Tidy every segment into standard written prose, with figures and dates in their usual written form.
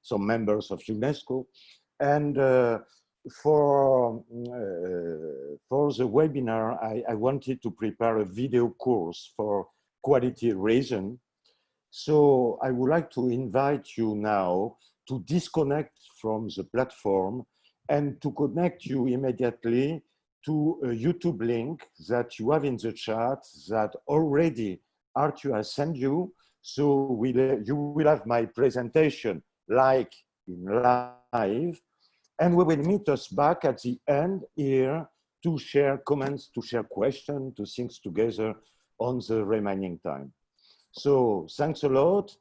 some members of UNESCO. And for the webinar, I wanted to prepare a video course for quality reason. So I would like to invite you now to disconnect from the platform and to connect you immediately to a YouTube link that you have in the chat that already Arthur has sent you. So you will have my presentation like in live, and we will meet us back at the end here to share comments, to share questions, to think together on the remaining time. So thanks a lot.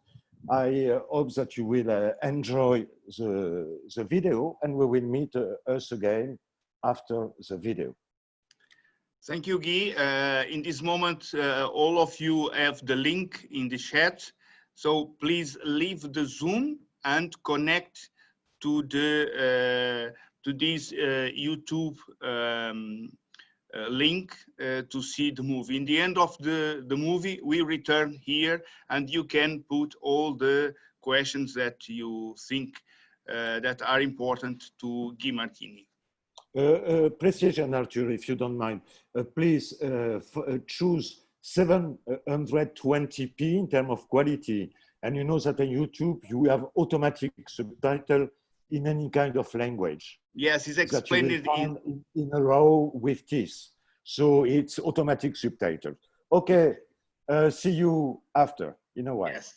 I hope that you will enjoy the video, and we will meet us again after the video. Thank you, Guy. In this moment, all of you have the link in the chat. So please leave the Zoom and connect to this YouTube link to see the movie. In the end of the movie, we return here and you can put all the questions that you think that are important to Guy Martini. Precision, Arthur, if you don't mind. Please choose 720p in terms of quality. And you know that on YouTube, you have automatic subtitle in any kind of language. Yes, it's explained in a row with this. So it's automatic subtitles. Okay, see you after in a while. Yes.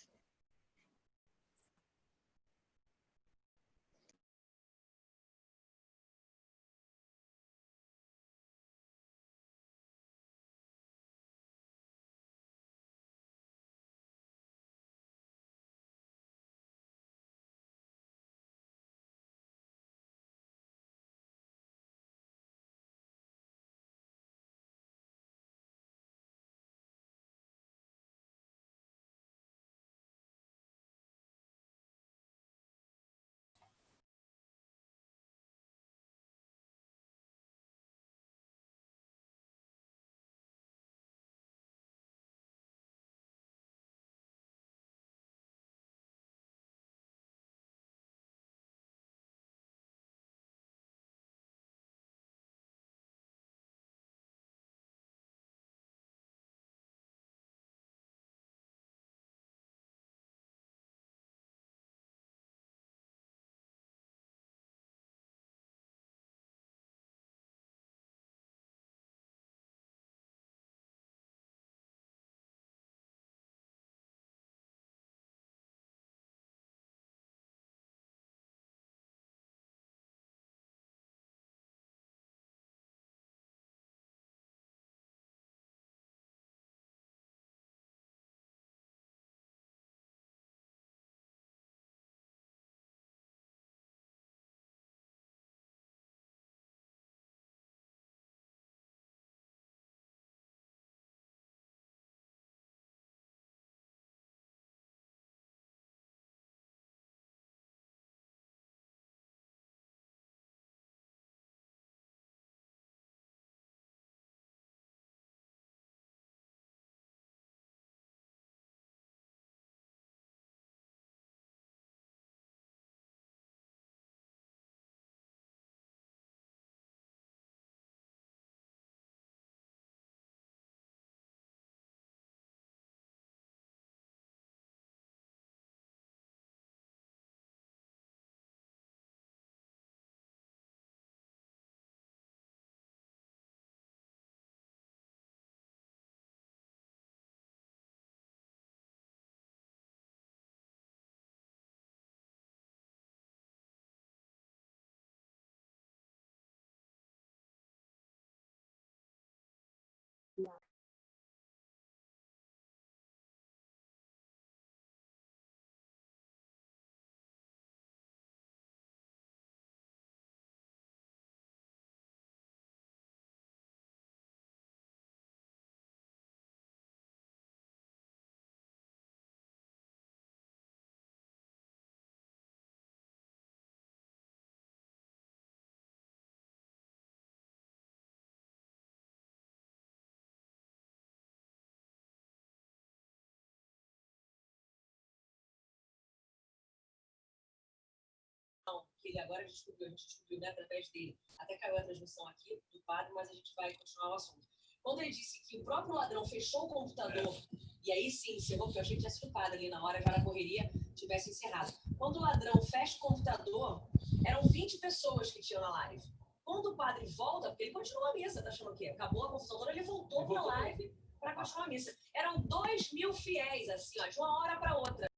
ele agora descobriu, a gente descobriu, né, através dele, até caiu a transmissão aqui do padre, mas a gente vai continuar o assunto. Quando ele disse que o próprio ladrão fechou o computador, e aí sim encerrou, porque eu achei que tinha sido o padre ali na hora, já na correria, tivesse encerrado. Quando o ladrão fecha o computador, eram 20 pessoas que tinham na live. Quando o padre volta, porque ele continua a missa, tá achando o quê? Acabou a confusão toda, ele voltou para a live para continuar a missa. Eram 2.000 fiéis, assim, ó, de uma hora para outra.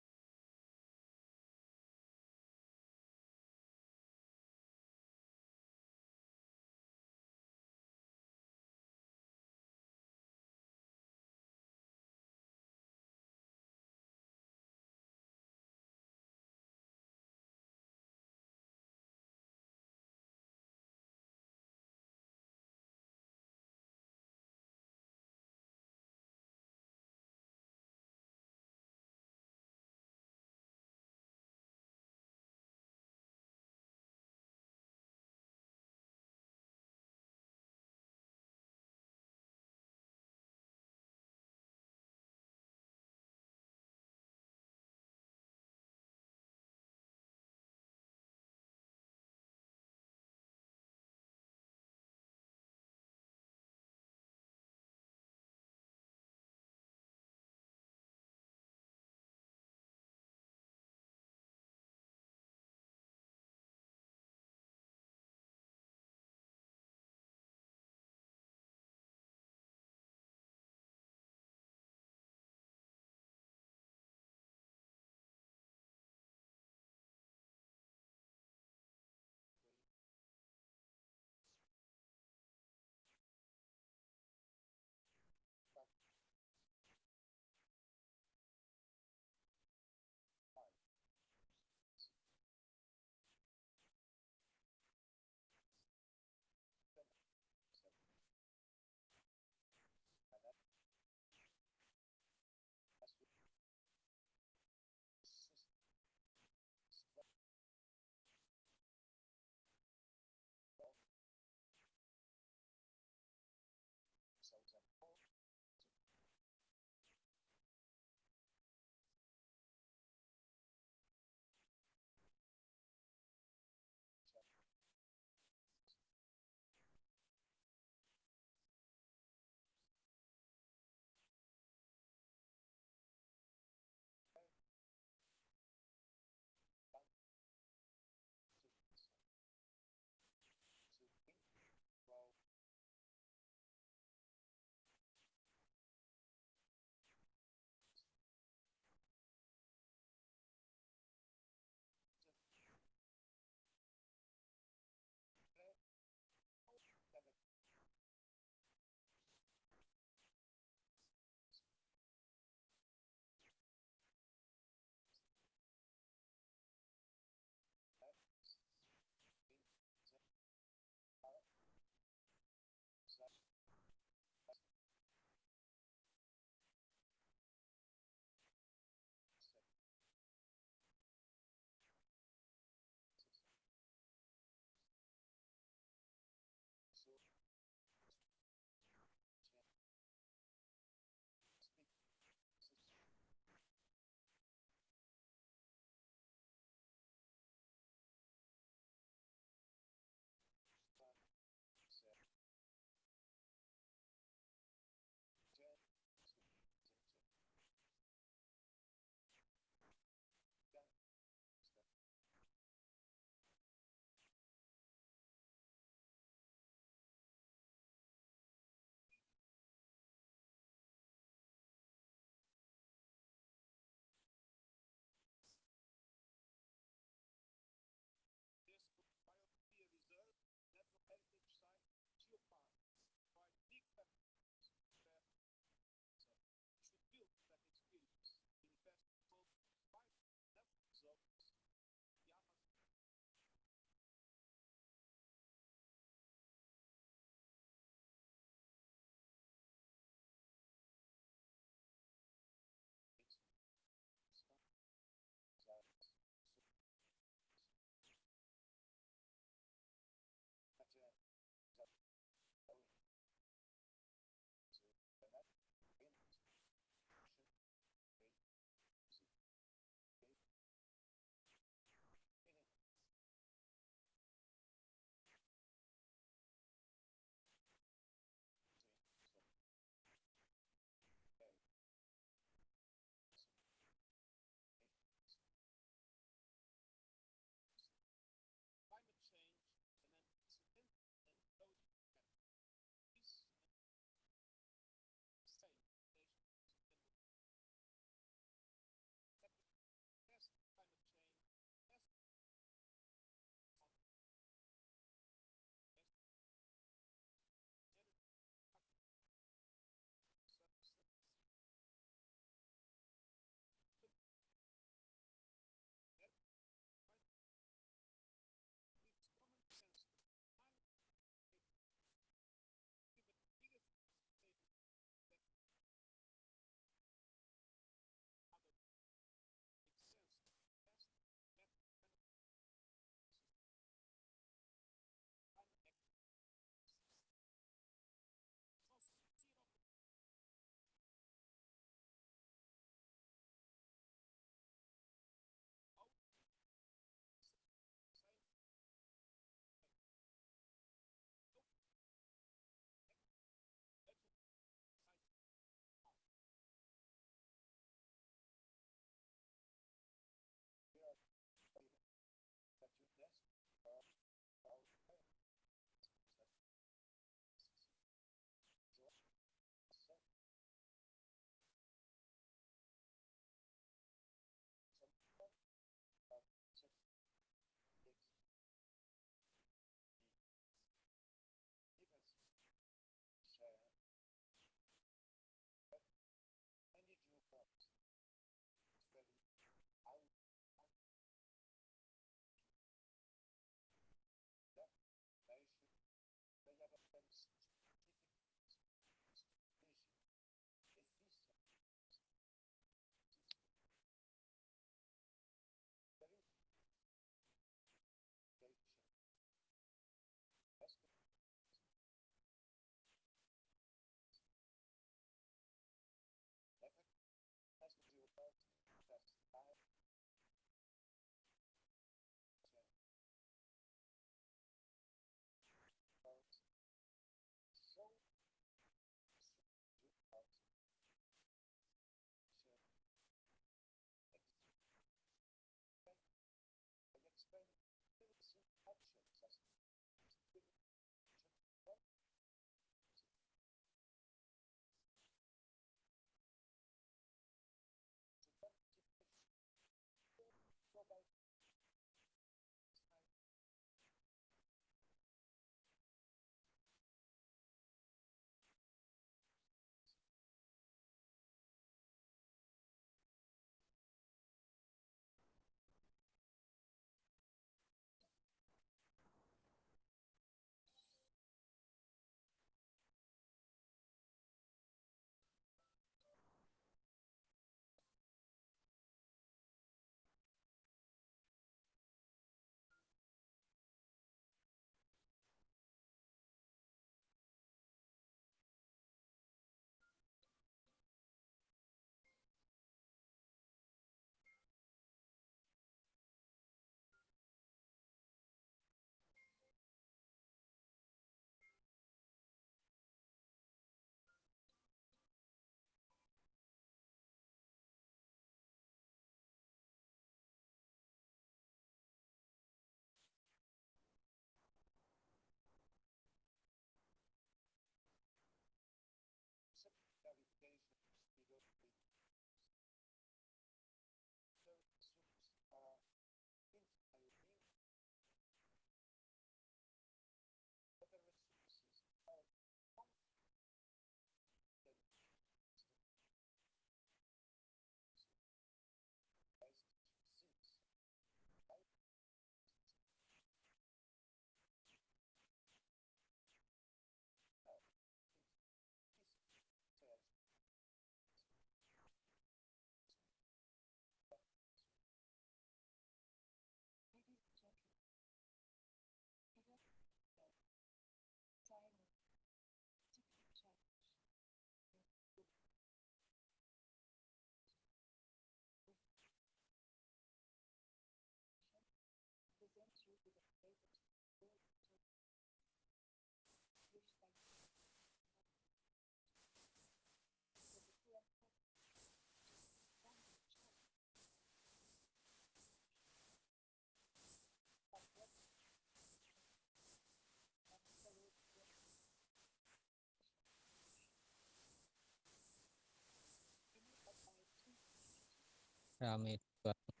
Rame banget.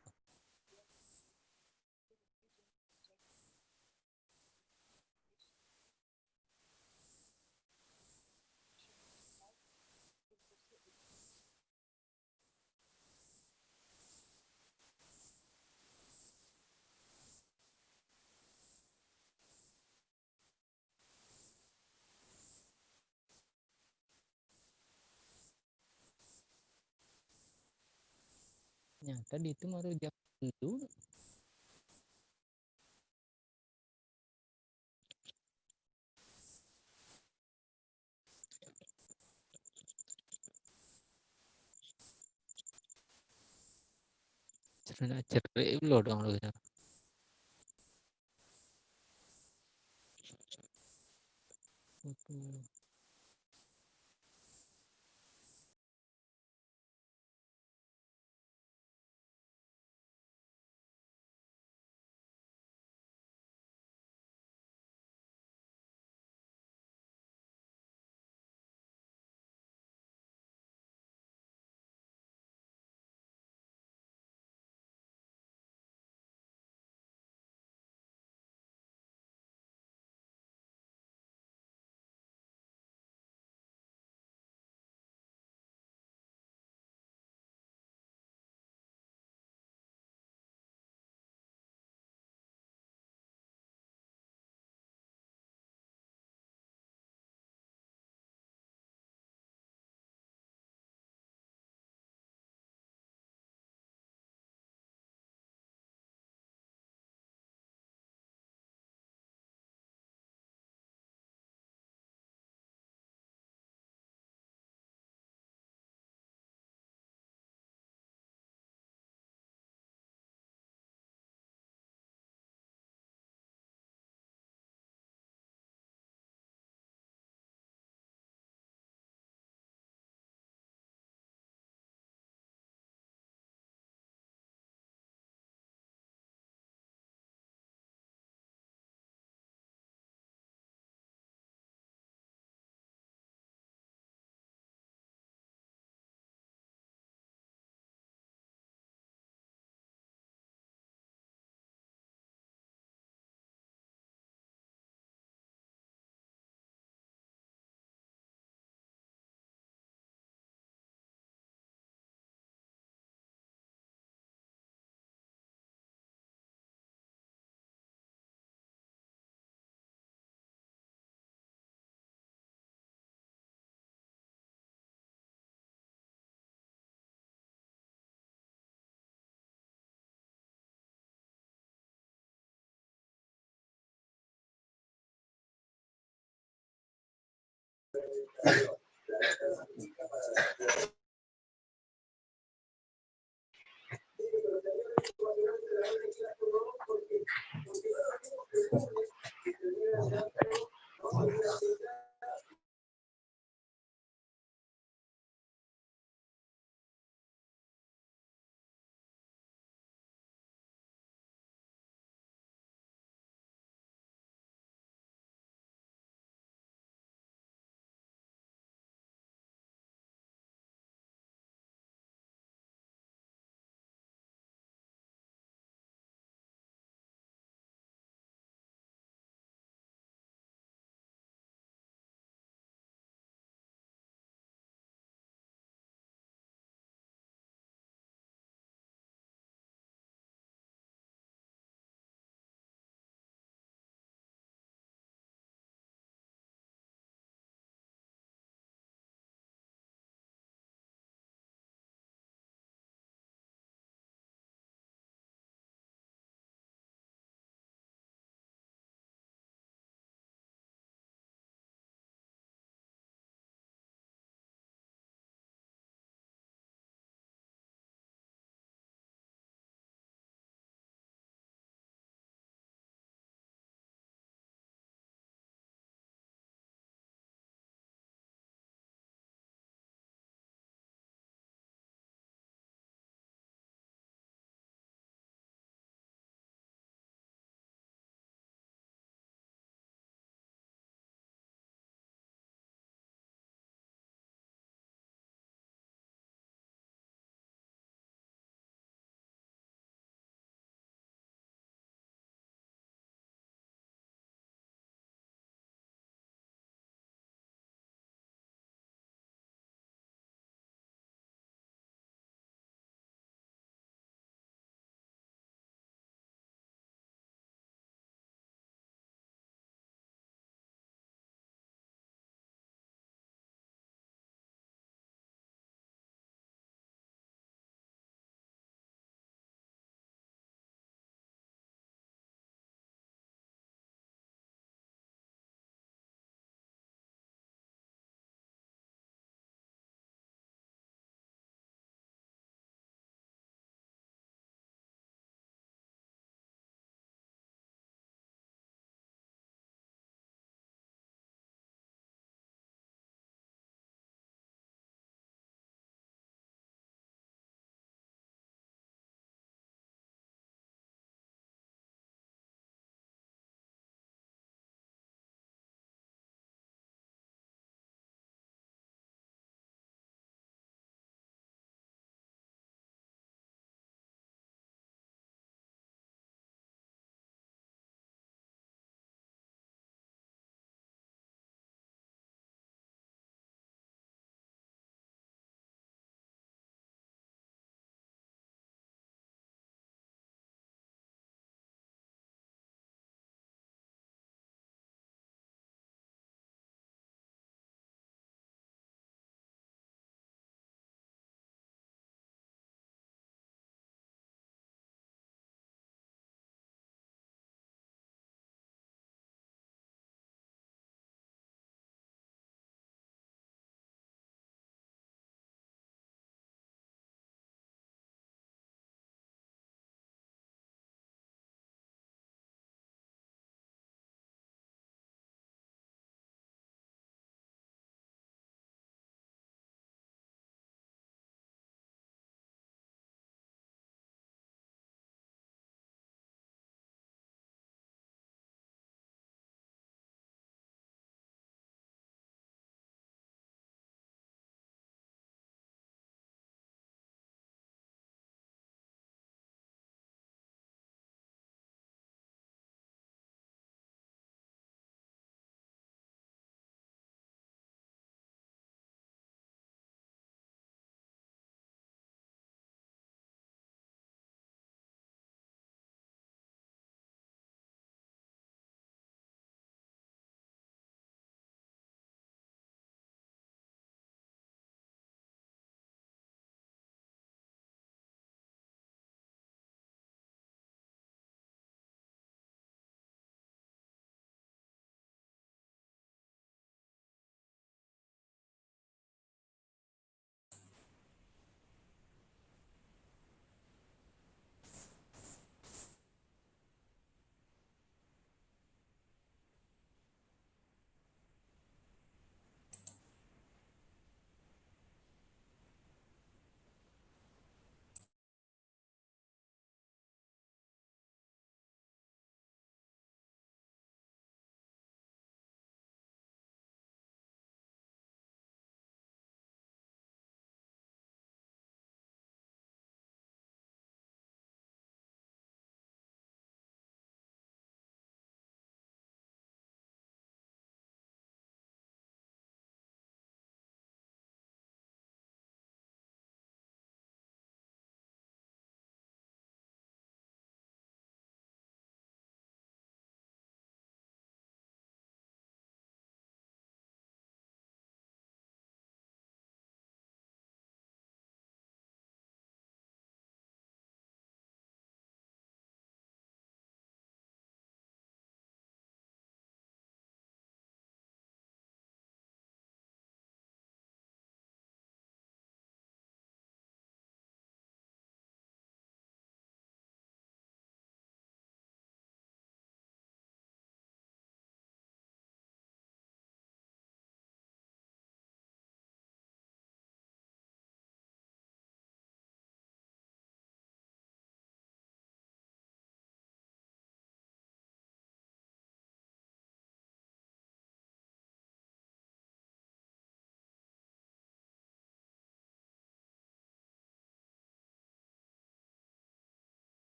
Nyata di itu baru jam dulu. Cerita cerai belum dong lu.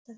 Tá,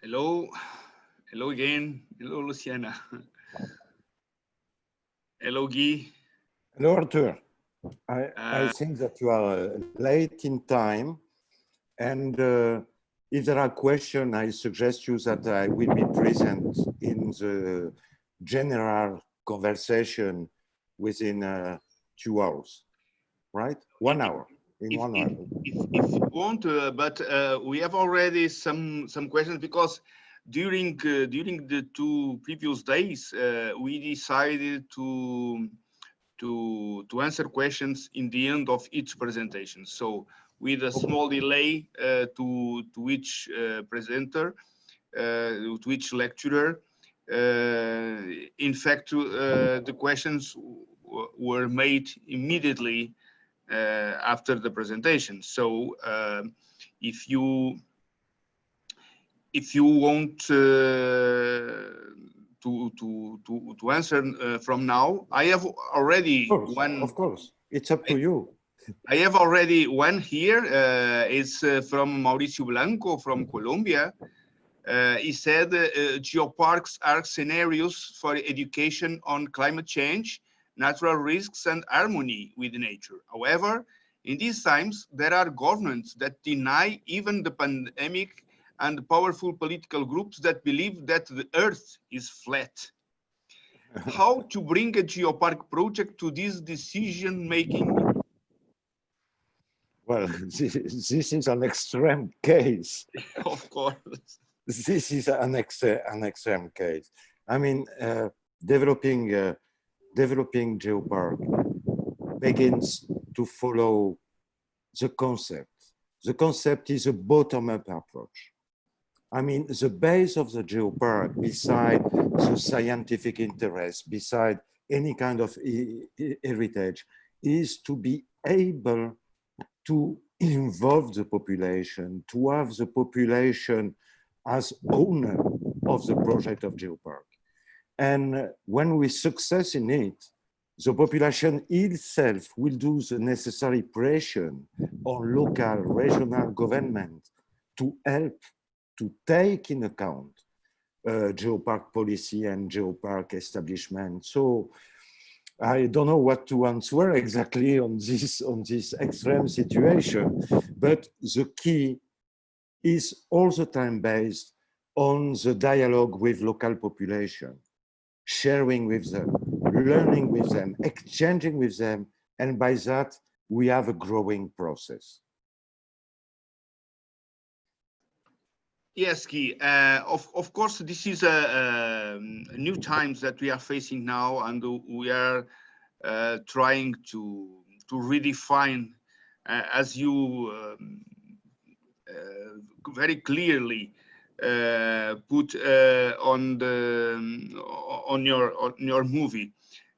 Hello, hello again. Hello, Luciana. Hello, Guy. Hello, Arthur. I think that you are late in time, and if there are questions, I suggest you that I will be present in the general conversation within 2 hours, right? 1 hour. In 1 hour. If you want, but we have already some questions, because during the 2 previous days we decided to answer questions in the end of each presentation. So with a small delay to each presenter, to each lecturer. In fact, the questions were made immediately after the presentation. So if you want to answer from now, I have already one. Of course, it's up to you. I have already one here. It's from Mauricio Blanco from Colombia. He said, geoparks are scenarios for education on climate change, natural risks, and harmony with nature. However, in these times, there are governments that deny even the pandemic and powerful political groups that believe that the Earth is flat. How to bring a geopark project to this decision-making? Well, this is an extreme case. Of course. This is an extreme case. I mean, developing geopark begins to follow the concept. The concept is a bottom-up approach. I mean, the base of the geopark, beside the scientific interest, beside any kind of heritage, is to be able to involve the population, to have the population as owner of the project of geopark. And when we success in it, the population itself will do the necessary pressure on local, regional government to help to take in account geopark policy and geopark establishment. So I don't know what to answer exactly on this extreme situation, but the key is all the time based on the dialogue with local population, sharing with them, learning with them, exchanging with them, and by that we have a growing process. Yes, Guy. Of course, this is new times that we are facing now, and we are trying to redefine, as you very clearly put on your movie.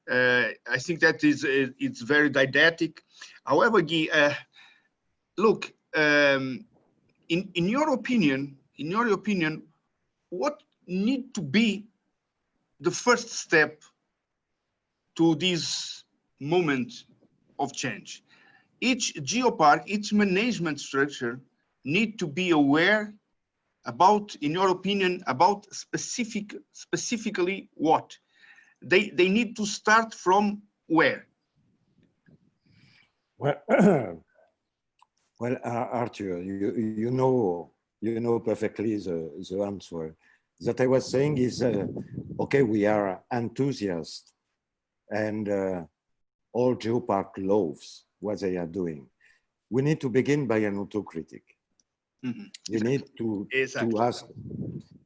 I think that it's very didactic. However, Guy, look, in your opinion, what need to be the first step to this moment of change? Each geopark, each management structure need to be aware about, in your opinion, about specifically what? They need to start from where? Well, well, Arthur, you know perfectly the answer. That I was saying is, okay, we are enthusiasts, and all geopark loves what they are doing. We need to begin by an autocritic. Mm-hmm. We need to ask,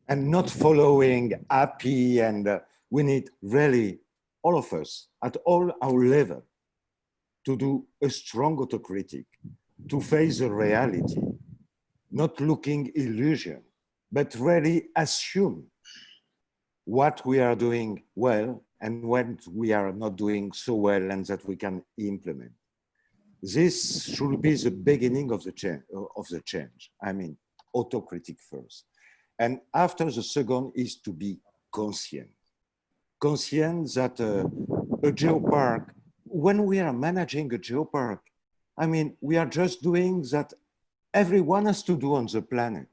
and not following happy, and we need really, all of us, at all our level, to do a strong autocritic, to face the reality, not looking illusion, but really assume what we are doing well and what we are not doing so well, and that we can implement. This should be the beginning of the change. I mean, autocritic first. And after, the second is to be conscient. Conscient that a geopark, when we are managing a geopark, I mean, we are just doing that everyone has to do on the planet.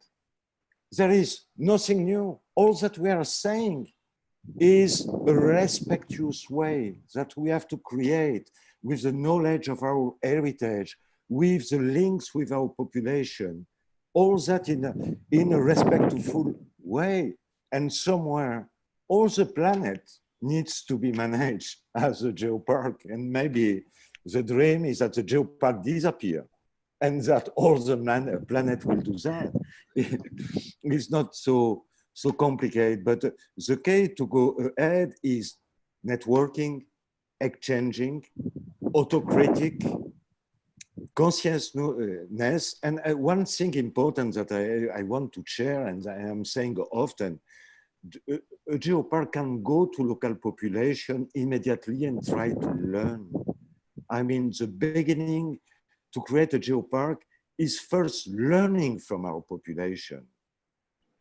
there is nothing new. All that we are saying is a respectuous way that we have to create with the knowledge of our heritage, with the links with our population, all that in a respectful way. And somewhere, all the planet needs to be managed as a geopark. And maybe the dream is that the geopark disappear and that all the planet will do that. It's not so complicated, but the key to go ahead is networking, exchanging, autocritic, consciousness. And one thing important that I want to share, and I am saying often, a geopark can go to local population immediately and try to learn. I mean, the beginning to create a geopark is first learning from our population,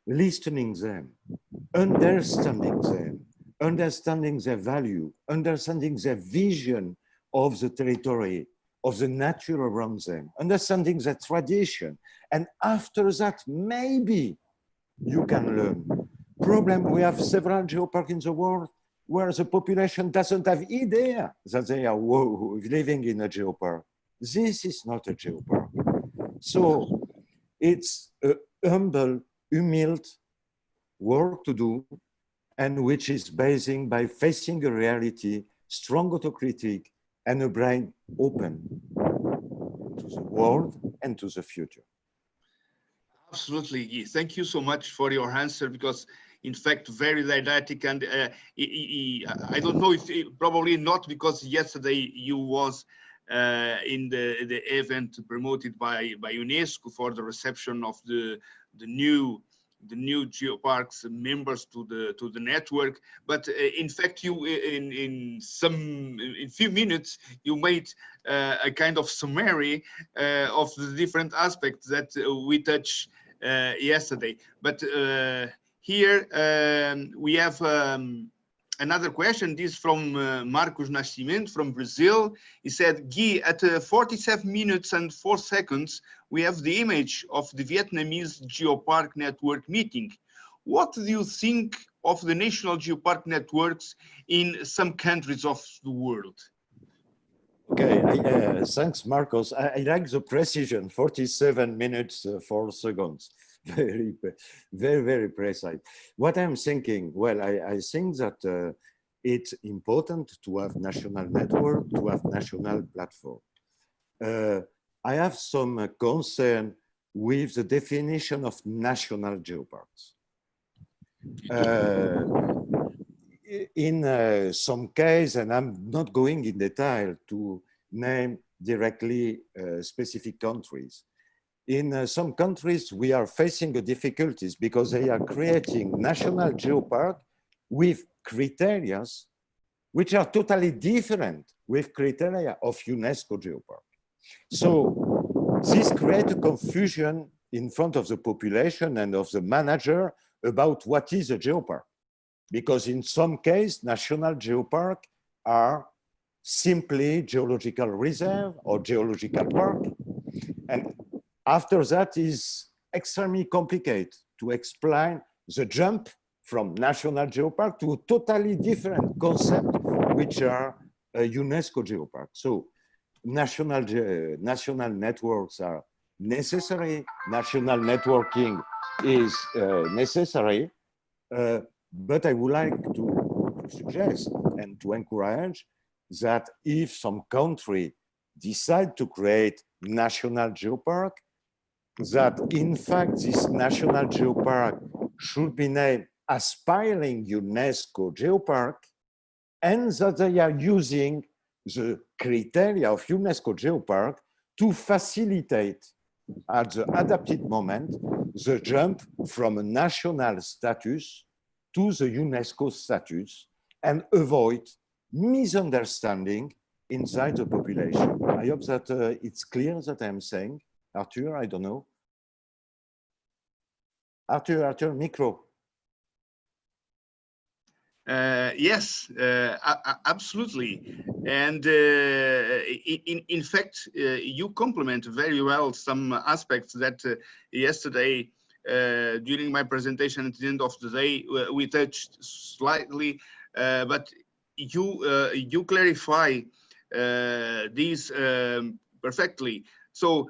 listening them, understanding their value, understanding their vision of the territory, of the nature around them, understanding their tradition. And after that, maybe you can learn. Problem, we have several geoparks in the world where the population doesn't have idea that they are living in a geopark. This is not a geopark. So it's a humble work to do, and which is basing by facing a reality, strong autocritic, and a brain open to the world and to the future. Absolutely, Guy. Thank you so much for your answer, because in fact, very didactic, and I don't know if probably not, because yesterday you was in the event promoted by UNESCO for the reception of the new Geoparks members to the network. But in fact, you in few minutes you made a kind of summary of the different aspects that we touched yesterday. But here we have another question. This from Marcos Nascimento from Brazil. He said, Guy, at 47 minutes and 4 seconds, we have the image of the Vietnamese Geopark Network meeting. What do you think of the national geopark networks in some countries of the world? Okay, thanks, Marcos. I like the precision, 47 minutes, 4 seconds. Very, very precise. What I'm thinking, well, I think that it's important to have national network, to have national platform. I have some concern with the definition of national geoparks. In some case, and I'm not going in detail to name directly specific countries. In some countries, we are facing the difficulties because they are creating national geopark with criteria which are totally different with criteria of UNESCO geopark. So this creates a confusion in front of the population and of the manager about what is a geopark. Because in some cases, national geopark are simply geological reserve or geological park. And after that is extremely complicated to explain the jump from national geopark to a totally different concept, which are a UNESCO geopark. So national networks are necessary. National networking is necessary. But I would like to suggest and to encourage that if some country decide to create national geopark, that in fact this national geopark should be named aspiring UNESCO geopark, and that they are using the criteria of UNESCO geopark to facilitate at the adapted moment the jump from a national status to the UNESCO status and avoid misunderstanding inside the population. I hope that it's clear that I'm saying. Arthur, I don't know. Arthur, micro. Yes, absolutely. And in fact, you complement very well some aspects that yesterday during my presentation at the end of the day, we touched slightly, but you clarify these perfectly. So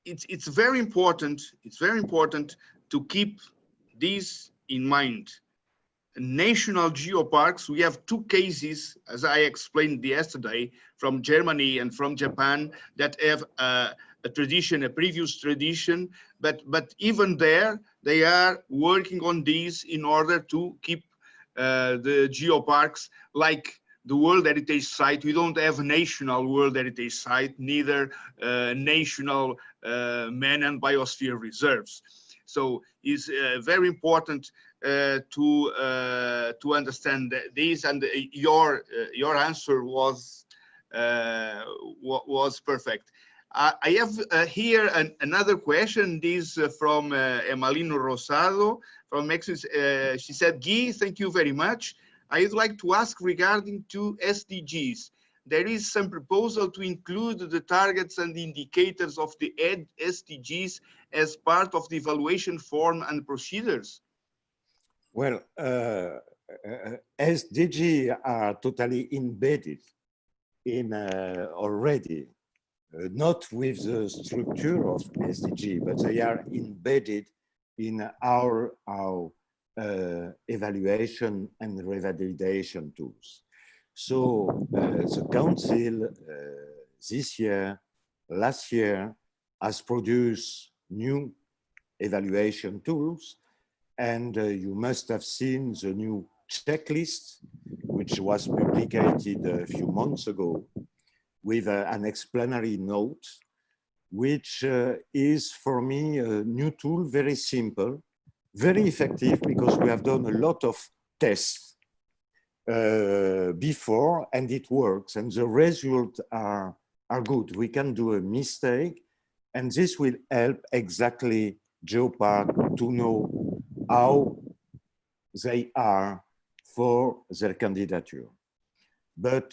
it's very important. It's very important to keep this in mind. National geoparks, we have two cases, as I explained yesterday, from Germany and from Japan, that have a tradition, a previous tradition, but even there, they are working on these in order to keep the geoparks like the World Heritage Site. We don't have a national World Heritage Site, neither national man and biosphere reserves. So it's very important to understand this, and your answer was perfect. I have here another question. This from Emmaline Rosado from Mexico. She said, Guy, thank you very much. I'd like to ask regarding to SDGs. There is some proposal to include the targets and indicators of the SDGs as part of the evaluation form and procedures. Well, SDG are totally embedded in already, not with the structure of SDG, but they are embedded in our evaluation and revalidation tools. So the Council this year, last year, has produced new evaluation tools, and you must have seen the new checklist, which was published a few months ago, with an explanatory note, which is for me a new tool, very simple, very effective, because we have done a lot of tests before, and it works, and the results are good. We can do a mistake, and this will help exactly Geopark to know how they are for their candidature. But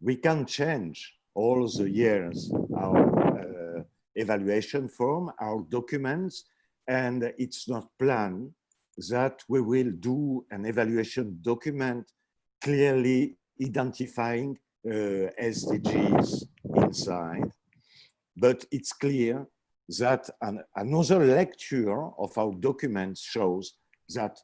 we can change all the years our evaluation form, our documents, and it's not planned that we will do an evaluation document clearly identifying SDGs inside. But it's clear that another lecture of our documents shows that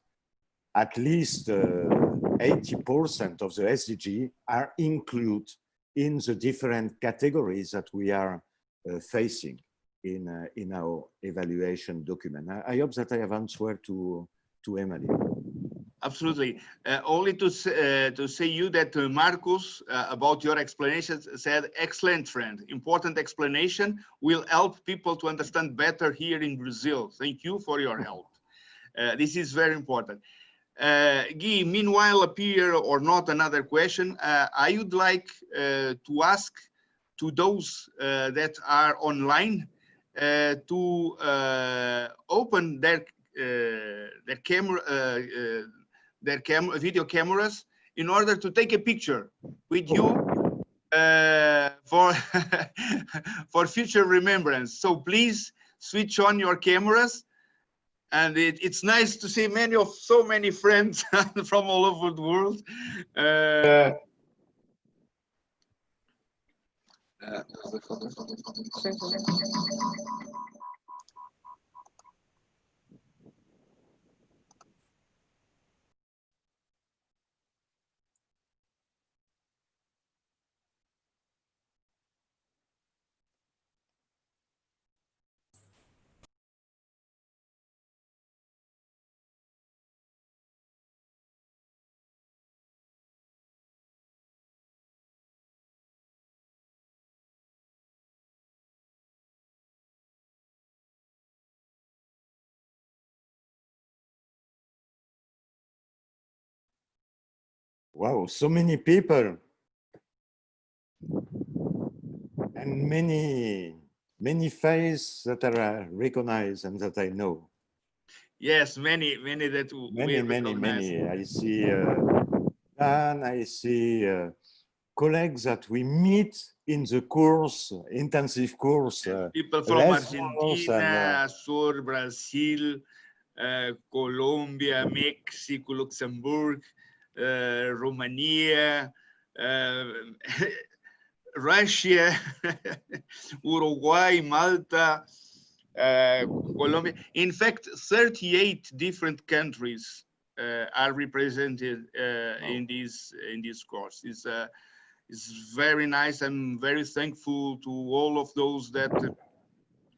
at least 80% of the SDG are included in the different categories that we are facing in our evaluation document. I hope that I have answered to Emmaline. Absolutely. Only to say you that Marcus, about your explanations, said, excellent friend. Important explanation will help people to understand better here in Brazil. Thank you for your help. This is very important. Guy, meanwhile, appear or not another question, I would like to ask to those that are online to open their video cameras in order to take a picture with you for for future remembrance. So please switch on your cameras, and it's nice to see so many friends from all over the world. Wow, so many people and many faces that are recognized and that I know. Yes, many that we recognize. Many. I see Dan, I see colleagues that we meet in the course, intensive course. People from Argentina, and, Sur, Brazil, Colombia, Mexico, Luxembourg, Romania, Russia, Uruguay, Malta, Colombia. In fact, 38 different countries are represented in this course. It's very nice. I'm very thankful to all of those that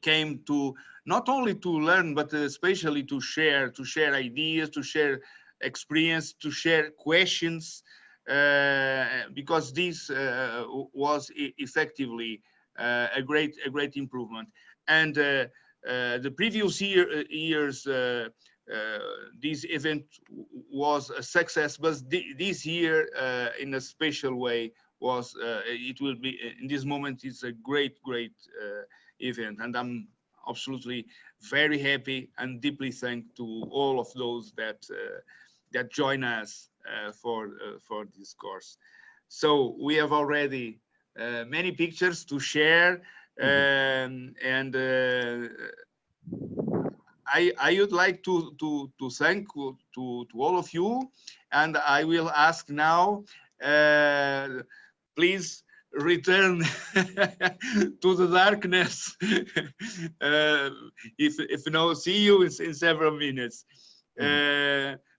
came to not only to learn, but especially to share ideas, to share experience, to share questions, because this was effectively a great improvement. And the previous years, this event was a success, but this year, in a special way, was it will be in this moment. It's a great event, and I'm absolutely very happy and deeply thankful to all of those that that join us for this course. So we have already many pictures to share, and I would like to thank to all of you, and I will ask now, please return to the darkness. If no, see you in several minutes,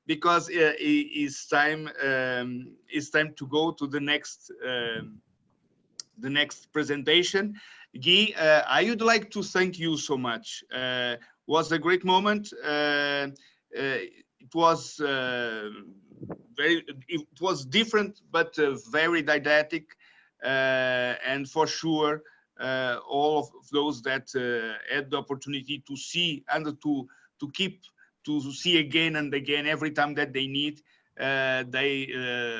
because it's time to go to the next presentation. Guy, I would like to thank you so much. Was a great moment. It was it was different, but very didactic. And for sure, all of those that had the opportunity to see and to see again and again every time that they need, they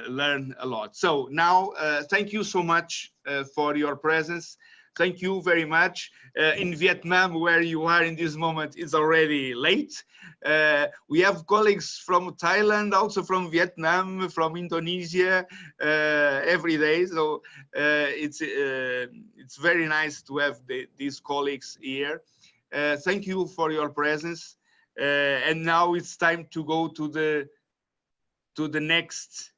learn a lot. So now, thank you so much for your presence. Thank you very much. In Vietnam, where you are in this moment, it's already late. We have colleagues from Thailand, also from Vietnam, from Indonesia, every day. So it's very nice to have these colleagues here. Thank you for your presence. And now it's time to go to the next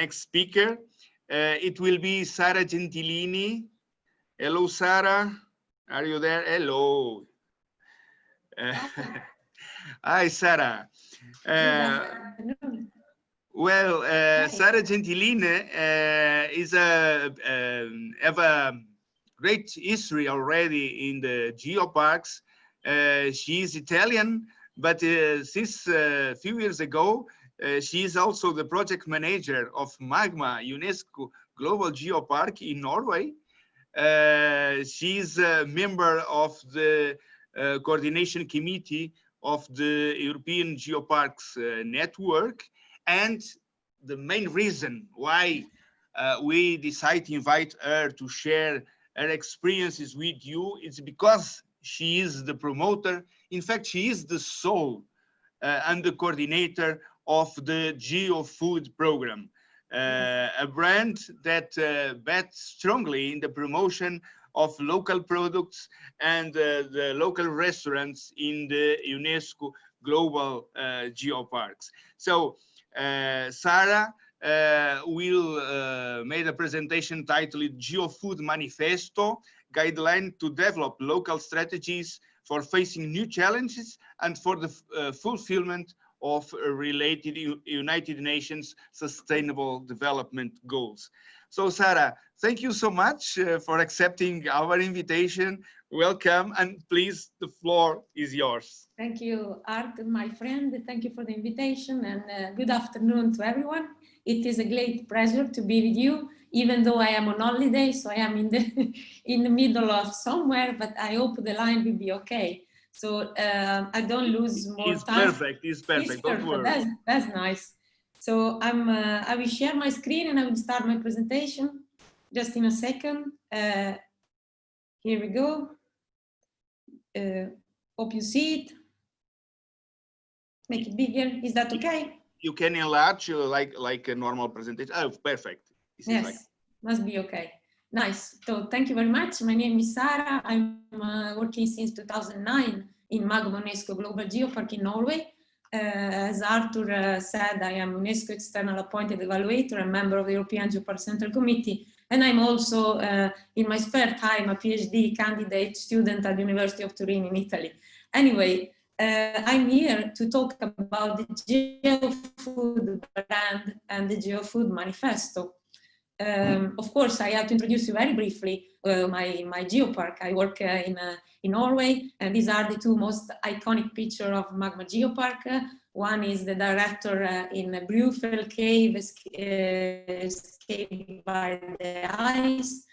speaker. It will be Sara Gentilini. Hello, Sara. Are you there? Hello. Hi, Sara. Well, Sara Gentilini have a great history already in the Geoparks. She is Italian, but since a few years ago, she is also the project manager of Magma UNESCO Global Geopark in Norway. She is a member of the coordination committee of the European Geoparks network. And the main reason why we decided to invite her to share her experiences with you is because she is the promoter. In fact, she is the soul and the coordinator of the GeoFood program, a brand that bets strongly in the promotion of local products and the local restaurants in the UNESCO Global Geoparks. So Sara will make a presentation titled GeoFood Manifesto, Guideline to Develop Local Strategies for Facing New Challenges and for the Fulfillment of related United Nations Sustainable Development Goals. So Sara, thank you so much for accepting our invitation. Welcome, and please, the floor is yours. Thank you, Art, my friend. Thank you for the invitation, and good afternoon to everyone. It is a great pleasure to be with you, even though I am on holiday, so I am in the middle of somewhere, but I hope the line will be okay. So I don't lose more time. It's perfect, don't worry. That's nice. So I will share my screen and I will start my presentation just in a second. Here we go. Hope you see it. Make it bigger. Is that okay? You can enlarge like a normal presentation. Oh, perfect. Yes, must be okay. Nice. So thank you very much. My name is Sara. I'm working since 2009 in Magma UNESCO Global Geopark in Norway. As Arthur said, I am UNESCO external appointed evaluator and member of the European Geopark Central Committee. And I'm also, in my spare time, a PhD candidate student at the University of Turin in Italy. Anyway, I'm here to talk about the GeoFood brand and the GeoFood Manifesto. Of course, I have to introduce you very briefly my geopark. I work in Norway, and these are the two most iconic pictures of Magma Geopark. One is the director in Brufel Cave, escaped by the ice.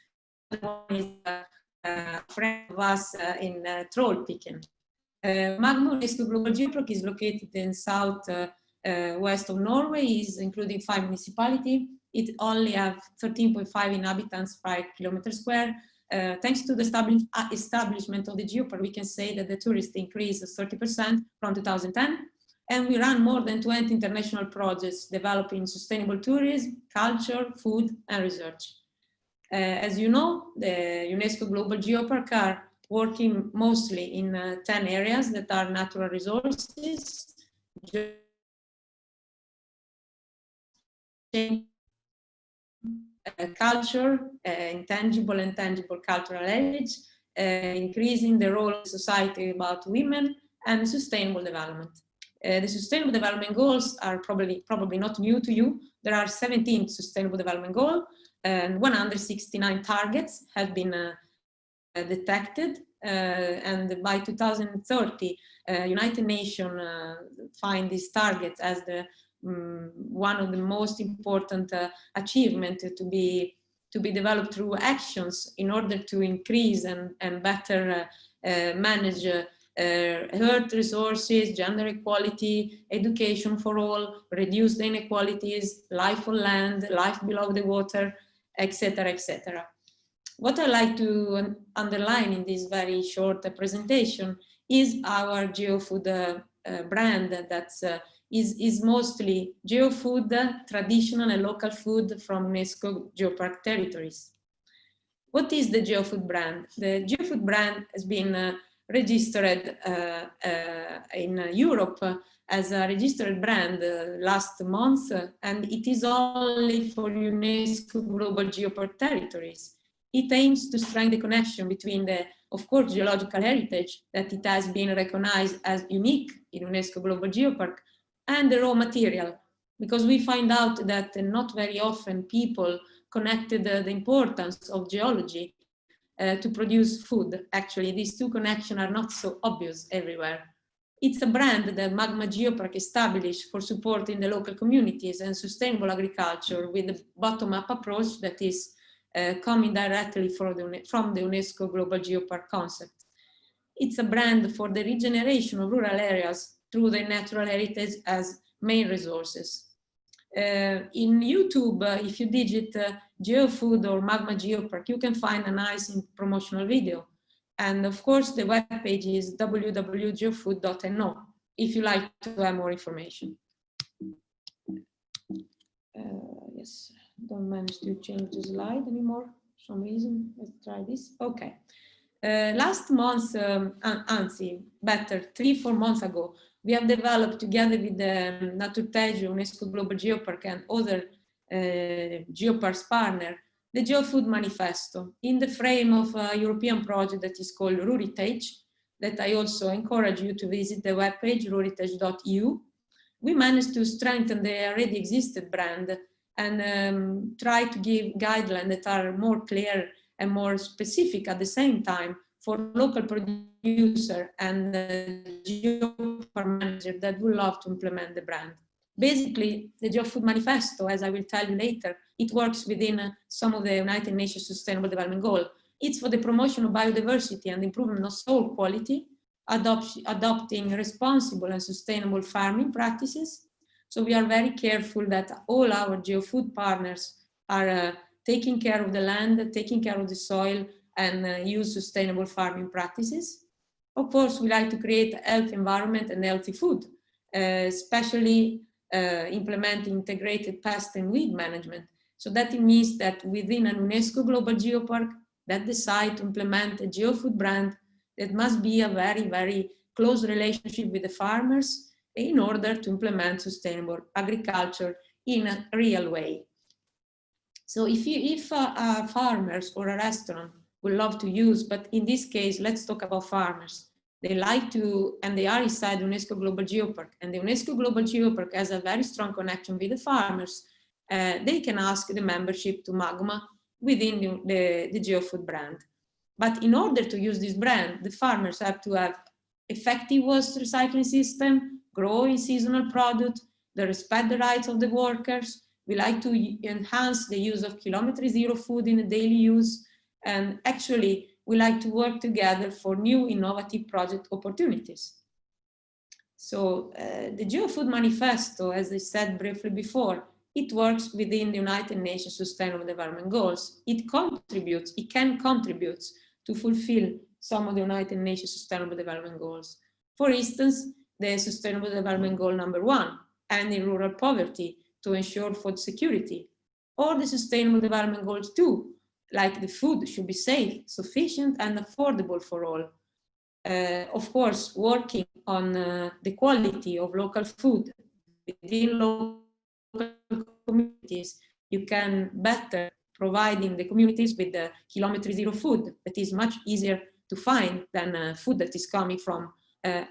The one is a friend of us in Trollpiken. Magma UNESCO Global Geopark is located in south west of Norway, is including 5 municipalities. It only has 13.5 inhabitants per kilometer square. Thanks to the establishment of the geopark, we can say that the tourist increased 30% from 2010. And we run more than 20 international projects developing sustainable tourism, culture, food, and research. As you know, the UNESCO Global Geopark are working mostly in 10 areas that are natural resources, culture, intangible and tangible cultural heritage, increasing the role of society about women, and sustainable development. The sustainable development goals are probably not new to you. There are 17 sustainable development goals, and 169 targets have been detected. And by 2030, United Nations find these targets as the one of the most important achievements to be developed through actions in order to increase and better manage earth resources, gender equality, education for all, reduce the inequalities, life on land, life below the water, etc., etc. What I like to underline in this very short presentation is our GeoFood brand that's is mostly GeoFood, traditional and local food from UNESCO Geopark territories. What is the GeoFood brand? The GeoFood brand has been registered in Europe as a registered brand last month, and it is only for UNESCO Global Geopark territories. It aims to strengthen the connection between the, of course, geological heritage that it has been recognized as unique in UNESCO Global Geopark, and the raw material, because we find out that not very often people connected the importance of geology to produce food. Actually, these two connections are not so obvious everywhere. It's a brand that Magma Geopark established for supporting the local communities and sustainable agriculture with a bottom-up approach that is coming directly from the UNESCO Global Geopark concept. It's a brand for the regeneration of rural areas through the natural heritage as main resources. In YouTube, if you digit GeoFood or Magma Geopark, you can find a nice promotional video. And of course, the webpage is www.geofood.no if you like to have more information. Yes, don't manage to change the slide anymore for some reason. Let's try this. Okay. Last month, better, 3-4 months ago, we have developed together with the Naturtegio, UNESCO Global Geopark and other Geoparks partner, the GeoFood Manifesto in the frame of a European project that is called Ruritage, that I also encourage you to visit the webpage, ruritage.eu. We managed to strengthen the already existed brand and try to give guidelines that are more clear and more specific at the same time for local producer and geopark manager that would love to implement the brand. Basically, the GeoFood Manifesto, as I will tell you later, it works within some of the United Nations Sustainable Development Goals. It's for the promotion of biodiversity and improvement of soil quality, adopting responsible and sustainable farming practices. So we are very careful that all our GeoFood partners are taking care of the land, taking care of the soil, and use sustainable farming practices. Of course, we like to create a healthy environment and healthy food, especially implementing integrated pest and weed management. So that it means that within an UNESCO Global Geopark that decide to implement a geofood brand, that must be a very, very close relationship with the farmers in order to implement sustainable agriculture in a real way. So if farmers or a restaurant would love to use, but in this case, let's talk about farmers. They like to, and they are inside the UNESCO Global Geopark, and the UNESCO Global Geopark has a very strong connection with the farmers. They can ask the membership to Magma within the GeoFood brand. But in order to use this brand, the farmers have to have effective waste recycling system, grow in seasonal product, they respect the rights of the workers. We like to enhance the use of kilometer zero food in the daily use. And actually, we like to work together for new innovative project opportunities. So the GeoFood Manifesto, as I said briefly before, it works within the United Nations Sustainable Development Goals. It can contribute to fulfill some of the United Nations Sustainable Development Goals. For instance, the Sustainable Development Goal #1, ending rural poverty to ensure food security, or the Sustainable Development Goals 2, like the food should be safe, sufficient, and affordable for all. Of course, working on the quality of local food within local communities, you can better providing the communities with the kilometer zero food that is much easier to find than food that is coming from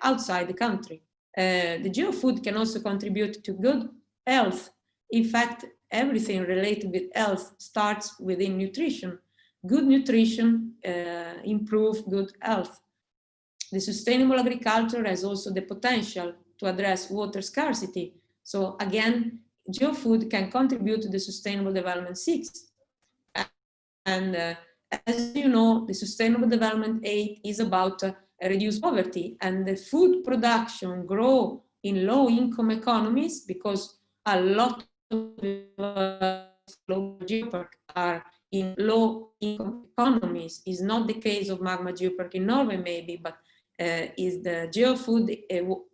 outside the country. The GeoFood can also contribute to good health. In fact, everything related with health starts within nutrition. Good nutrition improves good health. The sustainable agriculture has also the potential to address water scarcity. So again, GeoFood can contribute to the Sustainable Development 6. And as you know, the Sustainable Development 8 is about reduce poverty, and the food production grow in low-income economies, because a lot of global geopark are in low-income economies. Is not the case of Magma Geopark in Norway, maybe, but is the GeoFood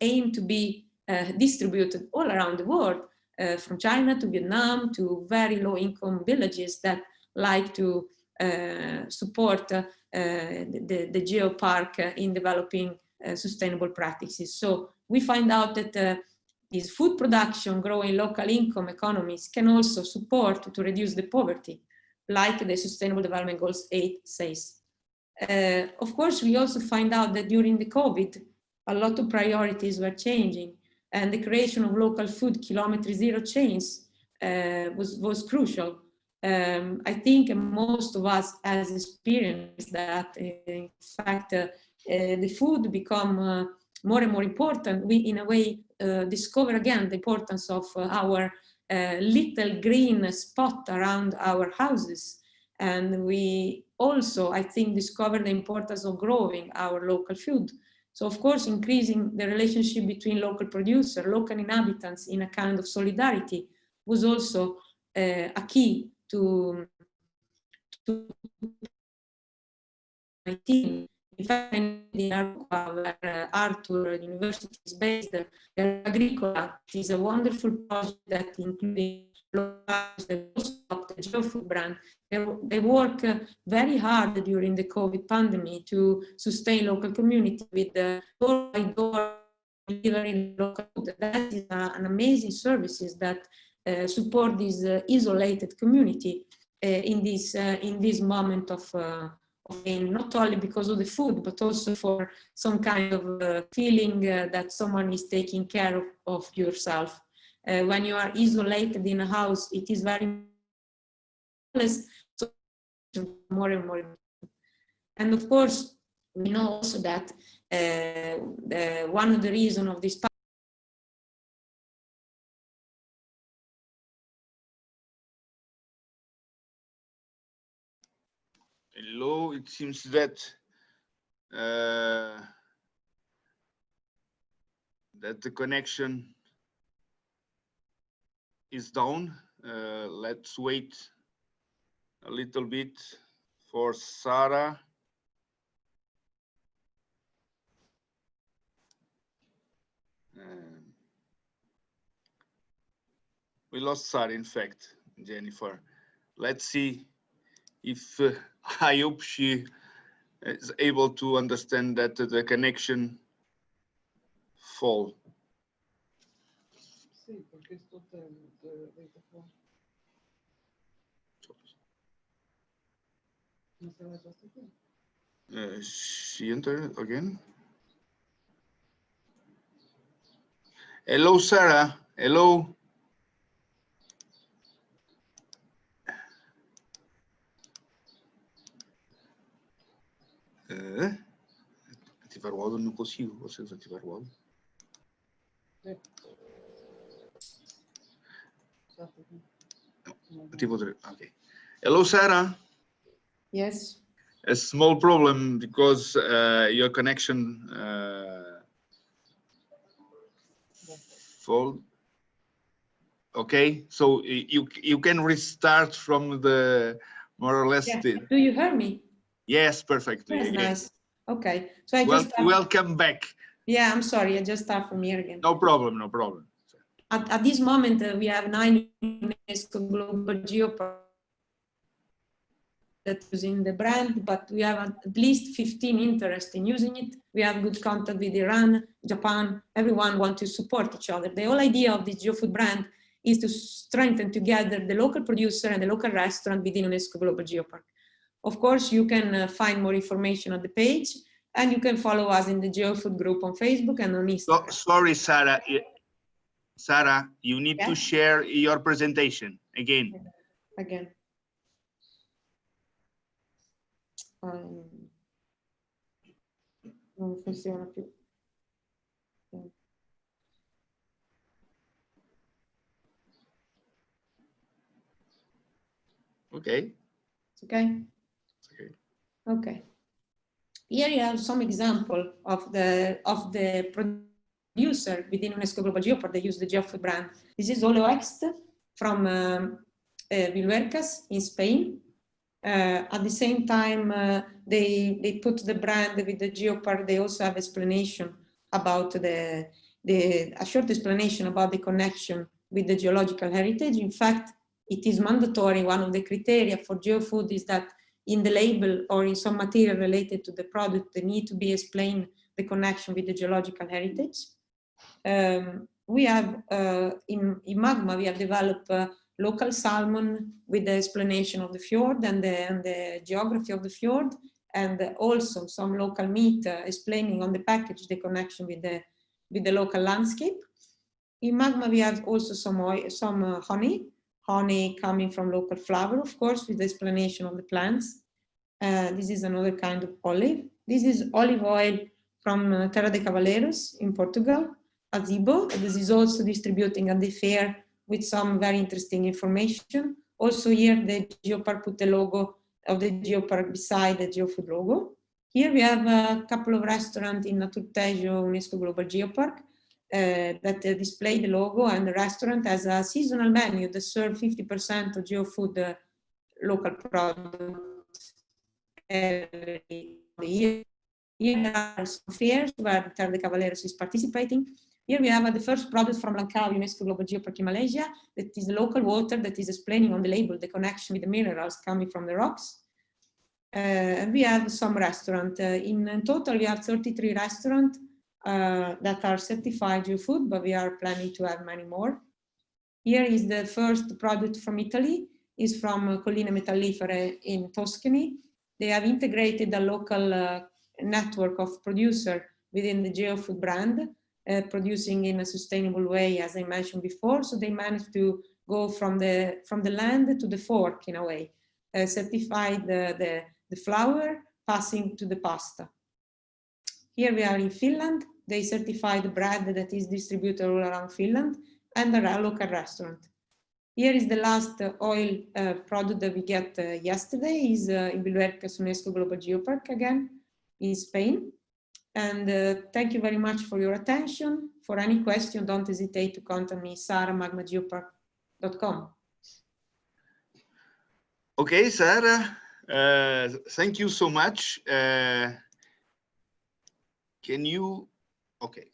aim to be distributed all around the world, from China to Vietnam to very low-income villages that like to support the geopark in developing sustainable practices. So we find out that this food production growing local income economies can also support to reduce the poverty, like the Sustainable Development Goals 8 says. Of course, we also find out that during the COVID, a lot of priorities were changing, and the creation of local food kilometer zero chains was crucial. I think most of us has experienced that. In fact, the food become more and more important. We, in a way, discover again the importance of our little green spot around our houses. And we also, I think, discover the importance of growing our local food. So, of course, increasing the relationship between local producer, local inhabitants in a kind of solidarity was also a key to my team. In fact, in Arqua, where Arthur University is based, the Agricola is a wonderful project that includes the GeoFood brand. They work very hard during the COVID pandemic to sustain local community with the door-by-door delivering local food. That is an amazing services that support this isolated community in this moment of pain, not only because of the food, but also for some kind of feeling that someone is taking care of yourself. When you are isolated in a house, it is very less, so more and more. And of course, we know also that one of the reasons of this Hello, it seems that that the connection is down. Let's wait a little bit for Sara. We lost Sara, in fact, Jennifer. let's see if I hope she is able to understand that the connection fall. She entered again. Hello, Sarah. Hello. Ativar o áudio não consigo. Vocês ativar o áudio? Não. Ativo outra. Okay. Hello, Sarah. Yes. A small problem because your connection fall. Okay, so you can restart from the more or less. Yeah. Do you hear me? Yes, perfectly. That's again. nice. Okay, so I Well, just welcome back. Yeah, I'm sorry. I just start from here again. No problem. No problem. At this moment, we have 9 UNESCO global geoparks that using the brand, but we have at least 15 interest in using it. We have good contact with Iran, Japan. Everyone wants to support each other. The whole idea of the GeoFood brand is to strengthen together the local producer and the local restaurant within UNESCO Global Geopark. Of course, you can find more information on the page, and you can follow us in the GeoFood group on Facebook and on Instagram. Sorry, Sarah. Sarah, you need to share your presentation again. Again. Non funziona più. Okay. Okay. Okay. Okay. Here you have some example of the producer within UNESCO Global Geopark. They use the GeoFood brand. This is Oleoext from Villuercas in Spain. At the same time, they put the brand with the Geopark. They also have explanation about a short explanation about the connection with the geological heritage. In fact, it is mandatory. One of the criteria for GeoFood is that in the label or in some material related to the product, they need to be explained the connection with the geological heritage. We have in Magma, we have developed local salmon with the explanation of the fjord and the geography of the fjord, and also some local meat explaining on the package the connection with the local landscape. In Magma, we have also some honey coming from local flower, of course, with the explanation of the plants. This is another kind of olive. This is olive oil from Terra de Cavaleiros in Portugal, Azibo. This is also distributing at the fair with some very interesting information. Also here, the Geopark put the logo of the Geopark beside the GeoFood logo. Here we have a couple of restaurants in Naturtejo UNESCO Global Geopark that display the logo, and the restaurant has a seasonal menu that serves 50% of GeoFood local products every year. Here there are some fairs where Terra de Cavaleiros is participating. Here we have the first product from Langkawi UNESCO Global Geopark in Malaysia, that is local water that is explaining on the label the connection with the minerals coming from the rocks. And we have some restaurants. In total, we have 33 restaurants that are certified GeoFood, but we are planning to have many more. Here is the first product from Italy, is from Colline Metallifere in Tuscany. They have integrated a local network of producers within the GeoFood brand, producing in a sustainable way, as I mentioned before. So they managed to go from the land to the fork in a way, certified the flour, passing to the pasta. Here we are in Finland. They certify the bread that is distributed all around Finland, and a local restaurant. Here is the last oil product that we get yesterday, is in Villuercas UNESCO Global Geopark again in Spain. And thank you very much for your attention. For any question, don't hesitate to contact me, sarah@magmageopark.com. Okay, Sarah, thank you so much. Can you, okay,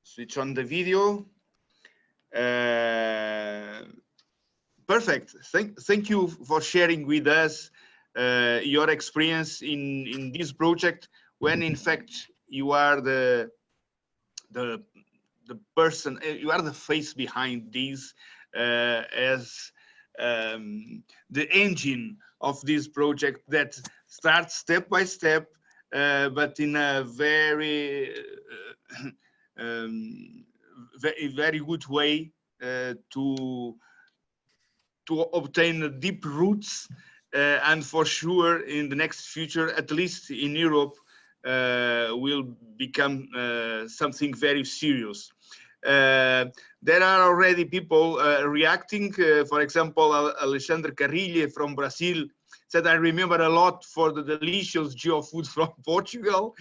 switch on the video. Perfect. Thank you for sharing with us your experience in this project, when in fact you are the person, you are the face behind this, as the engine of this project that starts step by step, but in a very very good way, to obtain deep roots, and for sure in the next future, at least in Europe, will become something very serious. There are already people reacting. For example, Alexandre Carrilho from Brazil said, I remember a lot for the delicious GeoFood from Portugal.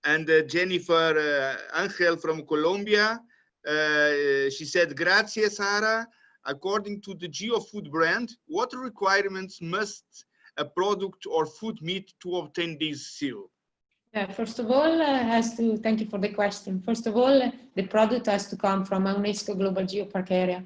And Jennifer Angel from Colombia, she said, grazie, Sara. According to the GeoFood brand, what requirements must a product or food meet to obtain this seal? Yeah, first of all, thank you for the question. First of all, the product has to come from a UNESCO Global Geopark area.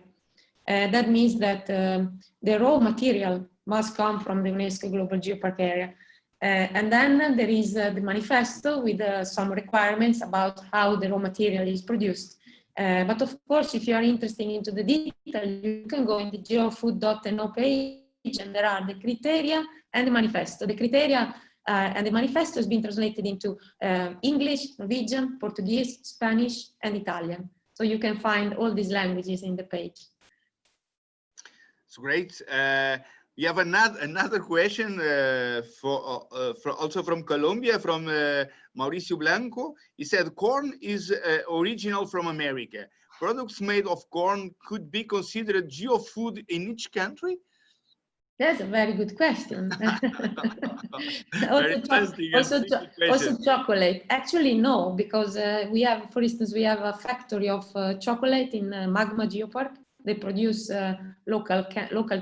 That means that the raw material must come from the UNESCO Global Geopark area. And then there is the manifesto with some requirements about how the raw material is produced. But of course, if you are interested into the detail, you can go in the geofood.no page, and there are the criteria and the manifesto. The criteria and the manifesto has been translated into English, Norwegian, Portuguese, Spanish, and Italian. So you can find all these languages in the page. It's great. We have another question also from Colombia, from Mauricio Blanco. He said, corn is original from America. Products made of corn could be considered geofood in each country? That's a very good question. also chocolate. Actually, no, because we have, for instance, we have a factory of chocolate in Magma Geopark. They produce local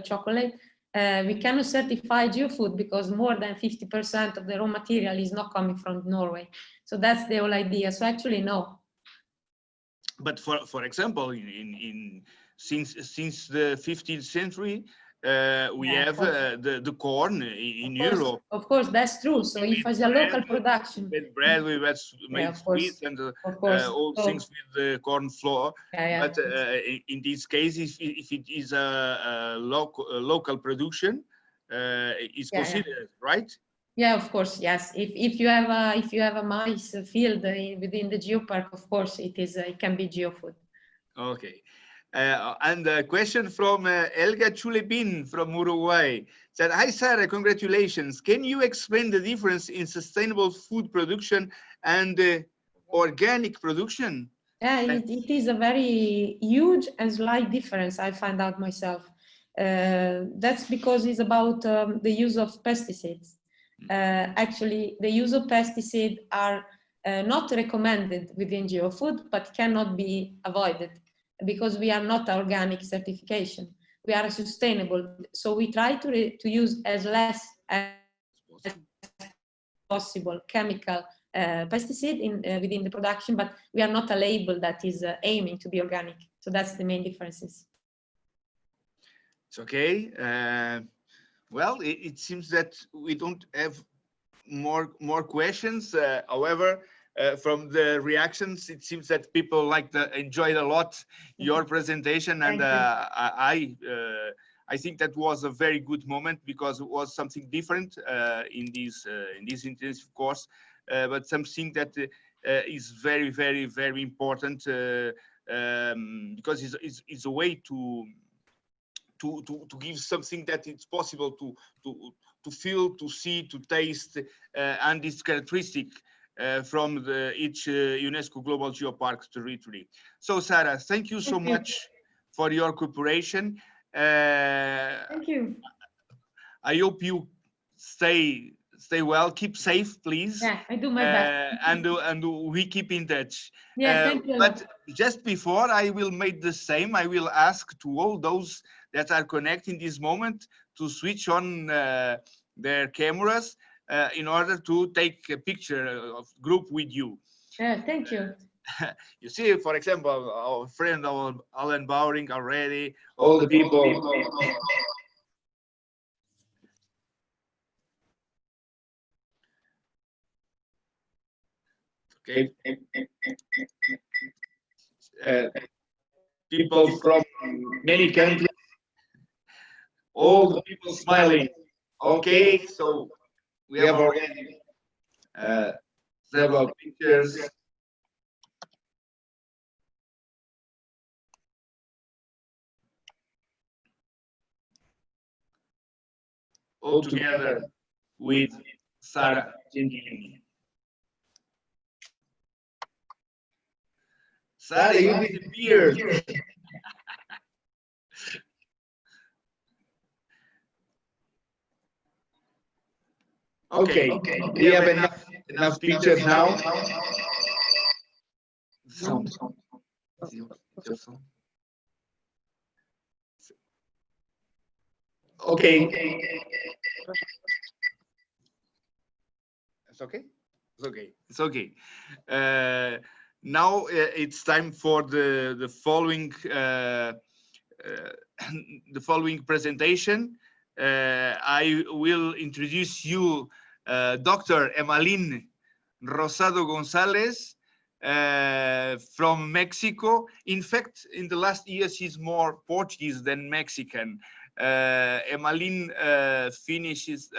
chocolate. We cannot certify geofood because more than 50% of the raw material is not coming from Norway. So that's the whole idea. So actually, no. But for example, since the 15th century, we have the corn in Europe. Of course, that's true. So if it's a local production. With bread, we made sweets and all things with the corn flour. But in this case, if it is a local production, it's considered, right? Yeah, of course, yes. If you have a maize field within the geopark, of course, it can be geofood. Okay. And a question from Elga Chulepin from Uruguay said, hi, Sara, congratulations. Can you explain the difference in sustainable food production and organic production? Yeah, it is a very huge and slight difference, I find out myself. That's because it's about the use of pesticides. Actually, the use of pesticides are not recommended within GeoFood, but cannot be avoided, because we are not organic certification. We are sustainable. So we try to use as less as possible chemical pesticide within the production, but we are not a label that is aiming to be organic. So that's the main differences. It's okay. Well, it seems that we don't have more questions. However, from the reactions, it seems that people enjoyed a lot your presentation, and I think that was a very good moment, because it was something different in this intensive course, but something that is very, very, very important, because it's a way to give something that it's possible to feel, to see, to taste, and its characteristic from each UNESCO Global Geopark territory. So, Sara, thank you so much for your cooperation. Thank you. I hope you stay well, keep safe, please. Yeah, I do my best. And we keep in touch. Yeah, thank you. But just before I will make the same, I will ask to all those that are connecting this moment to switch on their cameras in order to take a picture of group with you. Yeah, thank you. You see, for example, our friend Alan Bowring already, all the people. Okay. People from many countries, all the people smiling. Okay, so we have already several pictures. All together with Sara Gentilini. Sara, you disappeared. Okay, we have enough pictures now. Sound. Okay. It's okay. It's okay. It's okay. Now it's time for the following the following presentation. I will introduce you Dr. Emmaline Rosado-González from Mexico. In fact, in the last years, she's more Portuguese than Mexican. Emmaline finishes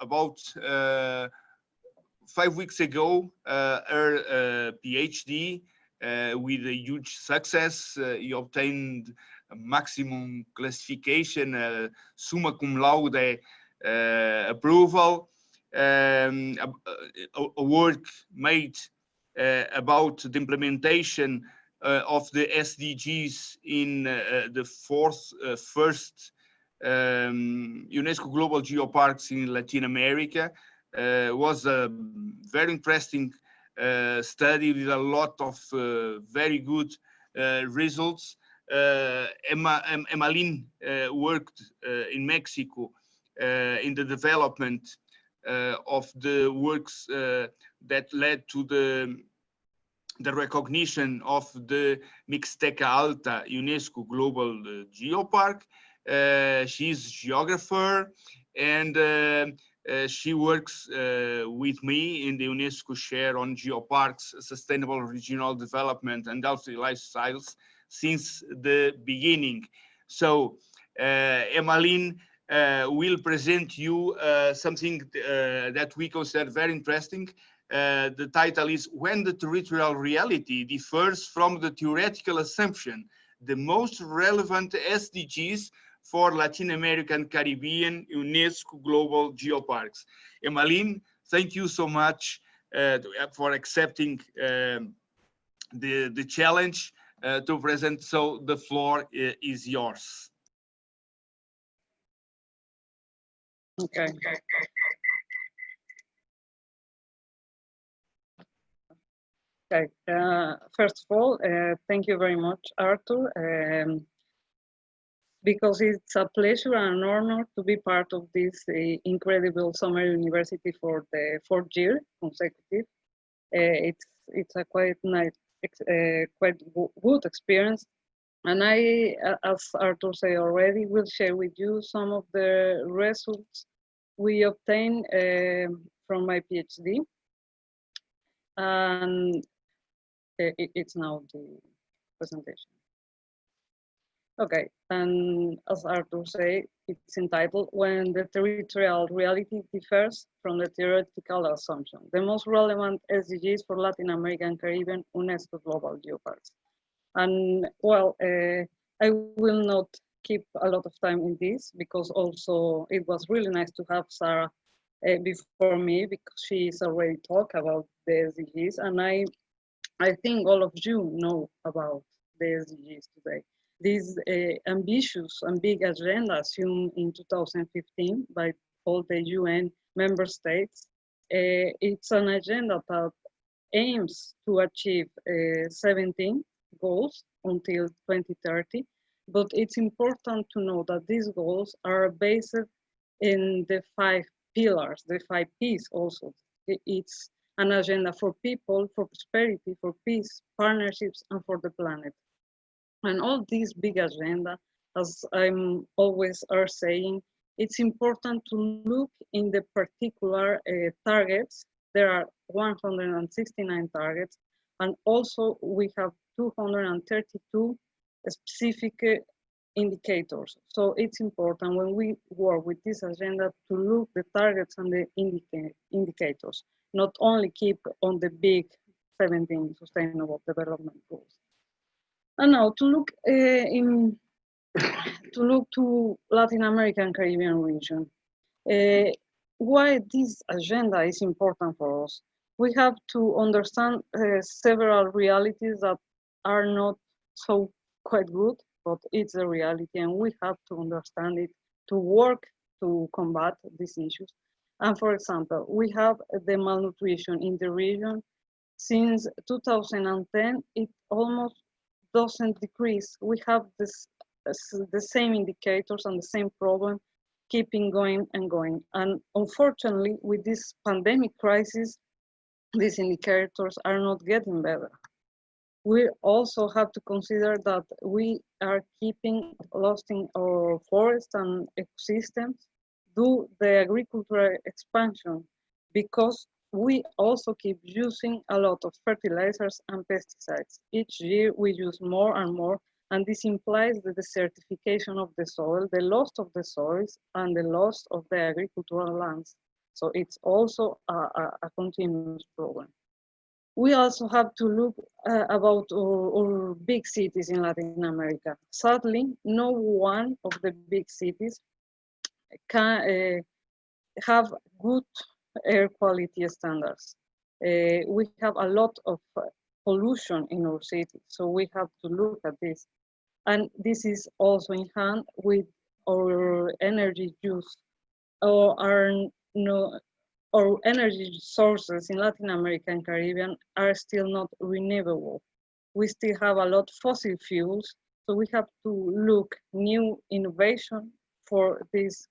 about 5 weeks ago her PhD with a huge success. He obtained a maximum classification, summa cum laude approval, a work made about the implementation of the SDGs in the first UNESCO Global Geoparks in Latin America. Was a very interesting study with a lot of very good results. Emmaline worked in Mexico in the development of the works that led to the recognition of the Mixteca Alta UNESCO Global Geopark. She's a geographer, and she works with me in the UNESCO Share on Geoparks, Sustainable Regional Development and Healthy Lifestyles since the beginning. So Emmaline will present you something that we consider very interesting. The title is When the Territorial Reality Differs from the Theoretical Assumption, the Most Relevant SDGs for Latin American Caribbean UNESCO Global Geoparks. Emmaline, thank you so much for accepting the challenge to present. So the floor is yours. Okay. Okay. First of all, thank you very much, Arthur, because it's a pleasure and an honor to be part of this incredible summer university for the 4th year consecutive. It's a quite nice, quite good experience. And I, as Arthur said already, will share with you some of the results we obtained from my PhD. And it's now the presentation. Okay, and as Arthur said, it's entitled When the Territorial Reality Differs from the Theoretical Assumption, the Most Relevant SDGs for Latin American Caribbean UNESCO Global Geoparks. And well, I will not keep a lot of time in this because also it was really nice to have Sara before me because she's already talked about the SDGs, and I think all of you know about the SDGs today. This ambitious and big agenda assumed in 2015 by all the UN member states. It's an agenda that aims to achieve 17 goals until 2030, but it's important to know that these goals are based in the 5 pillars, the 5 Ps also. It's an agenda for people, for prosperity, for peace, partnerships, and for the planet. And all these big agenda, as I'm always are saying, it's important to look in the particular targets. There are 169 targets, and also we have 232 specific indicators. So it's important when we work with this agenda to look the targets and the indicators, not only keep on the big 17 sustainable development goals. And now to look to Latin American Caribbean region. Why this agenda is important for us? We have to understand several realities that are not so quite good, but it's a reality, and we have to understand it to work to combat these issues. And for example, we have the malnutrition in the region. Since 2010, it almost doesn't decrease. We have the same indicators and the same problem keeping going and going. And unfortunately, with this pandemic crisis, these indicators are not getting better. We also have to consider that we are keeping losing our forests and ecosystems due to the agricultural expansion, because we also keep using a lot of fertilizers and pesticides. Each year we use more and more, and this implies the desertification of the soil, the loss of the soils, and the loss of the agricultural lands. So it's also a continuous problem. We also have to look about our big cities in Latin America. Sadly, no one of the big cities can have good air quality standards. We have a lot of pollution in our city, so we have to look at this. And this is also in hand with our energy use, or our energy sources in Latin America and Caribbean are still not renewable. We still have a lot of fossil fuels, so we have to look new innovation for this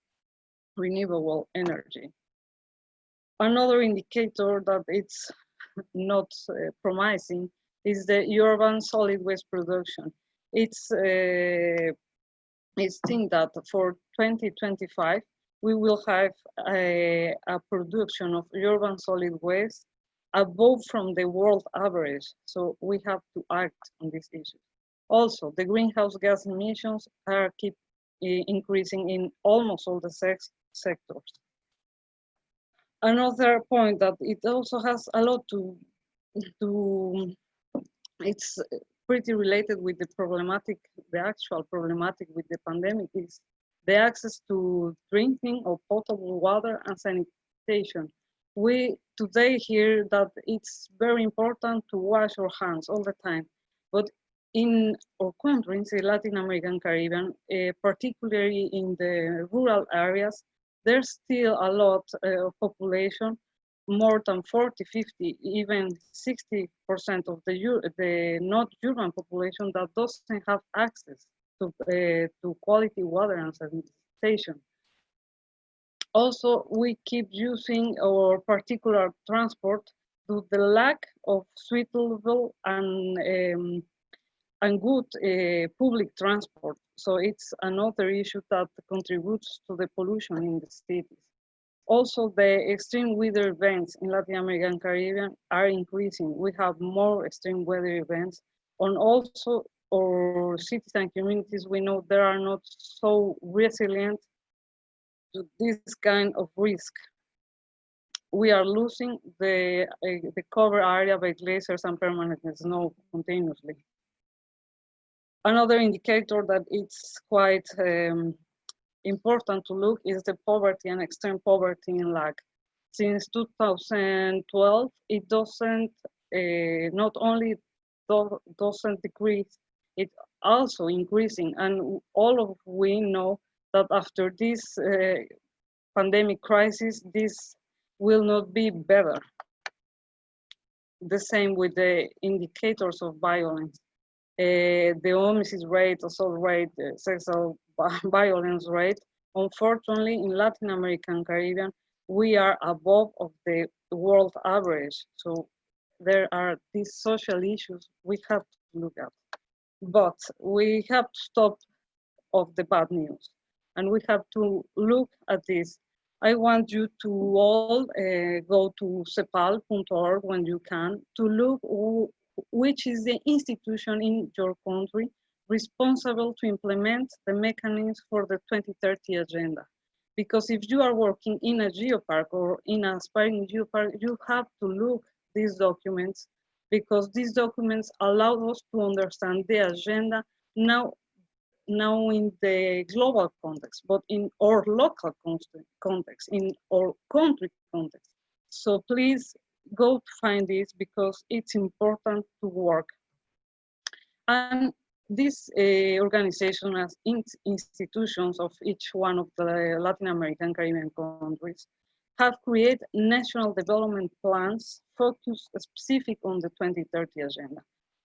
renewable energy. Another indicator that it's not promising is the urban solid waste production. It's think that for 2025, we will have a production of urban solid waste above from the world average. So we have to act on this issue. Also, the greenhouse gas emissions are keep increasing in almost all the sectors. Another point that it also has a lot to it's pretty related with the actual problematic with the pandemic is the access to drinking of potable water and sanitation. We today hear that it's very important to wash our hands all the time, but in our countries, in Latin American Caribbean, particularly in the rural areas, there's still a lot of population, more than 40, 50, even 60% of the not urban population that doesn't have access to quality water and sanitation. Also, we keep using our particular transport due to the lack of suitable and good public transport. So it's another issue that contributes to the pollution in the cities. Also, the extreme weather events in Latin America and Caribbean are increasing. We have more extreme weather events, and also our cities and communities, we know they are not so resilient to this kind of risk. We are losing the cover area by glaciers and permanent snow continuously. Another indicator that it's quite important to look is the poverty and extreme poverty in LAC. Since 2012, it doesn't, not only doesn't decrease, it also increasing. And all of we know that after this pandemic crisis, this will not be better. The same with the indicators of violence. The homicide rate, assault rate, sexual violence rate. Unfortunately, in Latin American Caribbean, we are above of the world average. So there are these social issues we have to look at. But we have to stop of the bad news, and we have to look at this. I want you to all go to cepal.org when you can to look which is the institution in your country responsible to implement the mechanisms for the 2030 agenda. Because if you are working in a geopark or in an aspiring geopark, you have to look these documents, because these documents allow us to understand the agenda now in the global context, but in our local context, in our country context. So please go to find this, because it's important to work. And these organizations as institutions of each one of the Latin American Caribbean countries have created national development plans focused specific on the 2030 agenda.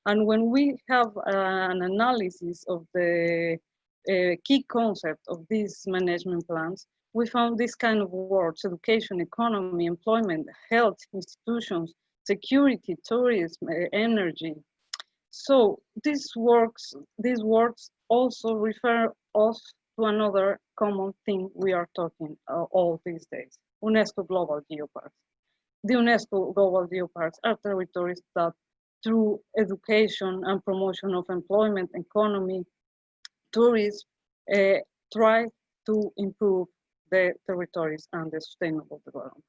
And when we have an analysis of the key concept of these management plans, we found this kind of words: education, economy, employment, health, institutions, security, tourism, energy. So these words also refer us to another common thing we are talking all these days: UNESCO Global Geoparks. The UNESCO Global Geoparks are territories that, through education and promotion of employment, economy, tourism, try to improve the territories and the sustainable development.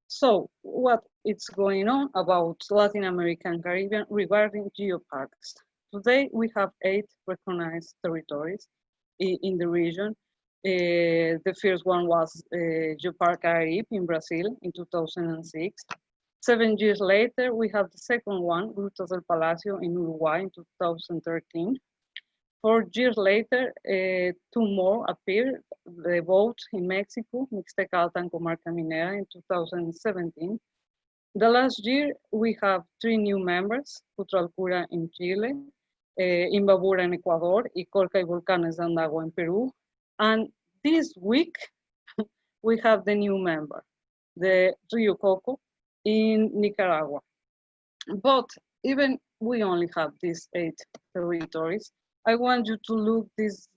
So what is going on about Latin American Caribbean regarding geoparks? Today we have 8 recognized territories in the region. The first one was Geopark Caribe in Brazil in 2006. 7 years later, we have the second one, Grutas del Palacio in Uruguay in 2013. 4 years later, 2 more appeared, both in Mexico, Mixteca Alta and Comarca Minera in 2017. The last year, we have 3 new members: Putralcura in Chile, Imbabura in Ecuador, y Colca y Volcanes de Andagua in Peru. And this week, we have the new member, the Rio Coco in Nicaragua. But even we only have these 8 territories, I want you to look this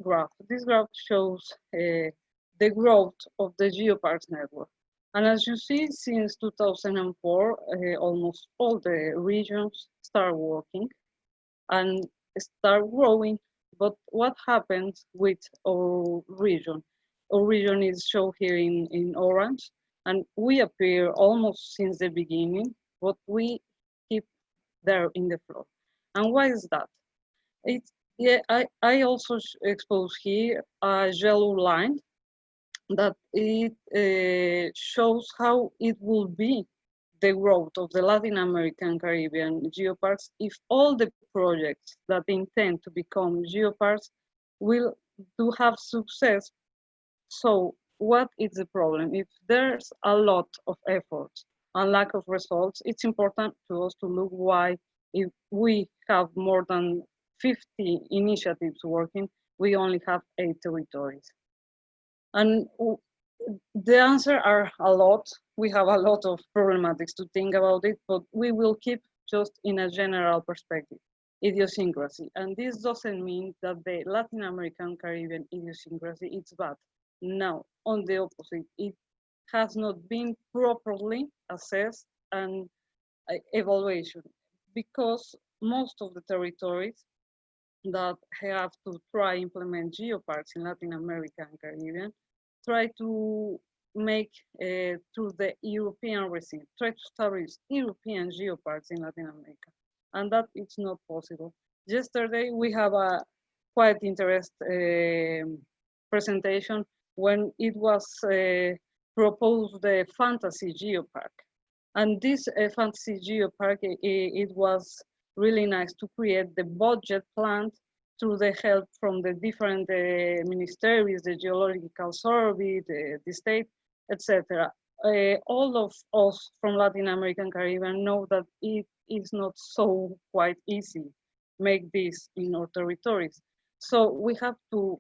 graph. This graph shows the growth of the Geoparks network. And as you see, since 2004, almost all the regions start working and start growing. But what happens with our region? Our region is shown here in orange, and we appear almost since the beginning, but we keep there in the floor. And why is that? I also expose here a yellow line that it shows how it will be the growth of the Latin American Caribbean geoparks if all the projects that intend to become geoparks will do have success. So what is the problem? If there's a lot of effort and lack of results, it's important to us to look why, if we have more than 50 initiatives working, we only have 8 territories. And the answer are a lot. We have a lot of problematics to think about it, but we will keep just in a general perspective, idiosyncrasy. And this doesn't mean that the Latin American Caribbean idiosyncrasy is bad. No, on the opposite, it has not been properly assessed and evaluation, because most of the territories that have to try implement geoparks in Latin America and Caribbean try to make through the European regime, try to establish European geoparks in Latin America, and that it's not possible. Yesterday we have a quite interesting presentation when it was proposed the fantasy geopark, and this fantasy geopark it was really nice to create the budget plan through the help from the different ministries, the Geological Survey, the state, etc. All of us from Latin American Caribbean know that it is not so quite easy make this in our territories. So we have to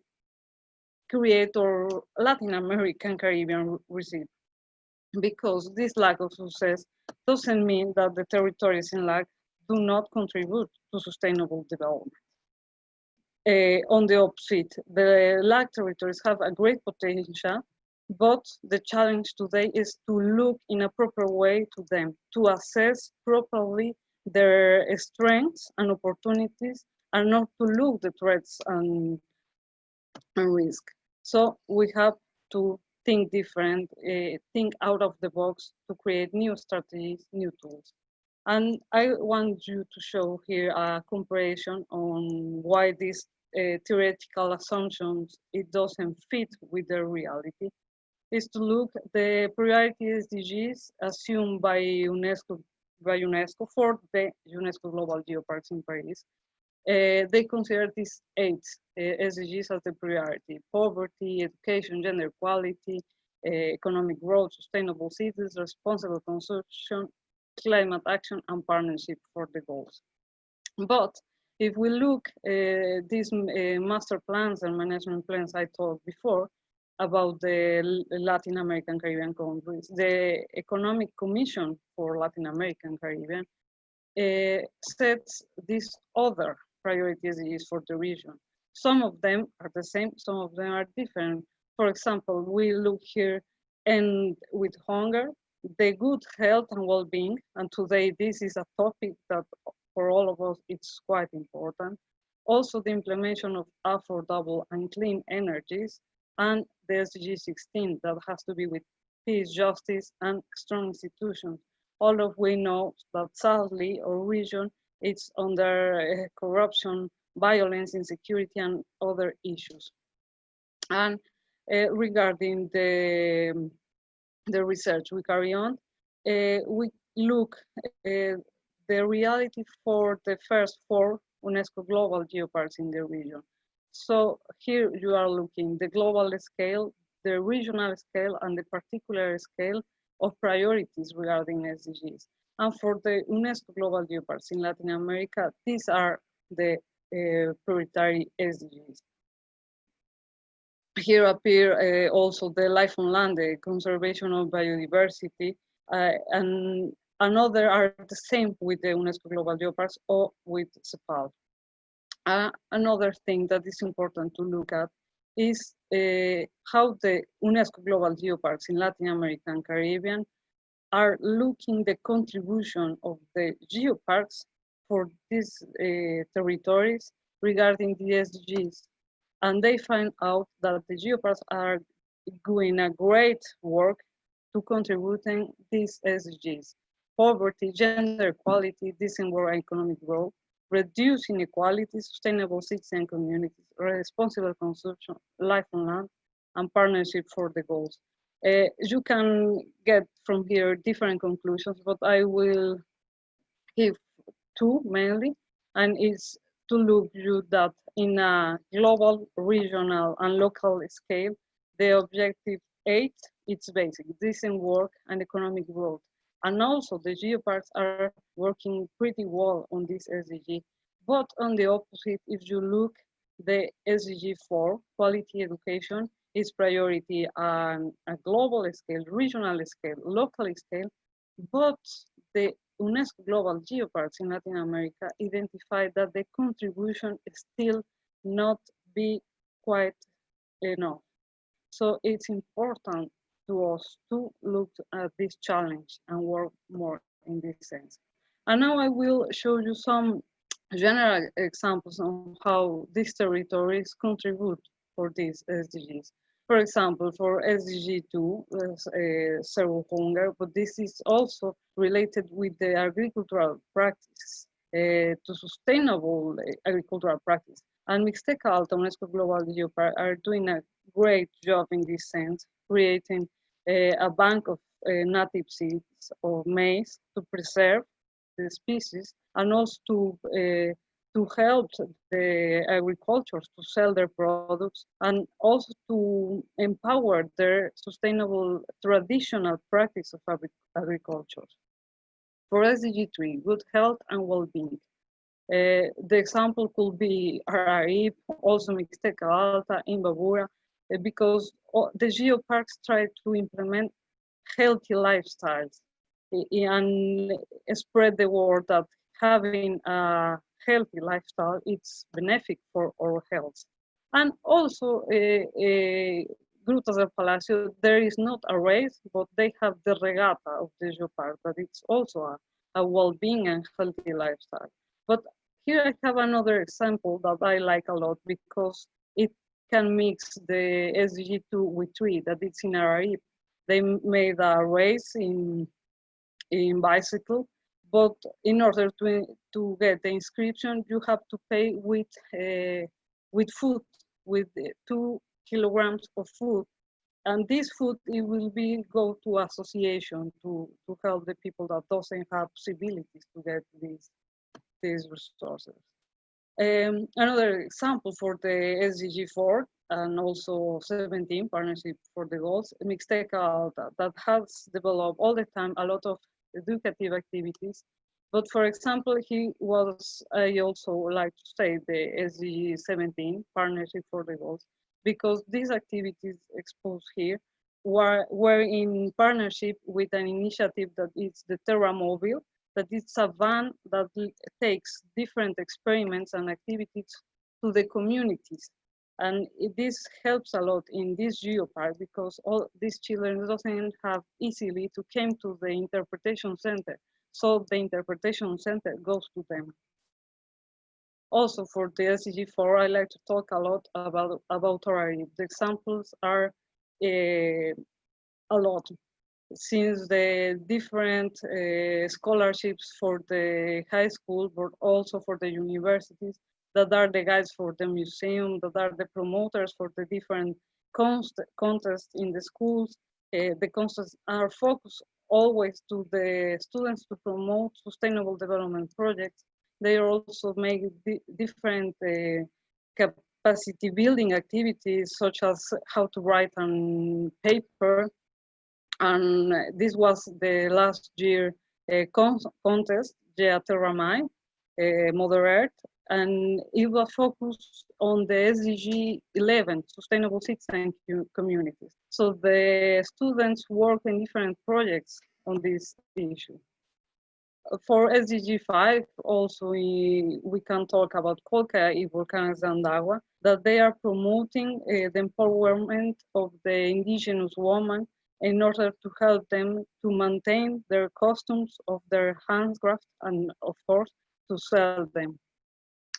create our Latin American Caribbean regime. because this lack of success doesn't mean that the territories in lack do not contribute to sustainable development. On the opposite, the LAC territories have a great potential, but the challenge today is to look in a proper way to them, to assess properly their strengths and opportunities, and not to look the threats and risk. So we have to think different, think out of the box to create new strategies, new tools. And I want you to show here a comparison on why these theoretical assumptions, it doesn't fit with the reality, is to look the priority SDGs assumed by UNESCO for the UNESCO Global Geoparks in Paris. They consider these 8 SDGs as the priority: poverty, education, gender equality, economic growth, sustainable cities, responsible consumption, climate action, and partnership for the goals. But if we look these master plans and management plans I talked before about the Latin American Caribbean countries, the Economic Commission for Latin American Caribbean sets these other priorities for the region. Some of them are the same, some of them are different. For example, we look here and with hunger, the good health and well-being, and today this is a topic that for all of us it's quite important. Also the implementation of affordable and clean energies, and the SDG 16 that has to be with peace, justice, and strong institutions. All of we know that sadly our region is under corruption, violence, insecurity, and other issues. And regarding the research we carry on, we look the reality for the first 4 UNESCO Global Geoparks in the region. So here you are looking the global scale, the regional scale, and the particular scale of priorities regarding SDGs. And for the UNESCO Global Geoparks in Latin America, these are the priority SDGs. Here appear also the life on land, the conservation of biodiversity, and another are the same with the UNESCO Global Geoparks or with CEPAL. Another thing that is important to look at is how the UNESCO Global Geoparks in Latin America and Caribbean are looking the contribution of the geoparks for these territories regarding the SDGs. And they find out that the geoparks are doing a great work to contributing these SDGs: poverty, gender equality, decent work and economic growth, reduce inequality, sustainable cities and communities, responsible consumption, life on land, and partnership for the goals. You can get from here different conclusions, but I will give 2 mainly, and it's to look you that in a global, regional, and local scale, the objective 8, it's basic, decent work and economic growth. And also the geoparks are working pretty well on this SDG. But on the opposite, if you look the SDG 4, quality education, is priority on a global scale, regional scale, local scale, but the UNESCO Global Geoparks in Latin America identified that the contribution is still not be quite enough. So it's important to us to look at this challenge and work more in this sense. And now I will show you some general examples on how these territories contribute for these SDGs. For example, for SDG 2, zero hunger, but this is also related with the agricultural practice, to sustainable agricultural practice. And Mixteca Alta, UNESCO Global Geopark, are doing a great job in this sense, creating a bank of native seeds of maize to preserve the species and also to help the agricultures to sell their products and also to empower their sustainable traditional practice of agriculture. For SDG 3, good health and well-being. The example could be Araib, also Mixteca Alta, Imbabura, because the geoparks try to implement healthy lifestyles and spread the word that having a healthy lifestyle it's benefic for our health. And also, Grutas del Palacio, there is not a race, but they have the regatta of the Geoparks, but it's also a well-being and healthy lifestyle. But here I have another example that I like a lot because it can mix the SDG 2 with 3, that it's in Araib. They made a race in bicycle, but in order to get the inscription, you have to pay with food, with 2 kilograms of food. And this food, it will go to association to help the people that doesn't have possibilities to get these resources. Another example for the SDG 4 and also 17, Partnership for the Goals, Mixteca that has developed all the time a lot of educative activities. But for example, I also like to say the SDG 17, Partnership for the Goals, because these activities exposed here were in partnership with an initiative that is the Terra Mobile, that it's a van that takes different experiments and activities to the communities. And this helps a lot in this geopark because all these children doesn't have easily to come to the interpretation center. So the interpretation center goes to them. Also for the SDG 4, I like to talk a lot about Araib. The examples are a lot. Since the different scholarships for the high school, but also for the universities, that are the guides for the museum, that are the promoters for the different contests in the schools. The contests are focused always to the students to promote sustainable development projects. They also make different capacity building activities, such as how to write on paper. And this was the last year contest, Gea Terra Mai, Mother Earth, and it was focused on the SDG 11, Sustainable Cities and Communities. So the students work in different projects on this issue. For SDG 5, also we can talk about Colca y Volcanes de Andagua, that they are promoting the empowerment of the indigenous woman in order to help them to maintain their costumes of their handcraft and of course to sell them.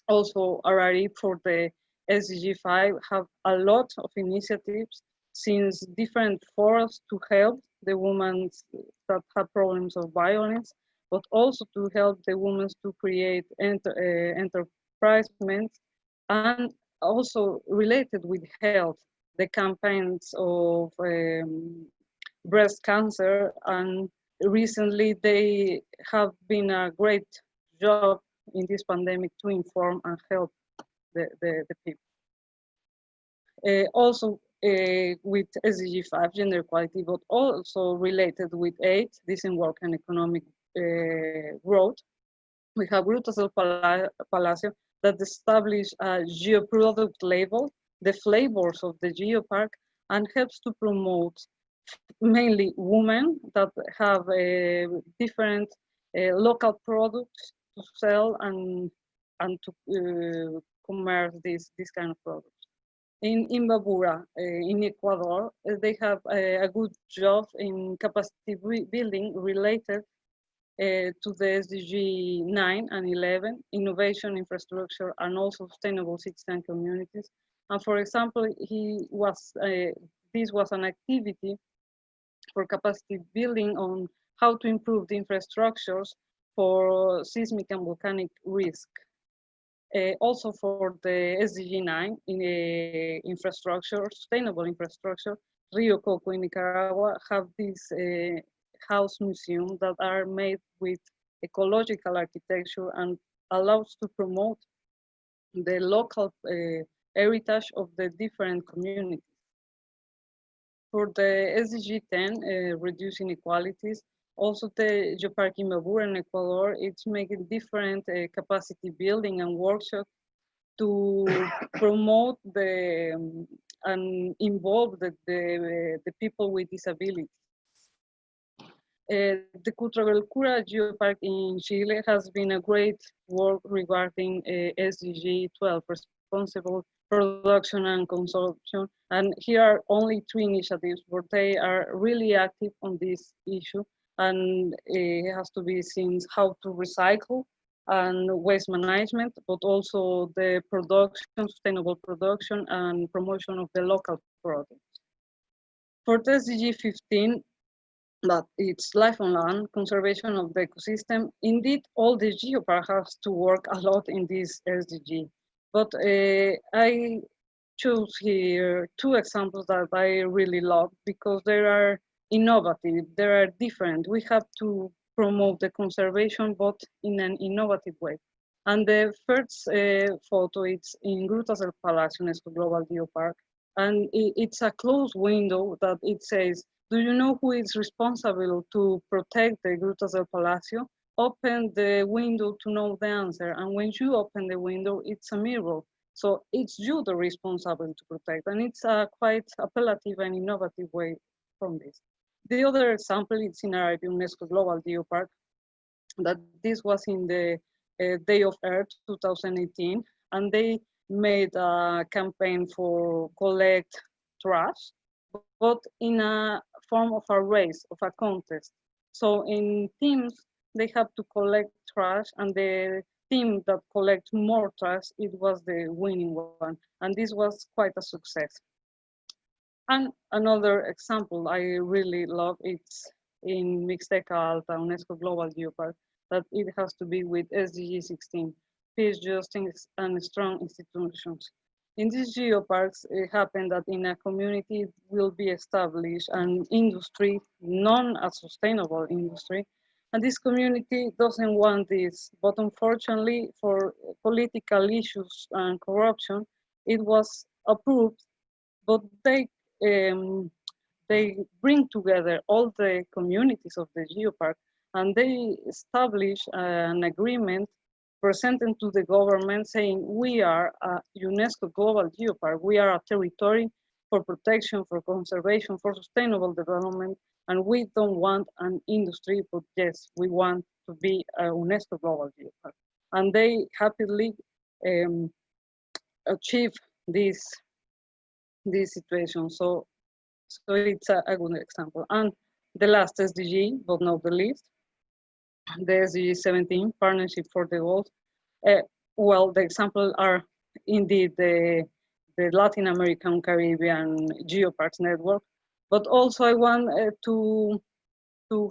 Also, Araib for the SDG 5 have a lot of initiatives since different forums to help the women that have problems of violence, but also to help the women to create enterprisements, and also related with health, the campaigns of breast cancer, and recently they have been a great job in this pandemic to inform and help the people. Also with SDG 5, gender equality, but also related with 8, decent work and economic growth. We have Grutas del Palacio that established a geoproduct label, the flavors of the geopark, and helps to promote mainly women that have different local products to sell and to commerce this kind of products. In Imbabura, in Ecuador, they have a good job in capacity building related to the SDG 9 and 11, innovation, infrastructure, and also sustainable cities and communities. And for example, this was an activity for capacity building on how to improve the infrastructures for seismic and volcanic risk. Also for the SDG 9 in infrastructure, sustainable infrastructure, Rio Coco in Nicaragua have these house museums that are made with ecological architecture and allows to promote the local heritage of the different communities. For the SDG 10, reduce inequalities, also the Geopark Imbabura in Ecuador, it's making different capacity building and workshops to promote and involve the people with disabilities. the Cutragel Geopark in Chile has been a great work regarding SDG 12, responsible production and consumption. And here are only 3 initiatives, but they are really active on this issue. And it has to be seen how to recycle and waste management, but also the production, sustainable production and promotion of the local products. For the SDG 15, but it's life on land, conservation of the ecosystem. Indeed, all the geopark has to work a lot in this SDG. But I choose here 2 examples that I really love because they are innovative, they are different. We have to promote the conservation, but in an innovative way. And the first photo, it's in Grutas del Palacio, UNESCO Global Geopark. And it's a closed window that it says, do you know who is responsible to protect the Grutas del Palacio? Open the window to know the answer. And when you open the window, it's a mirror. So it's you the responsible to protect. And it's a quite appellative and innovative way from this. The other example is in our UNESCO Global Geopark, that this was in the Day of Earth 2018, and they made a campaign for collect trash, but in a form of a race, of a contest. So in teams, they have to collect trash, and the team that collects more trash, it was the winning one. And this was quite a success. And another example I really love, it's in Mixteca Alta, UNESCO Global Geopark, that it has to be with SDG 16, peace, justice, and strong institutions. In these geoparks, it happened that in a community will be established an industry, non-sustainable industry, and this community doesn't want this, but unfortunately for political issues and corruption, it was approved, but they bring together all the communities of the geopark, and they establish an agreement presented to the government saying, we are a UNESCO Global Geopark, we are a territory for protection, for conservation, for sustainable development, and we don't want an industry, but yes, we want to be a UNESCO Global Geopark. And they happily achieve this situation. So it's a good example. And the last SDG, but not the least, the SDG 17, Partnership for the Goals. Well, the examples are indeed the Latin American Caribbean Geoparks Network, but also I want to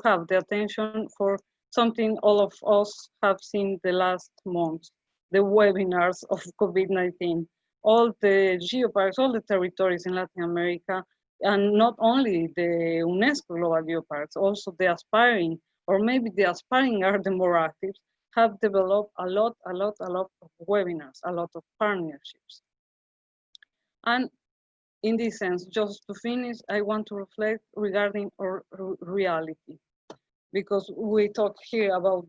have the attention for something all of us have seen the last months, the webinars of COVID-19. All the geoparks, all the territories in Latin America, and not only the UNESCO Global Geoparks, also the aspiring, or maybe the aspiring are the more active, have developed a lot of webinars, a lot of partnerships. And in this sense, just to finish, I want to reflect regarding our reality, because we talk here about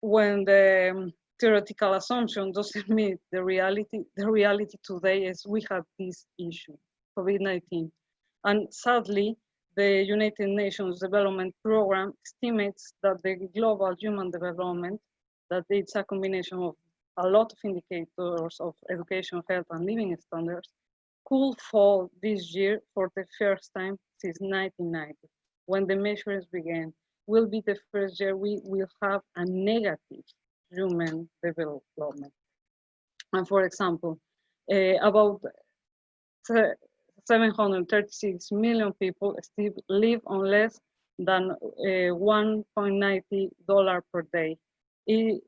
when the theoretical assumption doesn't meet the reality. The reality today is we have this issue, COVID-19. And sadly, the United Nations Development Program estimates that the global human development, that it's a combination of a lot of indicators of education, health, and living standards, could fall this year for the first time since 1990, when the measures began. Will be the first year we will have a negative human development. And for example, about 736 million people still live on less than $1.90 per day.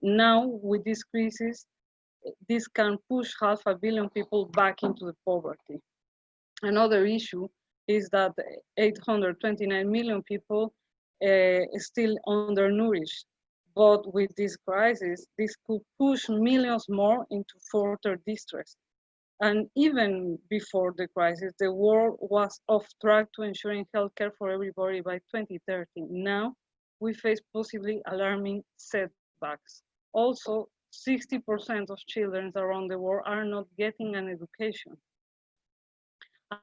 Now, with these crises, this can push 500 million people back into the poverty. Another issue is that 829 million people still undernourished. But with this crisis, this could push millions more into further distress. And even before the crisis, the world was off track to ensuring healthcare for everybody by 2030. Now, we face possibly alarming setbacks. Also, 60% of children around the world are not getting an education.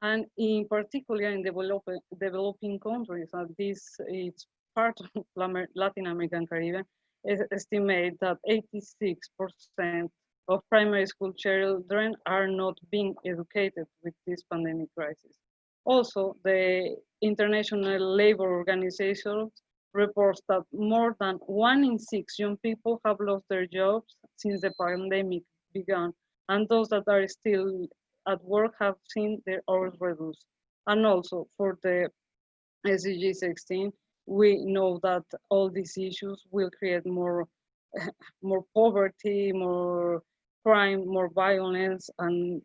And in particular in developing countries, and this is part of Latin American Caribbean estimate that 86% of primary school children are not being educated with this pandemic crisis. Also, the International Labour Organization reports that more than 1 in 6 young people have lost their jobs since the pandemic began, and those that are still at work have seen their hours reduced. And also for the SDG 16, we know that all these issues will create more poverty, more crime, more violence, and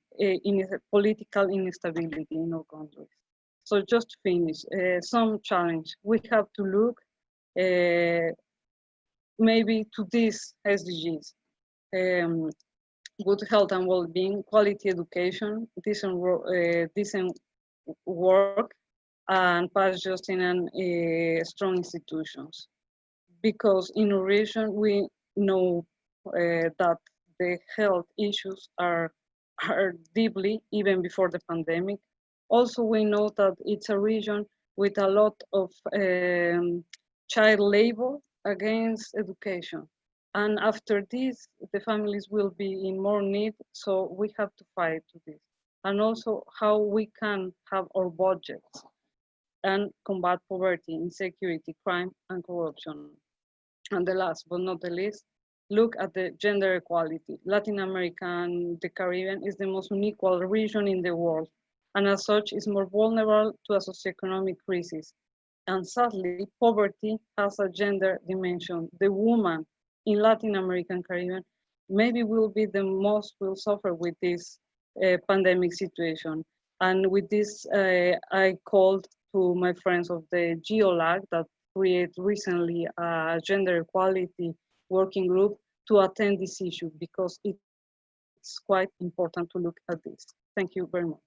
political instability in our countries. So just to finish, some challenge. We have to look maybe to these SDGs. Good health and well-being, quality education, decent work, and pass just in strong institutions. Because in our region, we know that the health issues are deeply, even before the pandemic. Also, we know that it's a region with a lot of child labor against education. And after this, the families will be in more need, so we have to fight to this. And also how we can have our budgets and combat poverty, insecurity, crime, and corruption. And the last but not the least, look at the gender equality. Latin America and the Caribbean is the most unequal region in the world, and as such is more vulnerable to a socioeconomic crisis. And sadly, poverty has a gender dimension. The woman in Latin American Caribbean maybe will be the most will suffer with this pandemic situation. And with this, I called to my friends of the GEOLAG that created recently a gender equality working group to attend this issue, because it's quite important to look at this. Thank you very much.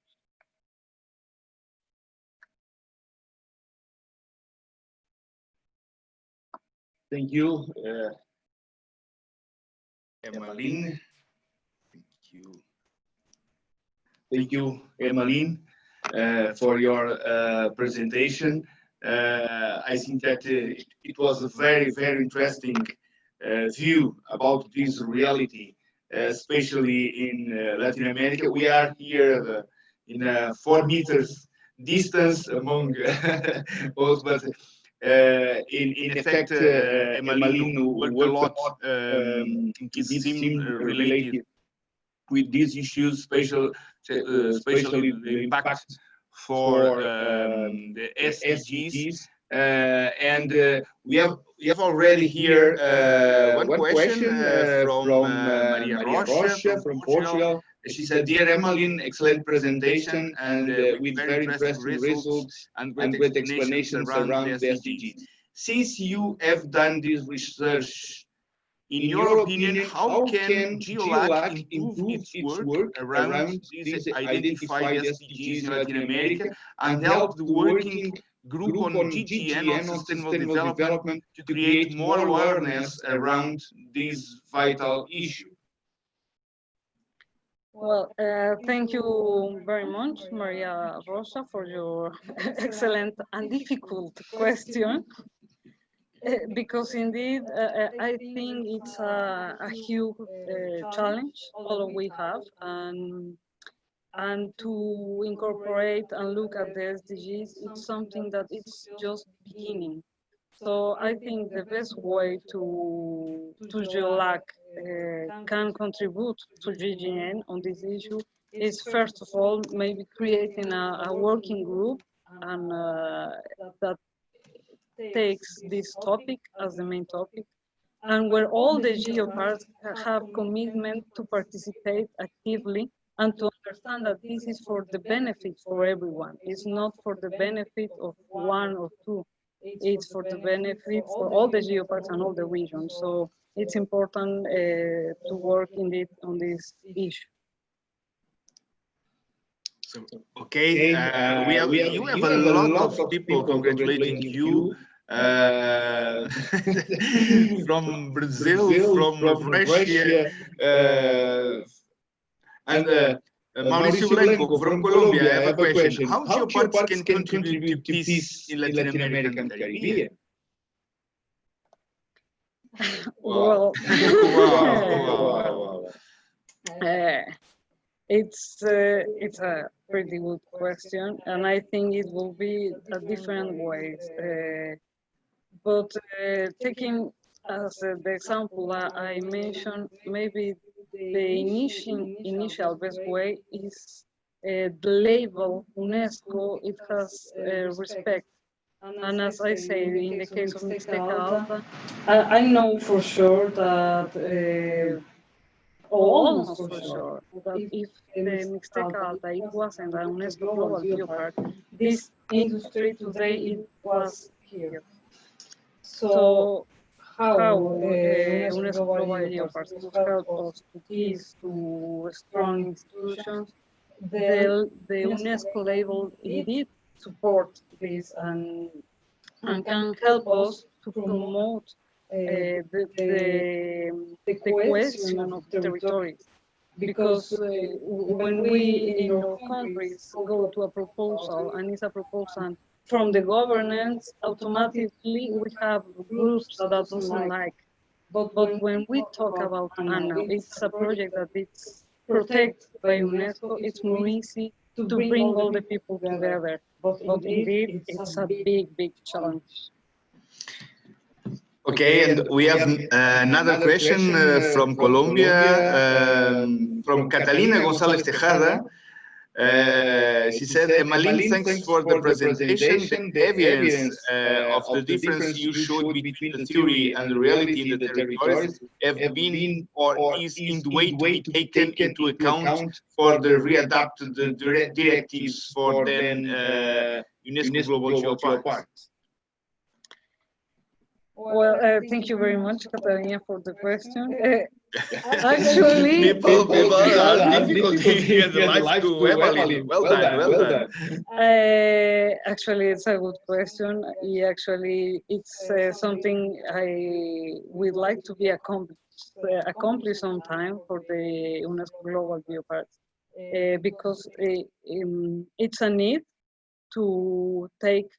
Thank you, Emmaline. Thank you, Emmaline, for your presentation. I think that it was a very, very interesting view about this reality, especially in Latin America. We are here in 4 meters distance among both, but in effect, Emmaline worked a lot in this theme related with these issues, especially the impact for the SDGs. And we have already here one question from Maria Rocha from Portugal. She said, "Dear Emmaline, excellent presentation and with very interesting results and great explanations around the SDGs. Since you have done this research, in your opinion, how can GEOLAG improve its work around these identified SDGs in Latin America and help the working group on GTN, on sustainable development, to create more awareness around this vital issue?" Well, thank you very much, Maria Rosa, for your excellent and difficult question. Because indeed, I think it's a huge challenge, all we have, and to incorporate and look at the SDGs, it's something that it's just beginning. So I think the best way to GEOLAG can contribute to GGN on this issue is, first of all, maybe creating a working group and that takes this topic as the main topic, and where all the Geoparks have commitment to participate actively and to understand that this is for the benefit for everyone. It's not for the benefit of 1 or 2. It's for the benefit for all the Geoparks and all the regions. So it's important to work indeed on this issue. So, okay, you have a lot of people congratulating you. From Brazil, from Russia, and Mauricio Blanco from Colombia. I have a question. How Geoparks can contribute to peace in Latin America and Caribbean? Well, Wow. it's a pretty good question, and I think it will be a different ways. But taking as the example I mentioned, maybe the initial best way is the label UNESCO. It has respect. And as I say, in the case of Mixteca Alta, I know for sure that, or almost for sure, that if the Mixteca Alta it wasn't a UNESCO Global Geopark, this industry today it was here. So how UNESCO Global Geoparks could help us to these two strong institutions? The UNESCO label indeed support this and can help us to promote the cohesion of territories. Because when we in our countries go to a proposal and it's a proposal from the governance, automatically we have groups that doesn't like. But when we talk about ANA, it's a project that it's protected by UNESCO, it's more easy to bring all the people together. But indeed, it's a big challenge. Okay, and we have another question from Colombia, from Catalina González Tejada. She said, Emmaline, thanks for the presentation. The evidence of the difference you showed between the theory and the reality in the territories have been or is in the way to be taken into account for the readapted directives for then UNESCO Global Geoparks. Well, thank you very much, Catalina, for the question. Actually, people have difficulty in the life to Emmaline. Well done. Actually, it's a good question. It's something I would like to be accomplished on time for the UNESCO Global Geoparks, because it's a need to take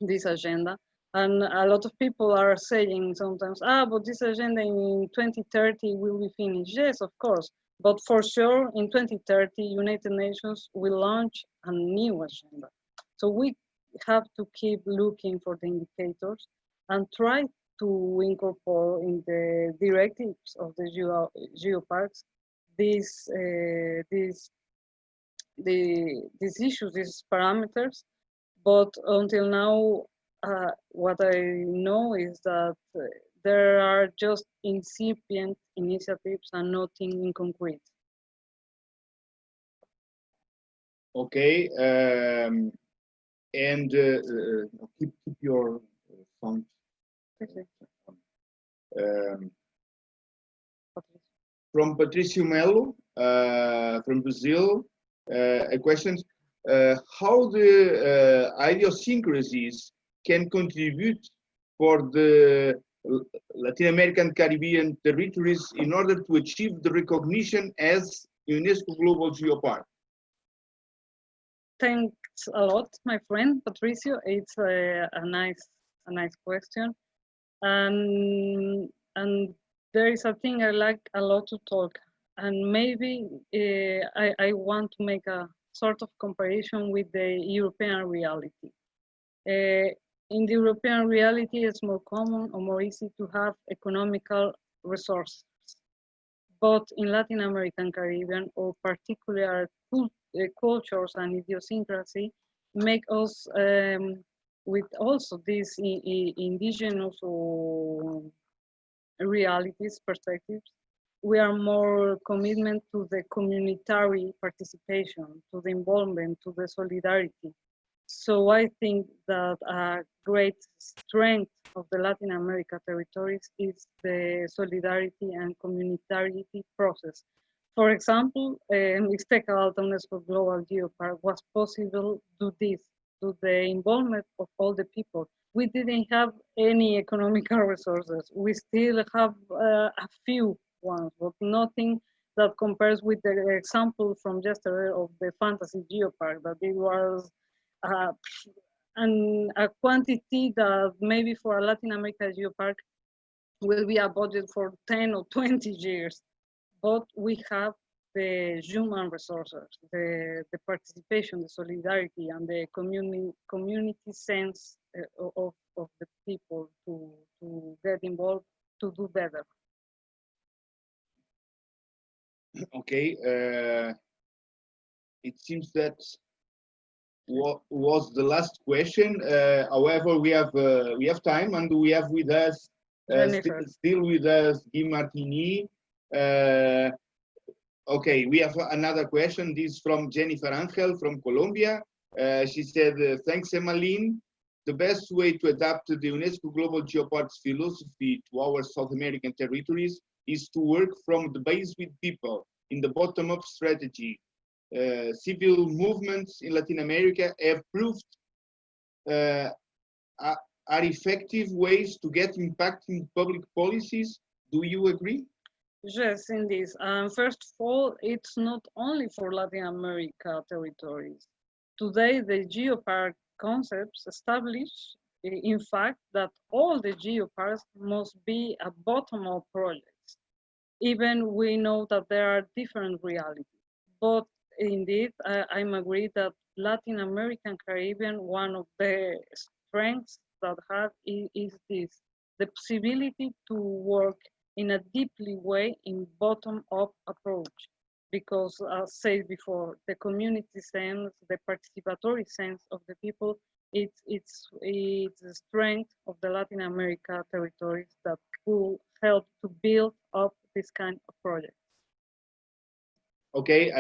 this agenda. And a lot of people are saying sometimes, but this agenda in 2030 will be finished. Yes, of course. But for sure, in 2030, United Nations will launch a new agenda. So we have to keep looking for the indicators and try to incorporate in the directives of the geoparks these issues, these parameters. But until now, what I know is that there are just incipient initiatives and nothing in concrete. Okay, and keep your phone. Okay. From Patricio Melo, from Brazil, a question: how the idiosyncrasies can contribute for the Latin American Caribbean territories in order to achieve the recognition as UNESCO Global Geopark? Thanks a lot, my friend Patricio. It's a nice question, and there is a thing I like a lot to talk, and maybe I want to make a sort of comparison with the European reality. In the European reality, it's more common or more easy to have economical resources. But in Latin American Caribbean, or particular cultures and idiosyncrasy, make us, with also these indigenous realities, perspectives, we are more commitment to the communitary participation, to the involvement, to the solidarity. So I think that a great strength of the Latin America territories is the solidarity and communitarity process. For example, Mixteca Alta UNESCO Global Geopark was possible to the involvement of all the people. We didn't have any economical resources. We still have a few ones, but nothing that compares with the example from yesterday of the Fantasy Geopark, that it was a quantity that maybe for a Latin America geopark will be a budget for 10 or 20 years, but we have the human resources, the participation, the solidarity, and the community sense of the people to get involved to do better. Okay, it seems that what was the last question. However, we have time, and we have with us still with us Guy Martini. Okay, we have another question. This is from Jennifer Angel from Colombia. She said, thanks, Emmaline. The best way to adapt the UNESCO Global Geoparks philosophy to our South American territories is to work from the base with people in the bottom-up strategy. Civil movements in Latin America have proved are effective ways to get impact in public policies. Do you agree? Yes, indeed. First of all, it's not only for Latin America territories. Today, the geopark concepts establish, in fact, that all the geoparks must be a bottom-up projects. Even we know that there are different realities. But indeed, I'm agreed that Latin American Caribbean, one of the strengths that have is this, the possibility to work in a deeply way in bottom-up approach, because as said before, the community sense, the participatory sense of the people, it's the strength of the Latin America territories that will help to build up this kind of project. Okay,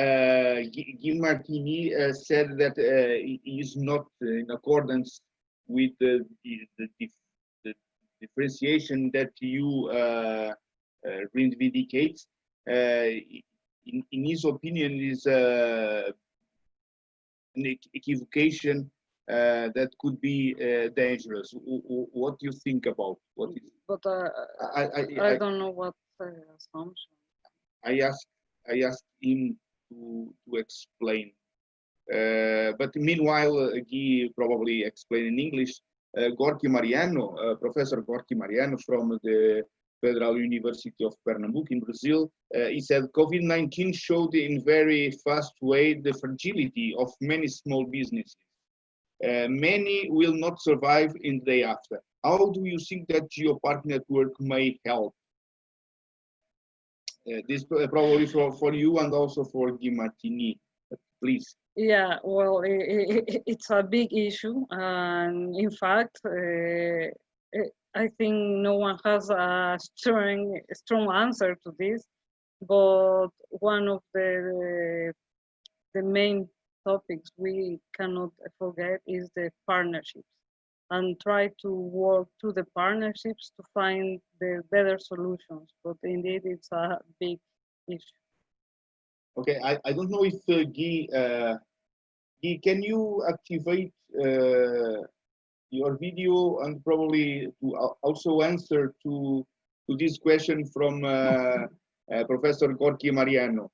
Guy Martini said that it is not in accordance with the differentiation that you reivindicate. In his opinion, is an equivocation that could be dangerous. What do you think about what is? But I don't know what assumption. I asked him to explain. But meanwhile, Guy probably explained in English. Gorky Mariano, Professor Gorky Mariano from the Federal University of Pernambuco in Brazil, he said COVID-19 showed in very fast way the fragility of many small businesses. Many will not survive in the day after. How do you think that Geopark network may help? This probably for you and also for Guy Martini, please. Yeah, well, it's a big issue, and in fact, I think no one has a strong answer to this. But one of the main topics we cannot forget is the partnerships, and try to work through the partnerships to find the better solutions. But indeed, it's a big issue. Okay, I don't know if Guy, can you activate your video and probably to also answer to this question from Professor Gorky Mariano.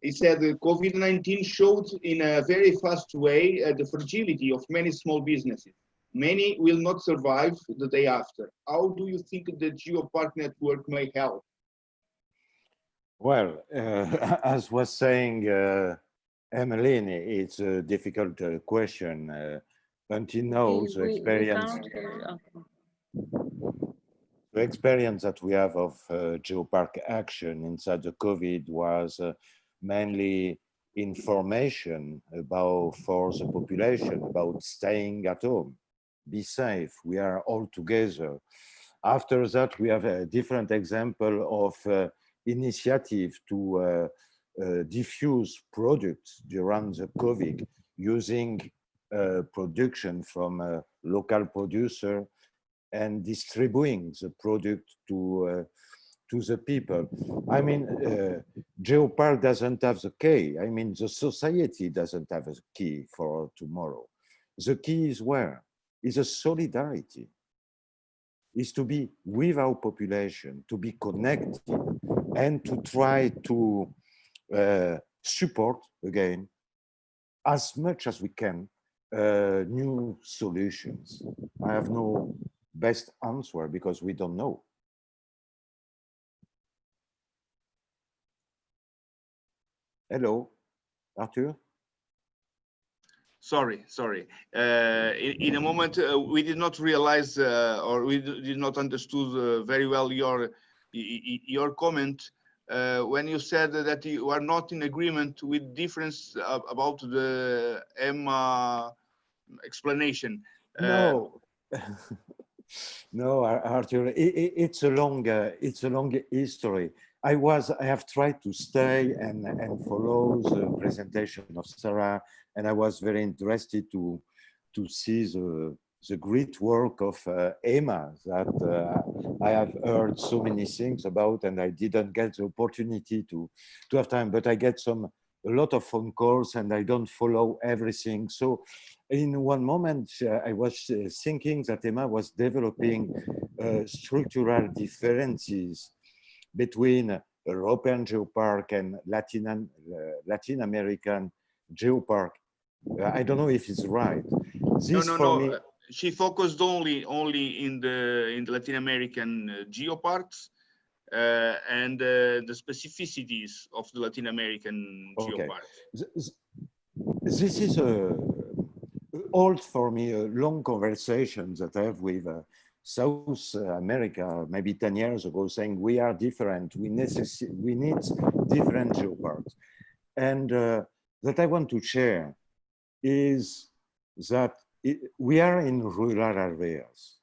He said COVID-19 showed in a very fast way the fragility of many small businesses. Many will not survive the day after. How do you think the Geopark network may help? Well, as was saying Emmaline, it's a difficult question. Until now, the experience that we have of Geopark action inside the COVID was mainly information for the population about staying at home, be safe, we are all together. After that, we have a different example of initiative to diffuse products during the COVID using production from a local producer and distributing the product to the people. I mean, Geopark doesn't have the key. I mean, the society doesn't have a key for tomorrow. The key is where? Is a solidarity. Is to be with our population, to be connected, and to try to support, again, as much as we can, new solutions. I have no best answer because we don't know. Hello, Arthur? Sorry. In a moment, we did not realize or we did not understood very well your comment when you said that you are not in agreement with difference about the M explanation. No, no, Arthur. It's a long history. I have tried to stay and follow the presentation of Sara, and I was very interested to see the great work of Emma that I have heard so many things about, and I didn't get the opportunity to have time. But I get a lot of phone calls, and I don't follow everything. So, in one moment, I was thinking that Emma was developing structural differences between European geopark and Latin American geopark. I don't know if it's right. This no. She focused only in the Latin American geoparks and the specificities of the Latin American geoparks. This is old for me, a long conversation that I have with South America, maybe 10 years ago, saying we are different, we need different geoparks. And that I want to share is that we are in rural areas.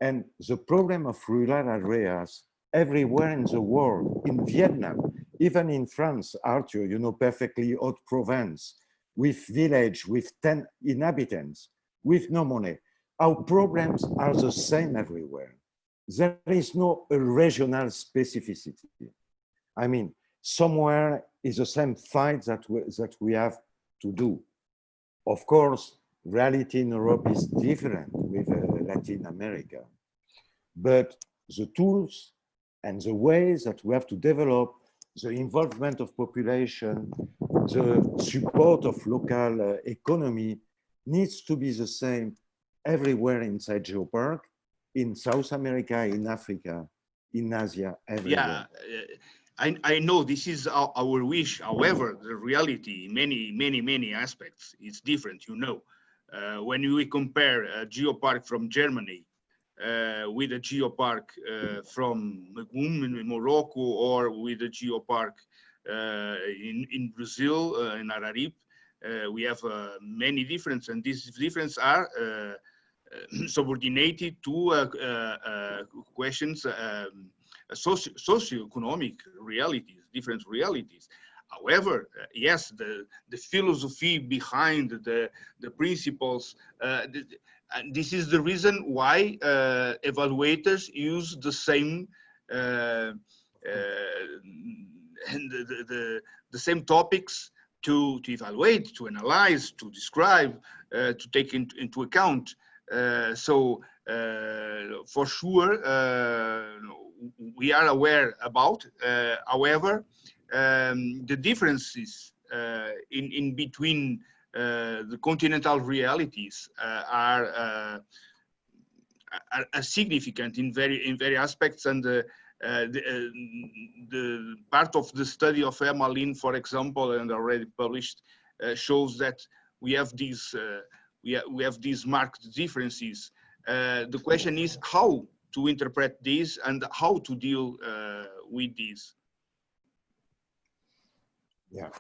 And the problem of rural areas everywhere in the world, in Vietnam, even in France, Arthur, you know perfectly, Haute-Provence, with village, with 10 inhabitants, with no money. Our problems are the same everywhere. There is no regional specificity. I mean, somewhere is the same fight that we have to do. Of course, reality in Europe is different with Latin America, but the tools and the ways that we have to develop the involvement of population, the support of local economy needs to be the same everywhere inside Geopark, in South America, in Africa, in Asia, everywhere. Yeah, I know this is our wish. However, the reality, many aspects, is different, you know. When we compare a geopark from Germany with a geopark from Magum in Morocco, or with a geopark in Brazil, in Ararip, we have many differences, and these differences are subordinated to questions, socioeconomic realities, different realities. However, yes, the philosophy behind the principles, this is the reason why evaluators use the same and the same topics to evaluate, to analyze, to describe, to take into account. So for sure, we are aware about. However, the differences in between the continental realities are significant in very aspects, and the part of the study of Emmaline, for example, and already published, shows that we have these marked differences. The question is how to interpret these and how to deal with these. Yeah,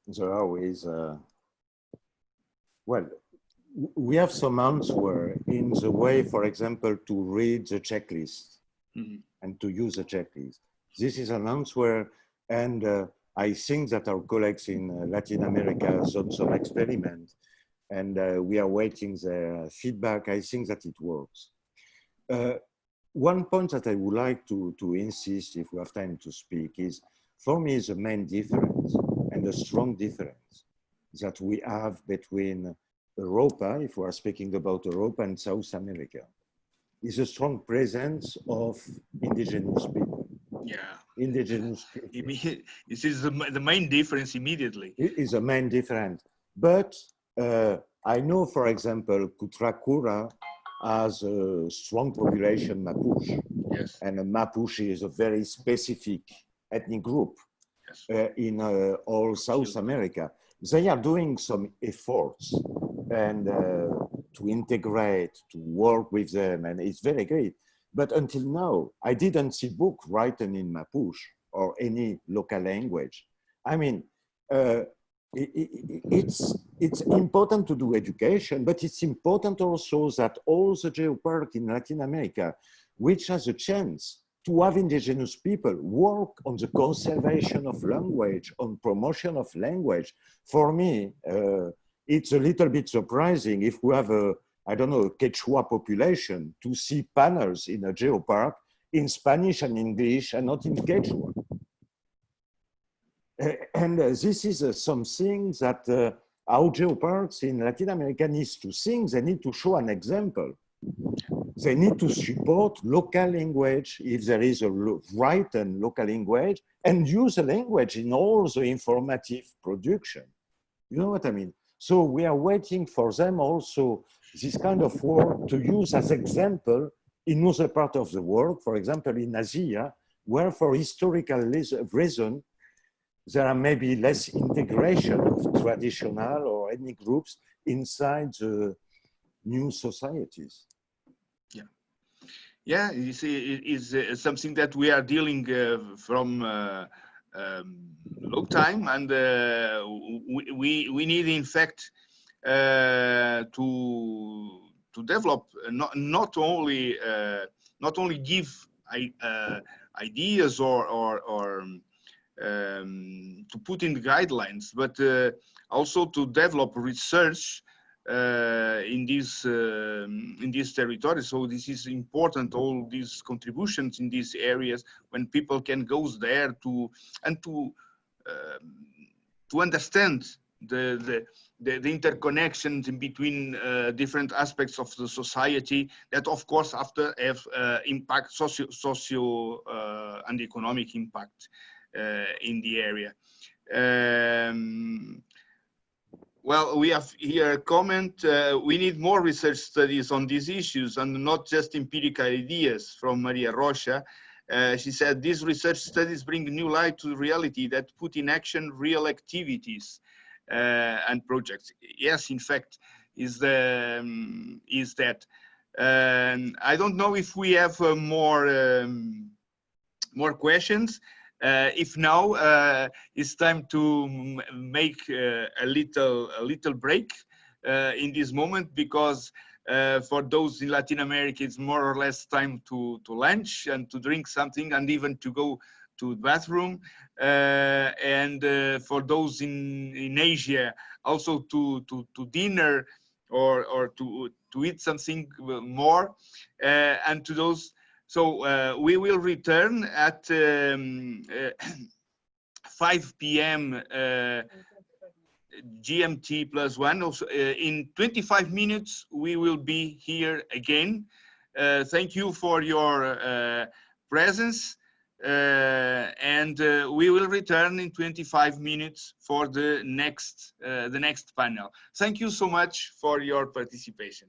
there are always, well, we have some answer in the way, for example, to read the checklist and to use the checklist. This is an answer, and I think that our colleagues in Latin America have done some experiments, and we are waiting their feedback. I think that it works. One point that I would like to insist, if we have time to speak, is for me the main difference and the strong difference that we have between Europa, if we are speaking about Europe, and South America, is a strong presence of indigenous people. Yeah, indigenous people. This is the main difference immediately. It is a main difference. But I know, for example, Kutrakura has a strong population Mapuche. Yes. And a Mapuche is a very specific ethnic group. in all South America. They are doing some efforts and to integrate, to work with them, and it's very great. But until now, I didn't see book written in Mapuche or any local language. I mean, it's important to do education, but it's important also that all the geoparks in Latin America, which has a chance to have indigenous people work on the conservation of language, on promotion of language. For me, it's a little bit surprising if we have a, I don't know, a Quechua population to see panels in a geopark in Spanish and English and not in Quechua. And this is something that our geoparks in Latin America needs to think. They need to show an example. They need to support local language if there is a written local language, and use the language in all the informative production. You know what I mean? So we are waiting for them also, this kind of work to use as example in other parts of the world, for example, in Asia, where for historical reason, there are maybe less integration of traditional or ethnic groups inside the new societies. Yeah, yeah, you see, it is something that we are dealing from long time, and we need, in fact, to develop not only give ideas or to put in the guidelines, but also to develop research in this territory. So this is important, all these contributions in these areas, when people can go there to understand the interconnections in between different aspects of the society that, of course, after have impact, socio and economic impact in the area. Well, we have here a comment. We need more research studies on these issues and not just empirical ideas, from Maria Rocha. She said, these research studies bring new light to the reality that put in action real activities and projects. Yes, in fact, is that. I don't know if we have more questions. If now, it's time to make a little break in this moment, because for those in Latin America, it's more or less time to lunch and to drink something and even to go to the bathroom. And for those in Asia, also to dinner or to eat something more. And to those, so we will return at 5 p.m. GMT +1. Also, in 25 minutes, we will be here again. Thank you for your presence. And we will return in 25 minutes for the next panel. Thank you so much for your participation.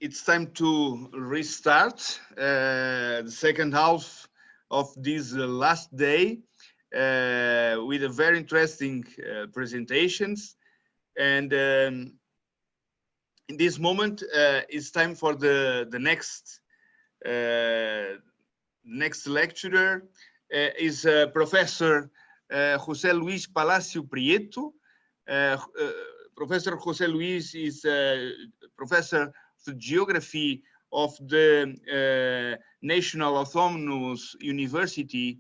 it's time to restart the second half of this last day with a very interesting presentations. And in this moment, it's time for the next lecturer is Professor José Luis Palacio Prieto. Professor José Luis is professor of geography of the National Autonomous University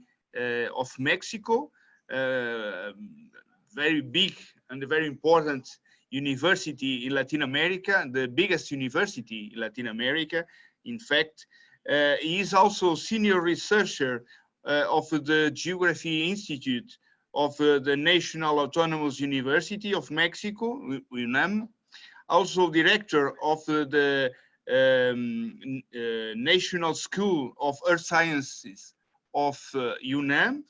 of Mexico, very big and very important university in Latin America, the biggest university in Latin America. In fact, he is also senior researcher of the Geography Institute of the National Autonomous University of Mexico, UNAM, also director of the National School of Earth Sciences of UNAM,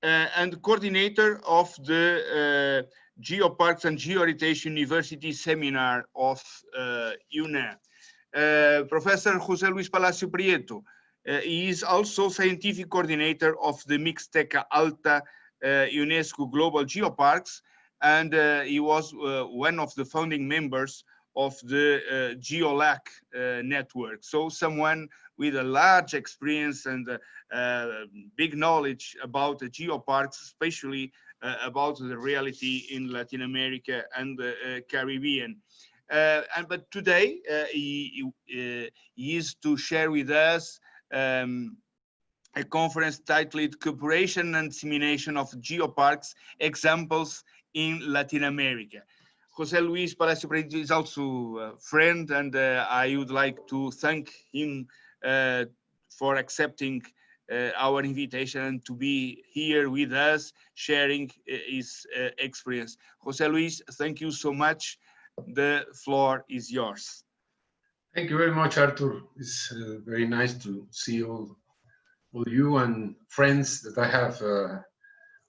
and coordinator of the Geoparks and Geoheritage University Seminar of UNAM. Professor José Luis Palacio Prieto he is also scientific coordinator of the Mixteca Alta UNESCO Global Geoparks, and he was one of the founding members of the GeoLAC network. So someone with a large experience and big knowledge about the geoparks, especially about the reality in Latin America and the Caribbean. But today he is to share with us a conference titled Cooperation and Dissemination of Geoparks Examples in Latin America. José Luis Palacio Prieto is also a friend, and I would like to thank him for accepting our invitation and to be here with us, sharing his experience. José Luis, thank you so much. The floor is yours. Thank you very much, Arthur. It's very nice to see all you and friends that I have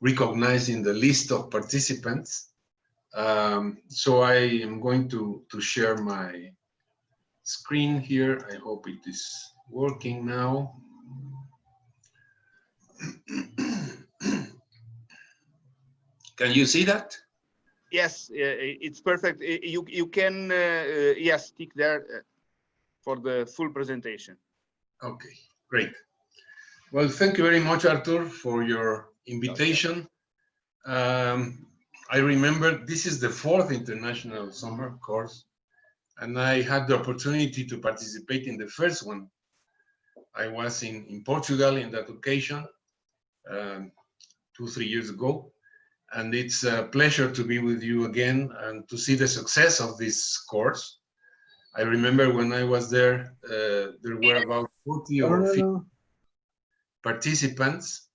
recognized in the list of participants. So I am going to share my screen here. I hope it is working now. Can you see that? Yes, it's perfect. You can, yes, stick there for the full presentation. Okay, great. Well, thank you very much, Arthur, for your invitation. I remember this is the 4th International Summer course, and I had the opportunity to participate in the first one. I was in Portugal in that occasion 2-3 years ago, and it's a pleasure to be with you again and to see the success of this course. I remember when I was there, there were about 40 or 50 participants,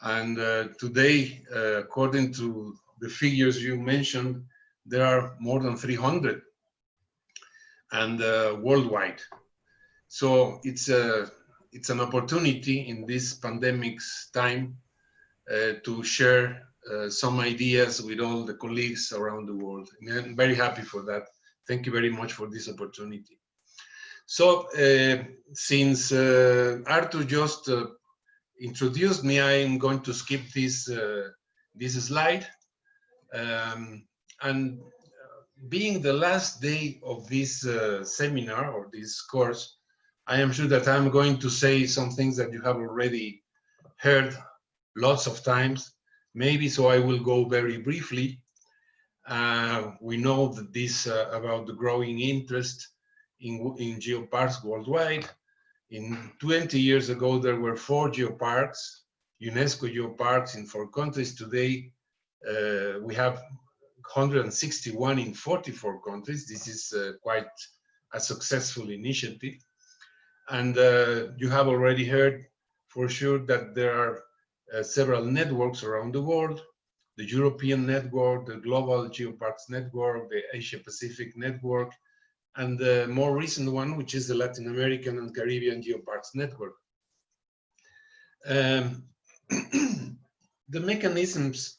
and today, according to the figures you mentioned, there are more than 300 and worldwide. So it's an opportunity in this pandemic's time to share some ideas with all the colleagues around the world. And I'm very happy for that. Thank you very much for this opportunity. So since Arthur just introduced me, I am going to skip this slide. And being the last day of this seminar or this course, I am sure that I'm going to say some things that you have already heard lots of times, maybe, so I will go very briefly. We know that this about the growing interest in geoparks worldwide. In 20 years ago, there were 4 geoparks, UNESCO geoparks in 4 countries. Today, we have 161 in 44 countries. This is quite a successful initiative. And you have already heard for sure that there are several networks around the world: the European network, the Global Geoparks Network, the Asia Pacific Network, and the more recent one, which is the Latin American and Caribbean Geoparks Network. The mechanisms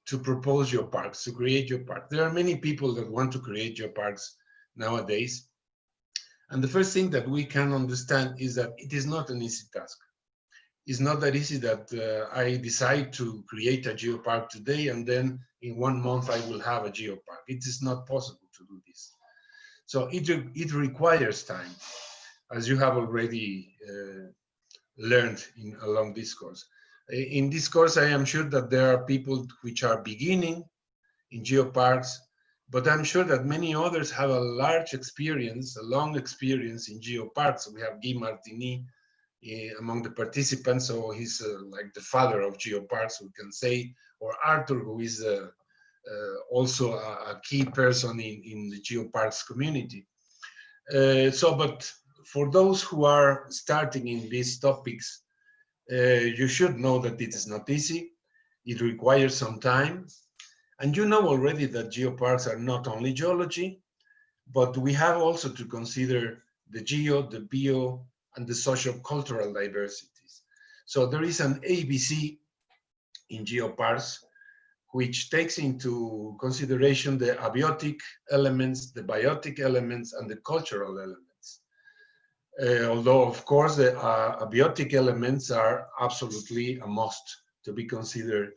to propose geoparks, to create geoparks. There are many people that want to create geoparks nowadays. And the first thing that we can understand is that it is not an easy task. It's not that easy that I decide to create a geopark today and then in 1 month I will have a geopark. It is not possible to do this. So it requires time, as you have already learned along this course. In this course, I am sure that there are people which are beginning in geoparks, but I'm sure that many others have a large experience, a long experience in geoparks. We have Guy Martini among the participants, so he's like the father of geoparks, we can say, or Arthur, who is also a key person in the geoparks community. But for those who are starting in these topics, you should know that it is not easy. It requires some time. And you know already that geoparks are not only geology, but we have also to consider the geo, the bio, and the socio-cultural diversities. So there is an ABC in geoparks, which takes into consideration the abiotic elements, the biotic elements, and the cultural elements. Although, of course, the abiotic elements are absolutely a must to be considered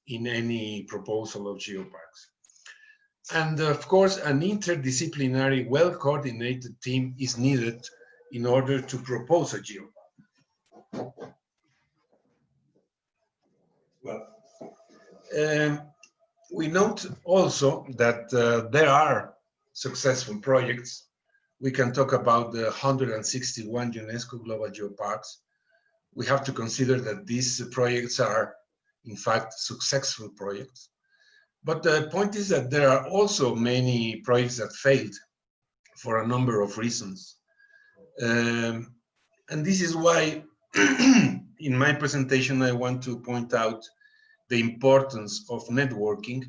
in any proposal of geoparks. And of course, an interdisciplinary, well-coordinated team is needed in order to propose a geopark. Well, we note also that there are successful projects. We can talk about the 161 UNESCO Global Geoparks. We have to consider that these projects are, in fact, successful projects. But the point is that there are also many projects that failed for a number of reasons. And this is why, in my presentation, I want to point out the importance of networking,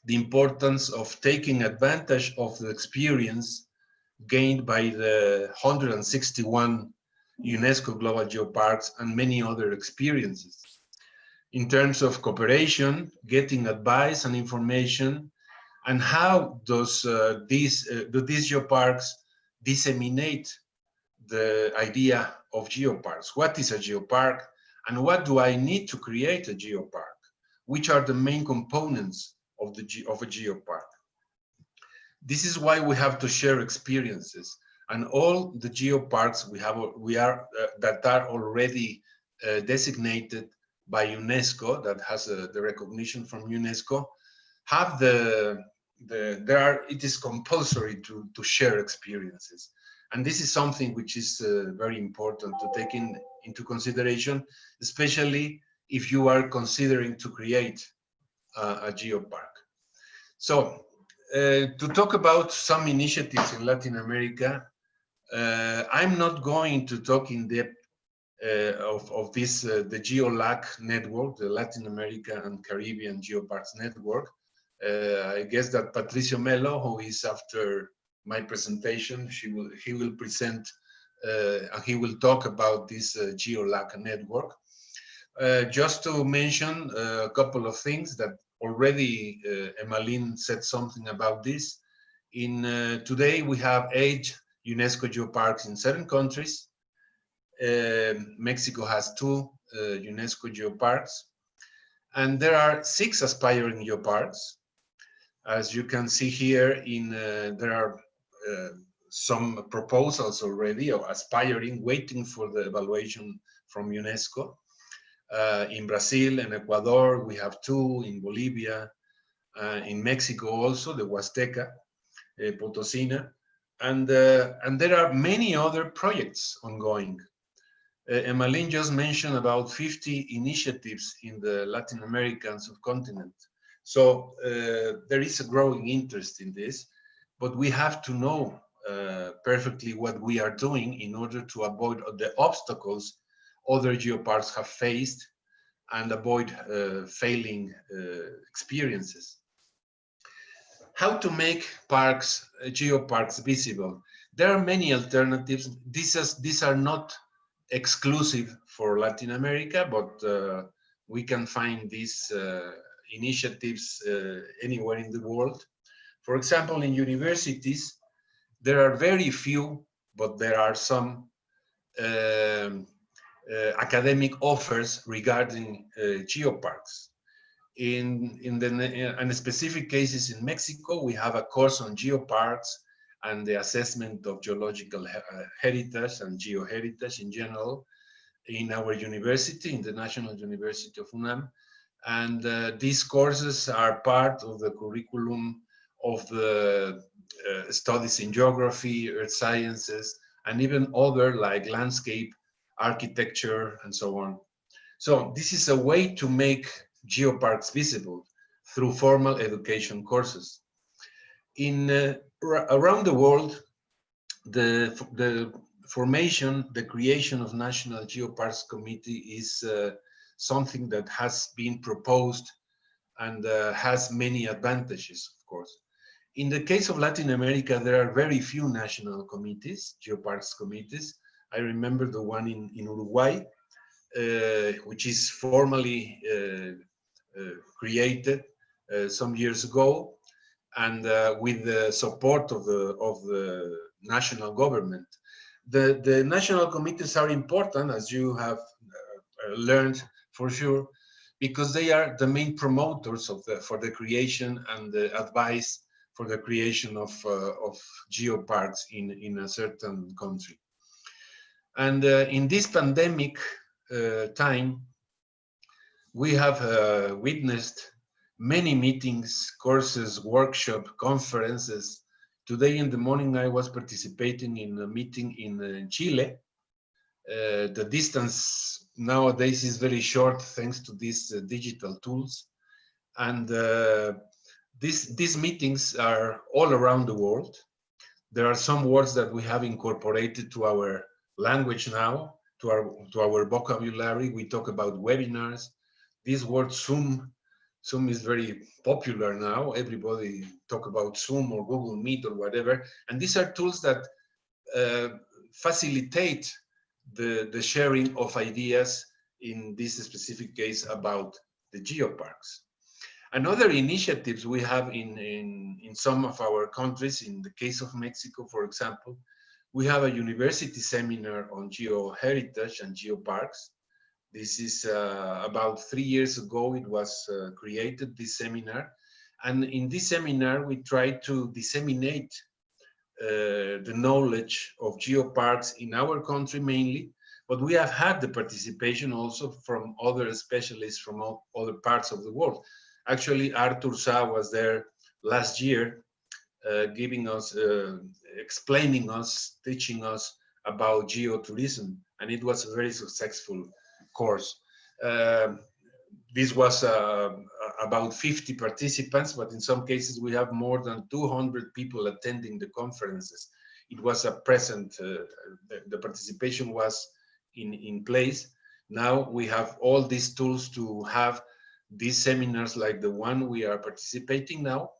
the importance of taking advantage of the experience gained by the 161 UNESCO Global Geoparks and many other experiences. In terms of cooperation, getting advice and information, and how does these geoparks disseminate the idea of geoparks? What is a geopark, and what do I need to create a geopark? Which are the main components of a geopark? This is why we have to share experiences, and all the geoparks that are already designated by UNESCO, that has the recognition from UNESCO, have it is compulsory to share experiences. And this is something which is very important to take into consideration, especially if you are considering to create a geopark. So to talk about some initiatives in Latin America, I'm not going to talk in depth of this, the GeoLAC network, the Latin America and Caribbean Geoparks network. I guess that Patricio Melo, who is after my presentation, he will present and he will talk about this GeoLAC network. Just to mention a couple of things that already Emmaline said something about this. Today we have 8 UNESCO geoparks in 7 countries. Mexico has 2 UNESCO geoparks, and there are 6 aspiring geoparks. As you can see here, there are some proposals already, or aspiring, waiting for the evaluation from UNESCO. In Brazil and Ecuador, we have 2, in Bolivia, in Mexico also, the Huasteca, Potosina, and there are many other projects ongoing. Emmaline just mentioned about 50 initiatives in the Latin American subcontinent. So there is a growing interest in this, but we have to know perfectly what we are doing in order to avoid the obstacles other geoparks have faced and avoid failing experiences. How to make geoparks visible? There are many alternatives. These are not exclusive for Latin America, but we can find these initiatives anywhere in the world. For example, in universities, there are very few, but there are some academic offers regarding geoparks. In specific cases in Mexico, we have a course on geoparks and the assessment of geological heritage and geoheritage in general in our university, in the National University of UNAM. And these courses are part of the curriculum of the studies in geography, earth sciences, and even other like landscape, architecture, and so on. So this is a way to make geoparks visible through formal education courses. Around the world, the formation, the creation of National Geoparks Committee is something that has been proposed and has many advantages, of course. In the case of Latin America, there are very few national committees, geoparks committees. I remember the one in Uruguay, which is formally created some years ago, and with the support of the national government. The national committees are important, as you have learned for sure, because they are the main promoters for the creation and the advice for the creation of geoparks in a certain country. And in this pandemic time, we have witnessed many meetings, courses, workshops, conferences. Today in the morning, I was participating in a meeting in Chile. The distance nowadays is very short thanks to these digital tools. And these meetings are all around the world. There are some words that we have incorporated to our language now, to our vocabulary. We talk about webinars. This word Zoom is very popular now. Everybody talk about Zoom or Google Meet or whatever. And these are tools that facilitate the sharing of ideas in this specific case about the geoparks. And other initiatives we have in some of our countries, in the case of Mexico, for example, we have a university seminar on geoheritage and geoparks. This is about 3 years ago, it was created, this seminar. And in this seminar, we try to disseminate the knowledge of geoparks in our country mainly, but we have had the participation also from other specialists from other parts of the world. Actually, Arthur Sa was there last year, giving us, explaining us, teaching us about geotourism, and it was a very successful course. This was about 50 participants, but in some cases we have more than 200 people attending the conferences. It was a present, the participation was in place. Now we have all these tools to have these seminars like the one we are participating now,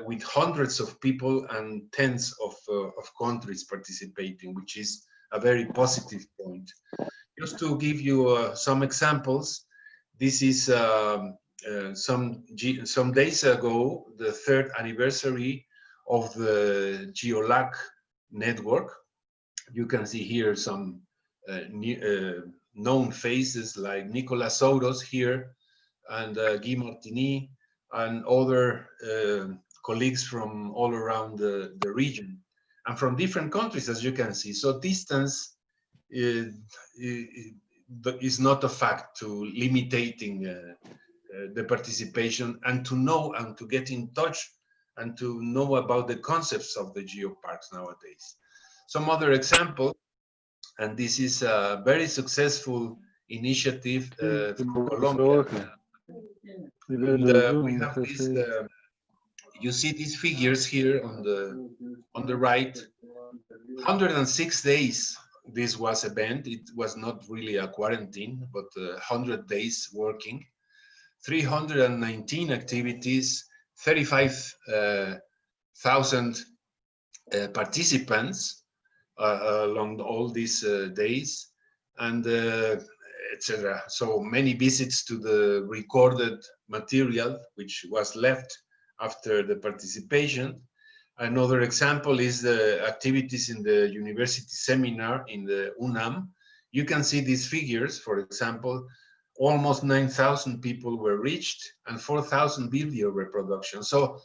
with hundreds of people and tens of countries participating, which is a very positive point. Just to give you some examples, this is some days ago, the 3rd anniversary of the GeoLAC network. You can see here some known faces like Nicolas Soros here, and Guy Martini, and other colleagues from all around the region, and from different countries, as you can see. So distance is not a fact to limiting the participation, and to know and to get in touch and to know about the concepts of the geoparks nowadays. Some other example, and this is a very successful initiative from Colombia. And, we have this, you see these figures here on the right. 106 days this was event. It was not really a quarantine, but 100 days working. 319 activities, 35,000 participants along all these days, and etc. So many visits to the recorded material which was left after the participation, Another example is the activities in the university seminar in the UNAM. You can see these figures. For example, almost 9,000 people were reached and 4,000 video reproductions. So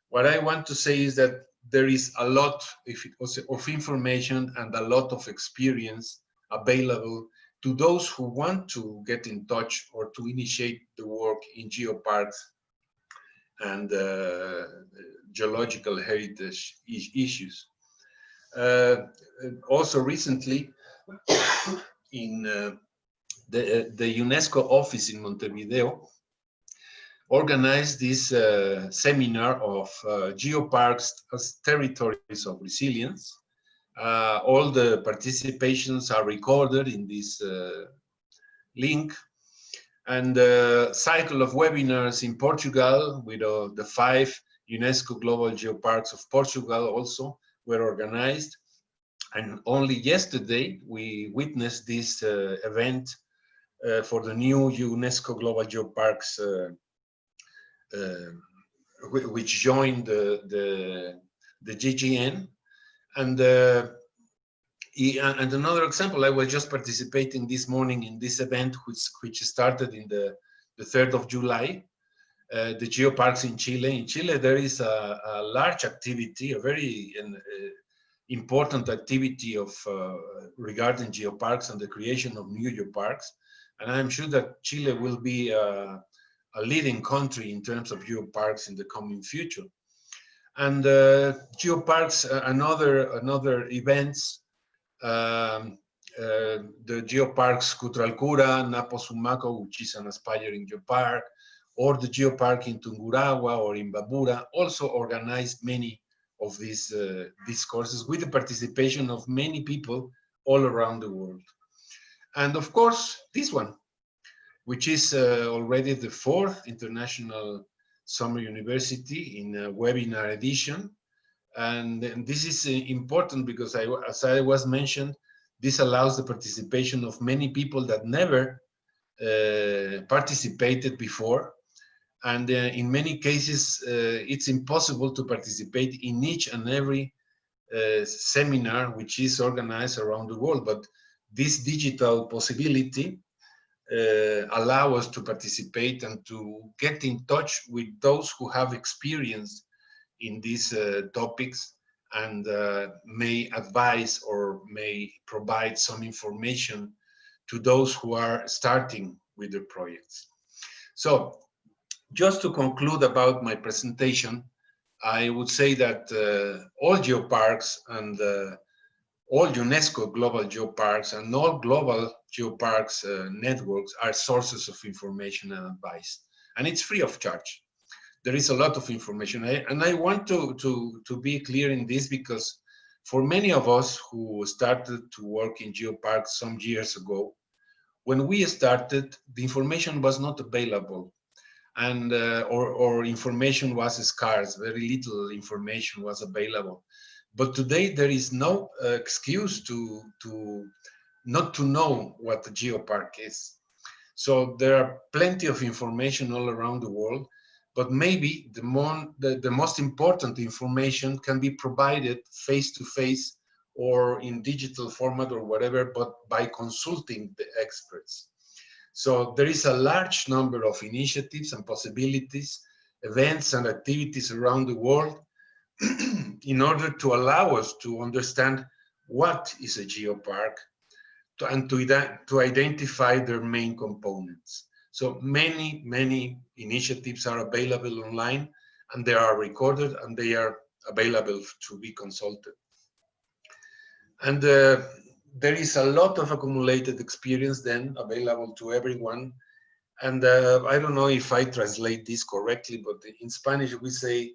what I want to say is that there is a lot of information and a lot of experience available to those who want to get in touch or to initiate the work in geoparks and geological heritage issues. Also recently, in the UNESCO office in Montevideo organized this seminar of geoparks as territories of resilience. All the participations are recorded in this link. And a cycle of webinars in Portugal with the 5 UNESCO Global Geoparks of Portugal also were organized. And only yesterday we witnessed this event for the new UNESCO Global Geoparks which joined the GGN. And another example, I was just participating this morning in this event, which started in the 3rd of July, the Geoparks in Chile. In Chile, there is a large activity, a very important activity of regarding geoparks and the creation of new geoparks. And I'm sure that Chile will be a leading country in terms of geoparks in the coming future. And geoparks and other events, the Geoparks Cutralcura, Napo Sumaco, which is an aspiring geopark, or the geopark in Tungurahua or in Babura, also organized many of these courses with the participation of many people all around the world. And of course, this one, which is already the 4th International Summer University in a webinar edition. And this is important because, as I was mentioned, this allows the participation of many people that never participated before. And in many cases, it's impossible to participate in each and every seminar which is organized around the world. But this digital possibility allow us to participate and to get in touch with those who have experience in these topics and may advise or may provide some information to those who are starting with their projects. So just to conclude about my presentation, I would say that all geoparks and all UNESCO global geoparks and all global geoparks networks are sources of information and advice, and it's free of charge. There is a lot of information, and I want to be clear in this because for many of us who started to work in geoparks some years ago, when we started, the information was not available, and or information was scarce. Very little information was available. But today there is no excuse to not to know what the geopark is. So there are plenty of information all around the world, but maybe the most important information can be provided face-to-face or in digital format or whatever, but by consulting the experts. So there is a large number of initiatives and possibilities, events and activities around the world in order to allow us to understand what is a geopark and to identify their main components. So many initiatives are available online, and they are recorded and they are available to be consulted. And there is a lot of accumulated experience then available to everyone. And I don't know if I translate this correctly, but in Spanish we say,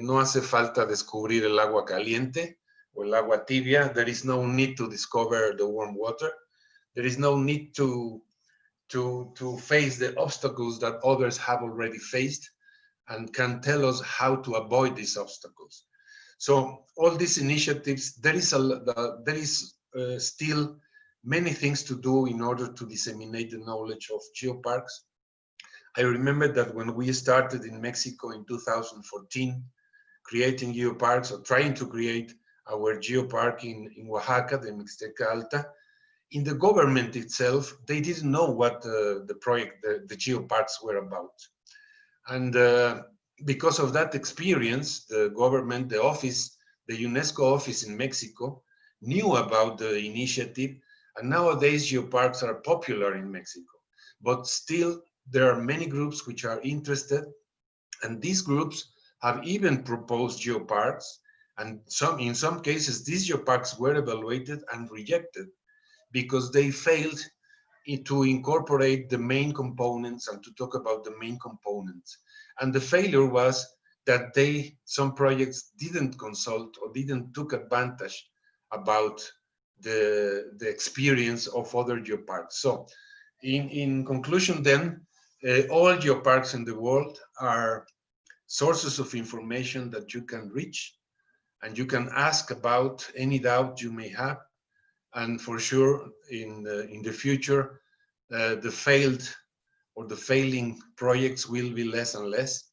no hace falta descubrir el agua caliente o el agua tibia. There is no need to discover the warm water. There is no need to face the obstacles that others have already faced and can tell us how to avoid these obstacles. So all these initiatives, there is still many things to do in order to disseminate the knowledge of geoparks. I remember that when we started in Mexico in 2014, creating geoparks or trying to create our geopark in Oaxaca, the Mixteca Alta. In the government itself, they didn't know what the project, the geoparks were about. And because of that experience, the government, the office, the UNESCO office in Mexico knew about the initiative, and nowadays geoparks are popular in Mexico. But still, there are many groups which are interested, and these groups have even proposed geoparks, and in some cases, these geoparks were evaluated and rejected because they failed to incorporate the main components and to talk about the main components. And the failure was that some projects didn't consult or didn't took advantage about the experience of other geoparks. So in conclusion then, all geoparks in the world are sources of information that you can reach and you can ask about any doubt you may have. And for sure, in the future, the failed or the failing projects will be less and less.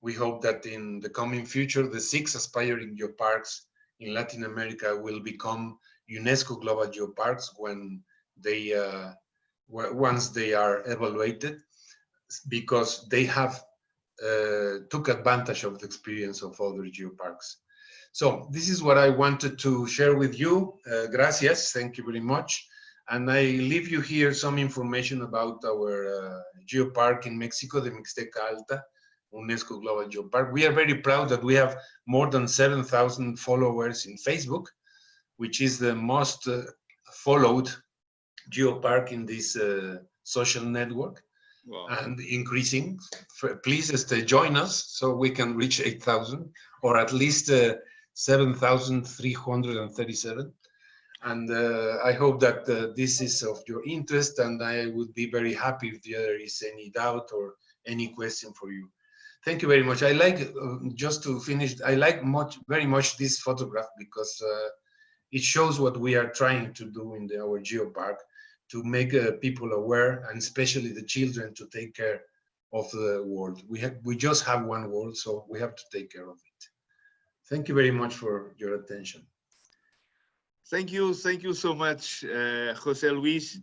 We hope that in the coming future, the 6 aspiring geoparks in Latin America will become UNESCO Global Geoparks when they, once they are evaluated, because they have took advantage of the experience of other geoparks. So this is what I wanted to share with you. Gracias, thank you very much. And I leave you here some information about our geopark in Mexico, the Mixteca Alta, UNESCO Global Geopark. We are very proud that we have more than 7,000 followers in Facebook, which is the most followed geopark in this social network. Wow. And increasing. Please join us so we can reach 8,000 or at least 7,337. And I hope that this is of your interest, and I would be very happy if there is any doubt or any question for you. Thank you very much. I like, just to finish, I like very much this photograph because it shows what we are trying to do in our geopark, to make people aware, and especially the children, to take care of the world. We just have one world, so we have to take care of it. Thank you very much for your attention. Thank you so much, José Luis.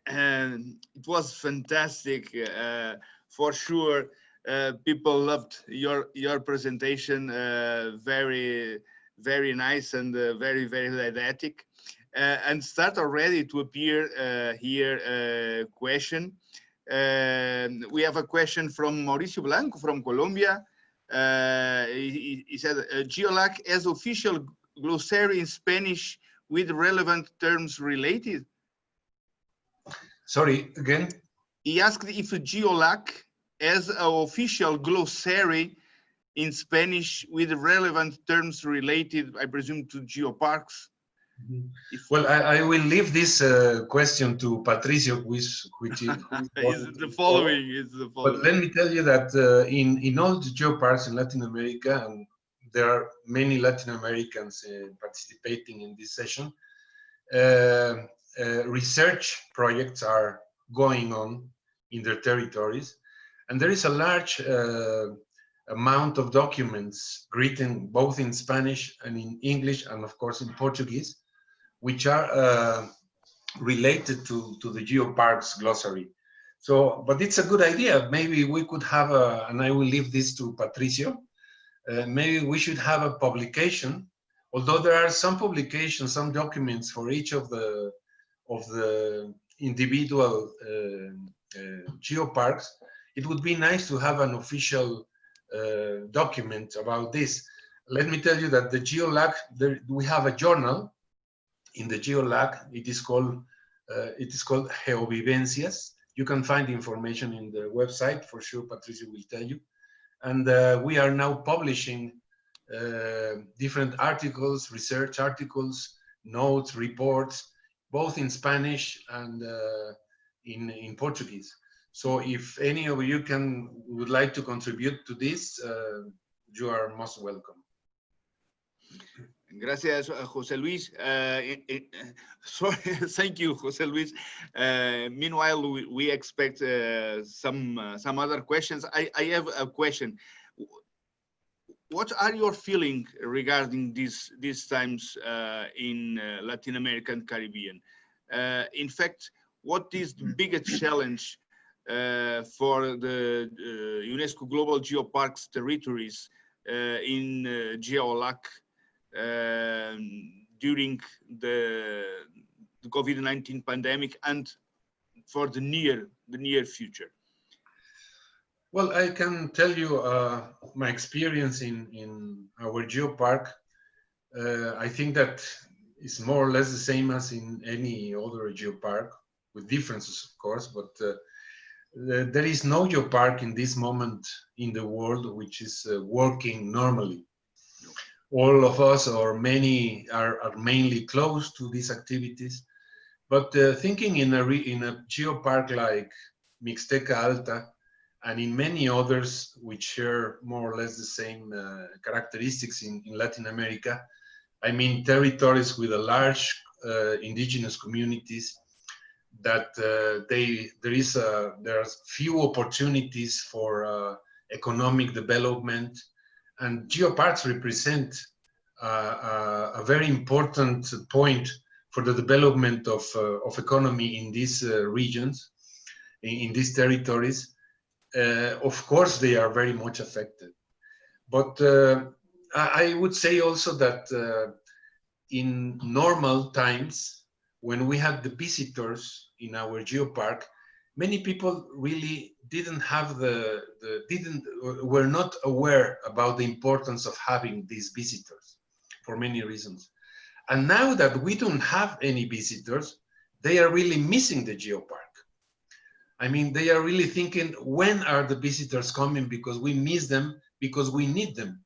And it was fantastic, for sure. People loved your presentation. Very nice and very didactic. And start already to appear here question. We have a question from Mauricio Blanco from Colombia. He said, GeoLAC as official glossary in Spanish with relevant terms related. Sorry, again? He asked if GeoLAC as an official glossary in Spanish with relevant terms related, I presume, to geoparks. Mm-hmm. Well, I will leave this question to Patricio, which is the following. But let me tell you that in all the geoparks in Latin America, and there are many Latin Americans participating in this session, research projects are going on in their territories, and there is a large amount of documents written both in Spanish and in English, and of course in Portuguese, which are related to the geoparks glossary. So, but it's a good idea. Maybe we could have and I will leave this to Patricio, maybe we should have a publication, although there are some publications, some documents for each of the individual geoparks. It would be nice to have an official document about this. Let me tell you that the GeoLAC, we have a journal in the GeoLAC. It is called Geovivencias. You can find information in the website, for sure. Patricio will tell you. And we are now publishing different articles, research articles, notes, reports, both in Spanish and in Portuguese. So if any of you would like to contribute to this, you are most welcome. Gracias, José Luis. Sorry, thank you, José Luis. Meanwhile, we expect some other questions. I have a question. what are your feelings regarding these times in Latin America and Caribbean? In fact, what is the biggest challenge for the UNESCO Global Geoparks territories in GeoLAC during the COVID-19 pandemic and for the near future? Well, I can tell you my experience in our geopark. I think that it's more or less the same as in any other geopark, with differences, of course, but there is no geopark in this moment in the world which is working normally. All of us, or many, are mainly close to these activities. But thinking in a geopark like Mixteca Alta, and in many others which share more or less the same characteristics in Latin America, I mean territories with a large indigenous communities, that there are few opportunities for economic development, and geoparks represent a very important point for the development of economy in these regions, in these territories. Of course, they are very much affected. But I would say also that in normal times, when we had the visitors in our geopark, many people really didn't have were not aware about the importance of having these visitors for many reasons. And now that we don't have any visitors, they are really missing the geopark. I mean, they are really thinking, when are the visitors coming? Because we miss them, because we need them.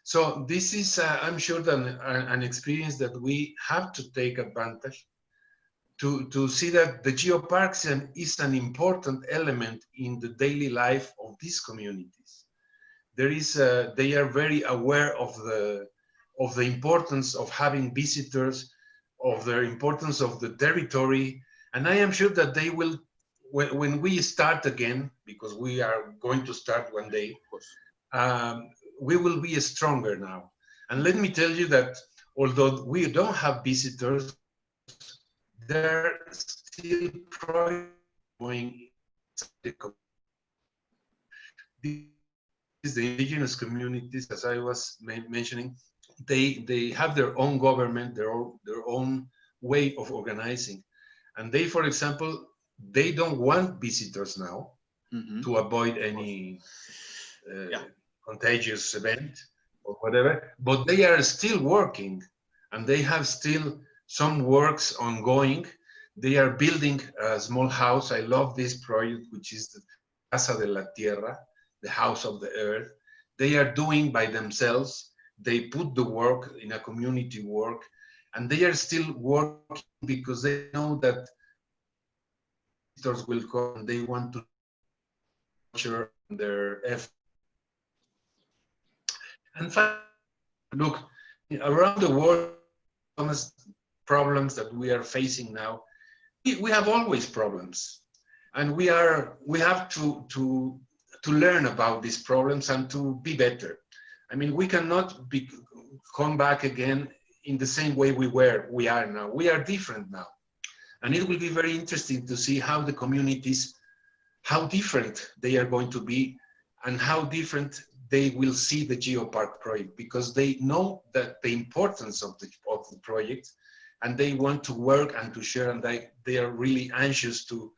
So this is, I'm sure, that an experience that we have to take advantage to see that the geoparks is an important element in the daily life of these communities. They are very aware of the importance of having visitors, of the importance of the territory, and I am sure that they will. When we start again, because we are going to start one day, we will be stronger now. And let me tell you that although we don't have visitors, there are still projects going. The indigenous communities, as I was mentioning, they have their own government, their own way of organizing. And they, for example, they don't want visitors now to avoid any contagious event or whatever, but they are still working, and they have still some works ongoing. They are building a small house. I love this project, which is the Casa de la Tierra, the house of the earth. They are doing by themselves. They put the work in a community work, and they are still working because they know that visitors will come and they want to nurture their effort. And finally, look, around the world, problems that we are facing now, we have always problems, and we have to learn about these problems and to be better. I mean, we cannot come back again in the same way we are now. We are different now. And it will be very interesting to see how the communities, how different they are going to be, and how different they will see the Geopark project, because they know that the importance of the project, and they want to work and to share, and they are really anxious to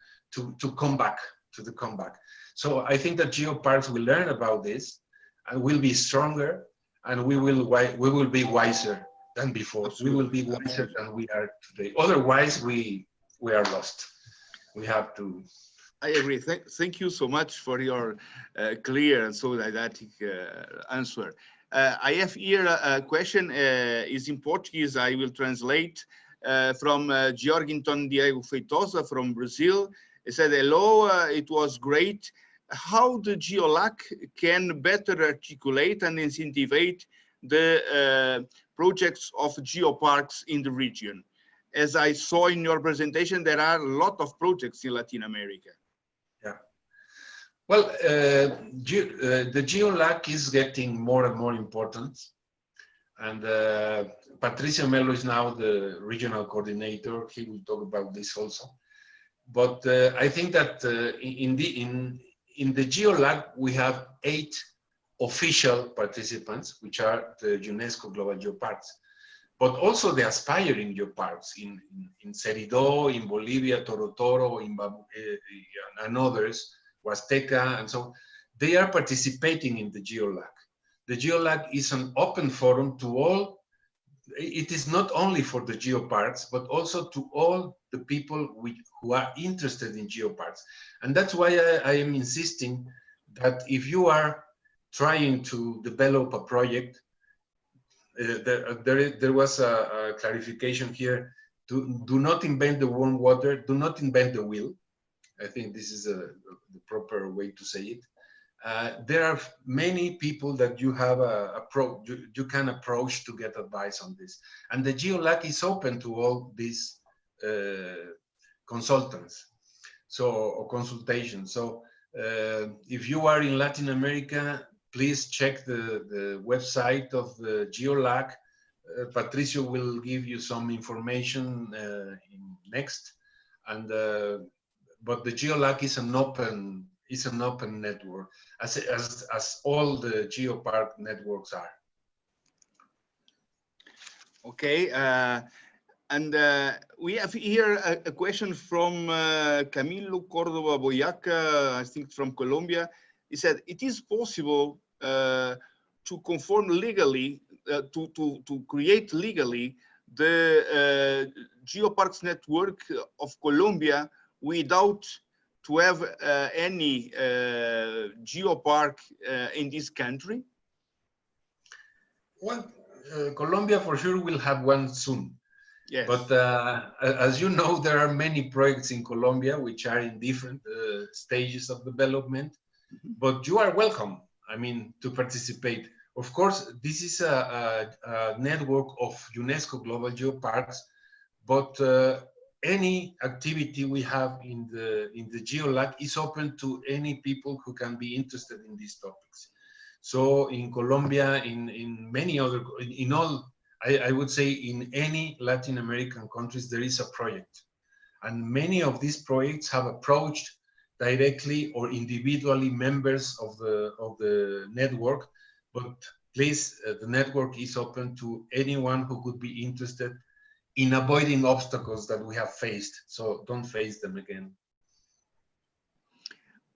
come back, to the comeback. So I think that Geoparks will learn about this and will be stronger, and we will be wiser than before. We will be wiser than we are today. Otherwise, we are lost. We have to. I agree. Thank you so much for your clear and so didactic answer. I have here a question, is in Portuguese. I will translate from Georgington Diego Feitosa from Brazil. He said, hello, it was great. How the GeoLAC can better articulate and incentivize the projects of geoparks in the region? As I saw in your presentation, there are a lot of projects in Latin America. Yeah. Well, the GeoLAC is getting more and more important. And Patricio Melo is now the regional coordinator. He will talk about this also. But I think that in the GeoLAC, we have 8 official participants, which are the UNESCO Global Geoparks, but also the aspiring geoparks in Seridó, in Bolivia, Toro, in and others, Huasteca, and so on. They are participating in the GeoLAC. The GeoLAC is an open forum to all. It is not only for the geoparks, but also to all the people who are interested in geoparks. And that's why I am insisting that if you are trying to develop a project, there was a clarification here. Do not invent the warm water, do not invent the wheel. I think this is the proper way to say it. There are many people that you have you can approach to get advice on this. And the GeoLAC is open to all these consultants, or consultations. So if you are in Latin America, please check the website of the GeoLAC. Patricio will give you some information next. And but the GeoLAC is an open network, as all the geopark networks are. Okay, and we have here a question from Camilo Córdoba Boyaca, I think from Colombia. He said, it is possible to conform legally, to create legally the Geoparks network of Colombia without to have any geopark in this country? Well, Colombia for sure will have one soon. Yes. But as you know, there are many projects in Colombia which are in different stages of development. Mm-hmm. But you are welcome, I mean, to participate. Of course, this is a network of UNESCO Global Geoparks, but any activity we have in the GeoLAC is open to any people who can be interested in these topics. So in Colombia, in many other, in all, I would say in any Latin American countries, there is a project. And many of these projects have approached directly or individually members of the network, but please, the network is open to anyone who could be interested in avoiding obstacles that we have faced. So don't face them again.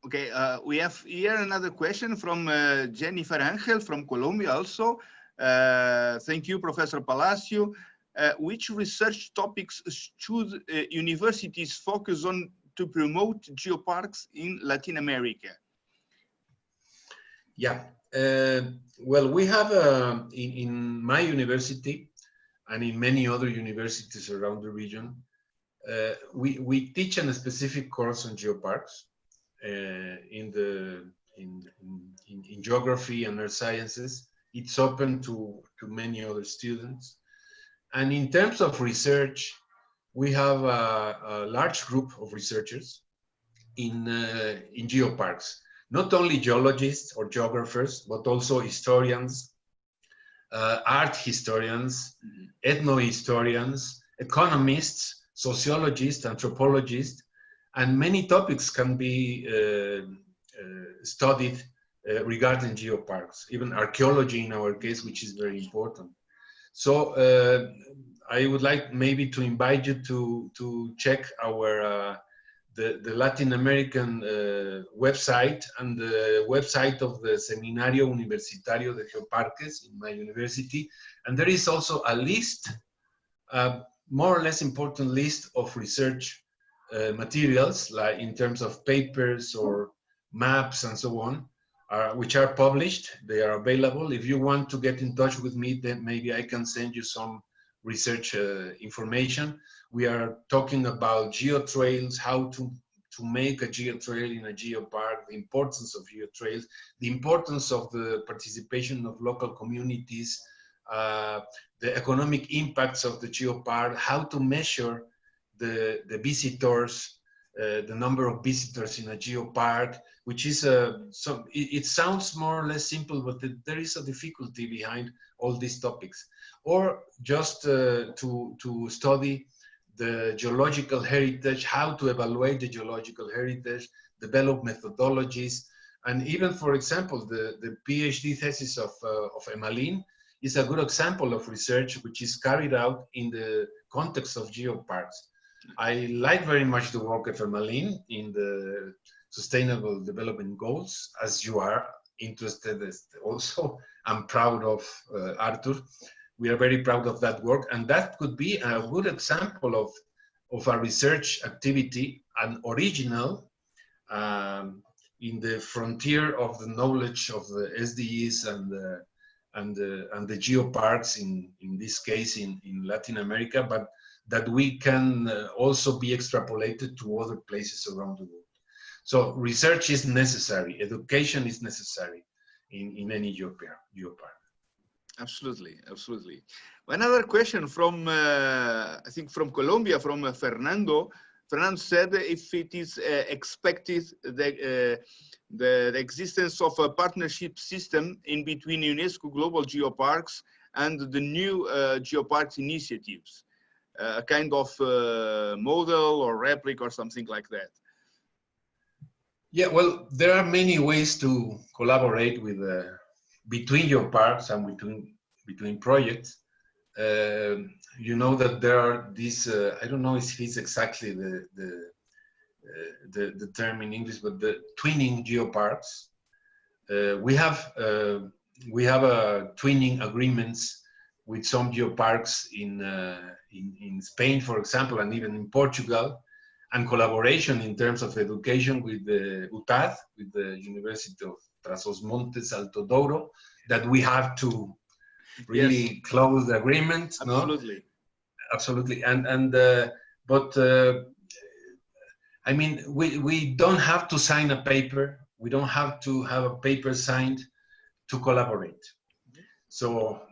Okay, we have here another question from Jennifer Angel from Colombia also. Thank you, Professor Palacio. Which research topics should universities focus on to promote geoparks in Latin America? Yeah, well, we have in my university and in many other universities around the region, we teach a specific course on geoparks in geography and earth sciences. It's open to many other students. And in terms of research, we have a large group of researchers in geoparks. Not only geologists or geographers, but also historians, art historians, ethnohistorians, economists, sociologists, anthropologists, and many topics can be studied regarding geoparks, even archaeology in our case, which is very important. So I would like maybe to invite you to check our the Latin American website and the website of the Seminario Universitario de Geoparques in my university. And there is also a list, more or less important list of research materials, like in terms of papers or maps and so on, which are published. They are available. If you want to get in touch with me, then maybe I can send you some research information. We are talking about geotrails, how to make a geotrail in a geopark, the importance of geotrails, the importance of the participation of local communities, the economic impacts of the geopark, how to measure the visitors, the number of visitors in a geopark. which is it sounds more or less simple, but there is a difficulty behind all these topics. Or just to study the geological heritage, how to evaluate the geological heritage, develop methodologies, and even, for example, the PhD thesis of Emmaline is a good example of research which is carried out in the context of geoparks. I like very much the work of Emmaline in the Sustainable Development Goals, as you are interested also. I'm proud of Arthur. We are very proud of that work, and that could be a good example of a research activity, an original, in the frontier of the knowledge of the SDGs and the geoparks in this case in Latin America, but that we can also be extrapolated to other places around the world. So research is necessary, education is necessary in any geopark. Absolutely, absolutely. Another question from, I think from Colombia, from Fernando. Fernando said if it is expected the existence of a partnership system in between UNESCO Global Geoparks and the new Geoparks initiatives, a kind of model or replica or something like that. Yeah, well, there are many ways to collaborate with between geoparks and between projects. You know that there are these, I don't know if it's exactly the term in English, but the twinning geoparks. We have twinning agreements with some geoparks in Spain, for example, and even in Portugal, and collaboration in terms of education with the UTAD, with the University of Trás-os-Montes, Alto Douro, that we have to really close the agreement. Absolutely. No? Absolutely. But I mean, we don't have to sign a paper. We don't have to have a paper signed to collaborate. So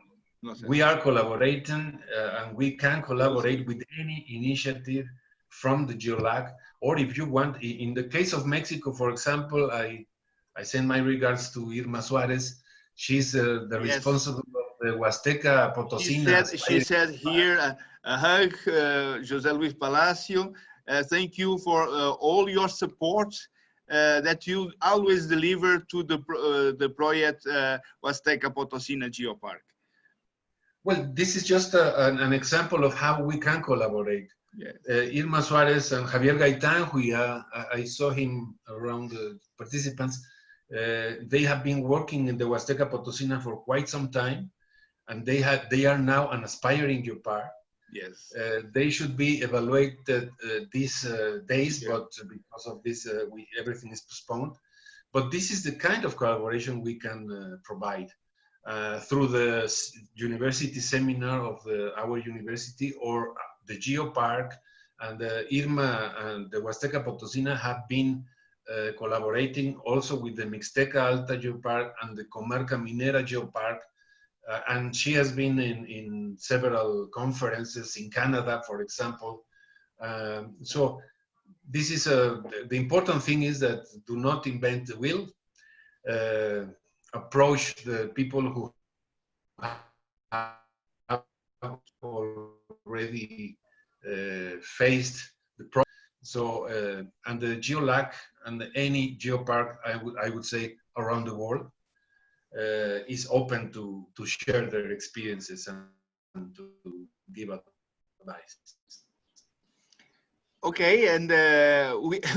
we are collaborating, and we can collaborate with any initiative from the GeoLAC, or if you want, in the case of Mexico, for example, I send my regards to Irma Suarez. She's the responsible of the Huasteca Potosina. She said here, a hug, José Luis Palacio. Thank you for all your support that you always deliver to the project Huasteca Potosina Geopark. Well, this is just an example of how we can collaborate. Yes. Irma Suarez and Javier Gaitan, who I saw him around the participants, they have been working in the Huasteca Potosina for quite some time, and they are now an aspiring geopark. Yes. They should be evaluated these days, but because of this, everything is postponed. But this is the kind of collaboration we can provide through the university seminar of our university, or the Geopark, and Irma and the Huasteca Potosina have been collaborating also with the Mixteca Alta Geopark and the Comarca Minera Geopark, and she has been in several conferences in Canada, for example. So this is the important thing is that do not invent the wheel. Approach the people who have already faced the problem. So, and the GeoLAC and any geopark, I would say, around the world is open to share their experiences and to give advice. Okay, and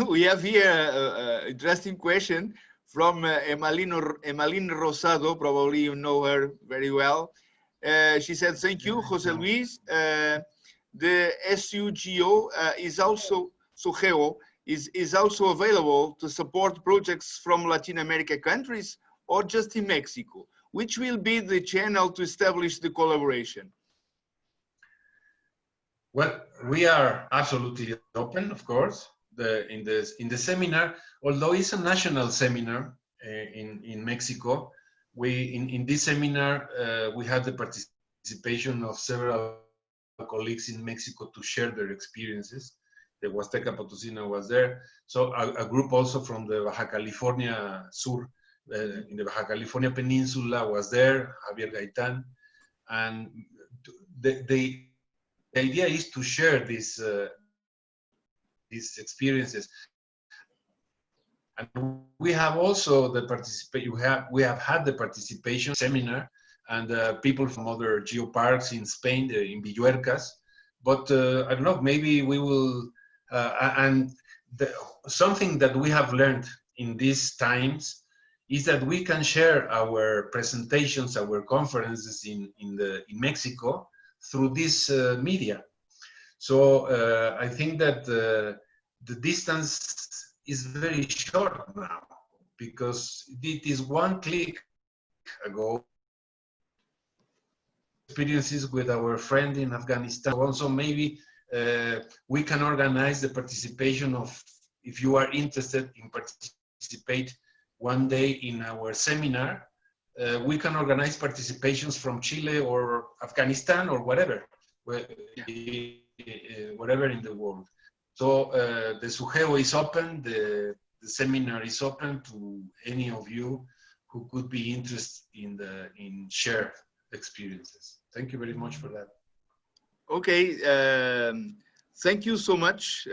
we have here an interesting question from Emmaline Rosado. Probably you know her very well. She said, thank you, José Luis. The SUGO is also available to support projects from Latin America countries or just in Mexico? Which will be the channel to establish the collaboration? Well, we are absolutely open, of course. In the seminar, although it's a national seminar in Mexico, in this seminar we had the participation of several colleagues in Mexico to share their experiences. the Huasteca Potosina was there. So a group also from the Baja California Sur, in the Baja California Peninsula was there, Javier Gaitan. And the idea is to share these experiences. And we have also we have had the participation seminar and people from other geoparks in Spain, in Villuercas. But I don't know, maybe we will, something that we have learned in these times is that we can share our presentations, our conferences in Mexico through this media. So I think that the distance is very short now, because it is one click ago. Experiences with our friend in Afghanistan. Also, maybe we can organize the participation of, if you are interested in participate one day in our seminar, we can organize participations from Chile or Afghanistan or whatever, wherever in the world. So the SUGEO is open, the seminar is open to any of you who could be interested in shared experiences. Thank you very much for that. Okay, thank you so much,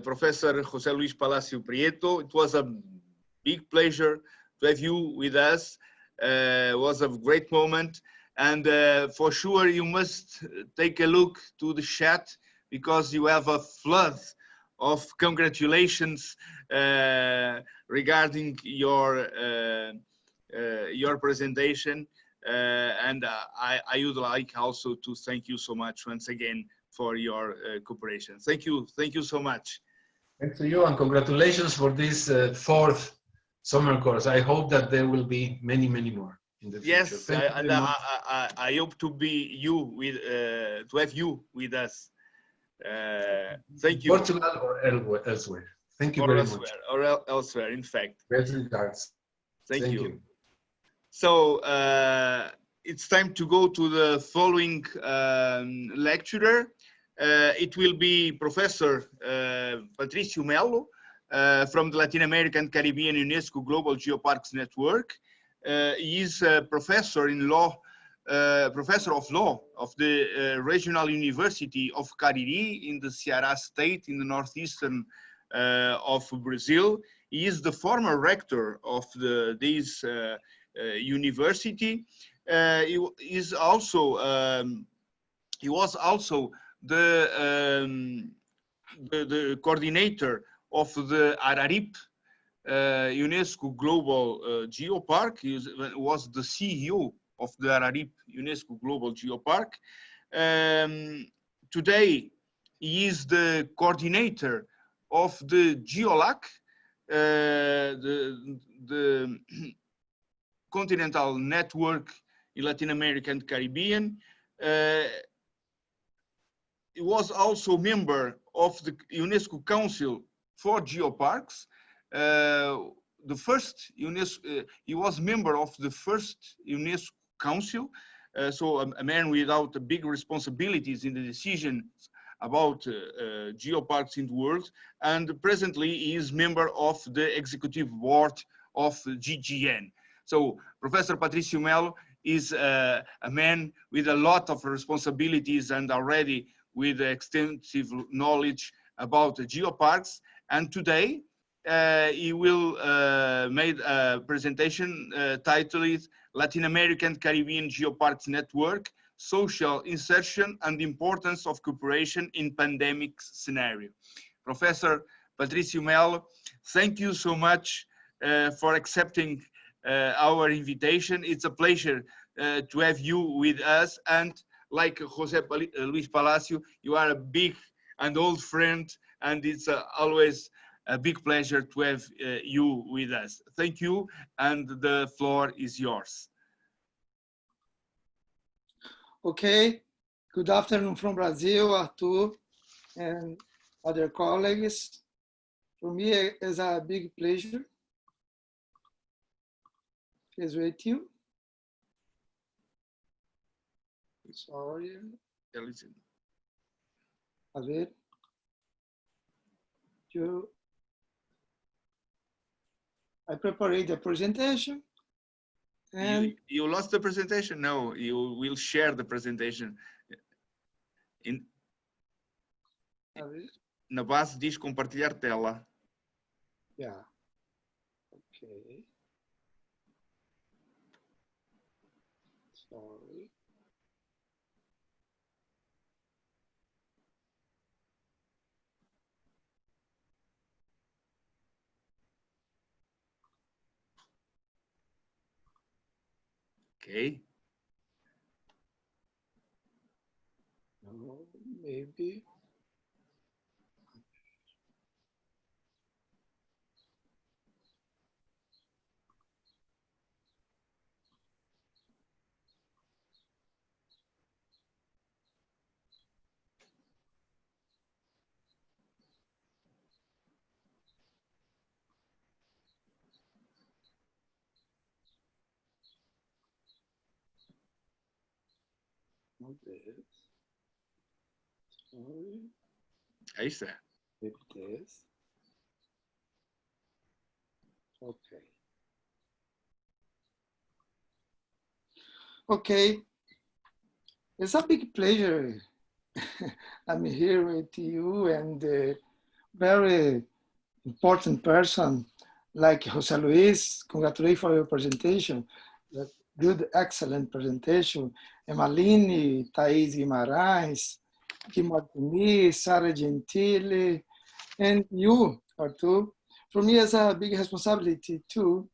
Professor José Luis Palacio Prieto. It was a big pleasure to have you with us. It was a great moment. And for sure, you must take a look to the chat, because you have a flood of congratulations regarding your presentation. And I would like also to thank you so much once again for your cooperation. Thank you so much. Thanks to you, and congratulations for this fourth summer course. I hope that there will be many more in the future. Yes, and I hope to be to have you with us. Thank you. Portugal or elsewhere. Thank you very much. Or elsewhere, in fact. Best regards. Thank you. So it's time to go to the following lecturer. It will be Professor Patricio Melo from the Latin American Caribbean UNESCO Global Geoparks Network. He is a professor of law of the Regional University of Cariri in the Ceará state in the northeastern of Brazil. He is the former rector of this university. He was also the coordinator of the Ararip UNESCO Global Geopark. He was the CEO of the Ararip UNESCO Global Geopark. Today, he is the coordinator of the GEOLAC, the continental network in Latin America and Caribbean. He was also member of the UNESCO Council for Geoparks. He was member of the first UNESCO Council, so a man without big responsibilities in the decisions about geoparks in the world, and presently he is member of the executive board of GGN. So Professor Patricio Melo is a man with a lot of responsibilities and already with extensive knowledge about geoparks, and today he will make a presentation titled Latin American Caribbean Geoparks Network, Social Insertion and the Importance of Cooperation in Pandemic Scenario. Professor Patricio Melo, thank you so much for accepting our invitation. It's a pleasure to have you with us, and like José Luis Palacio, you are a big and old friend, and it's always a big pleasure to have you with us. Thank you, and the floor is yours. Okay, good afternoon from Brazil, Arthur and other colleagues. For me, it's a big pleasure. Please wait you. Sorry. A ver. you. I prepared the presentation. And you lost the presentation? No, you will share the presentation. Na base diz compartilhar tela. Yeah. Okay. Sorry. Okay. No, maybe. Not this. Sorry. Aí está. Maybe this. Okay. Okay. It's a big pleasure. I'm here with you and a very important person like José Luis. Congratulations for your presentation. That good, excellent presentation. Emmaline, Thaís Guimaraes, Martini, Sara Gentilini, and you, Arthur. For me, it's a big responsibility too,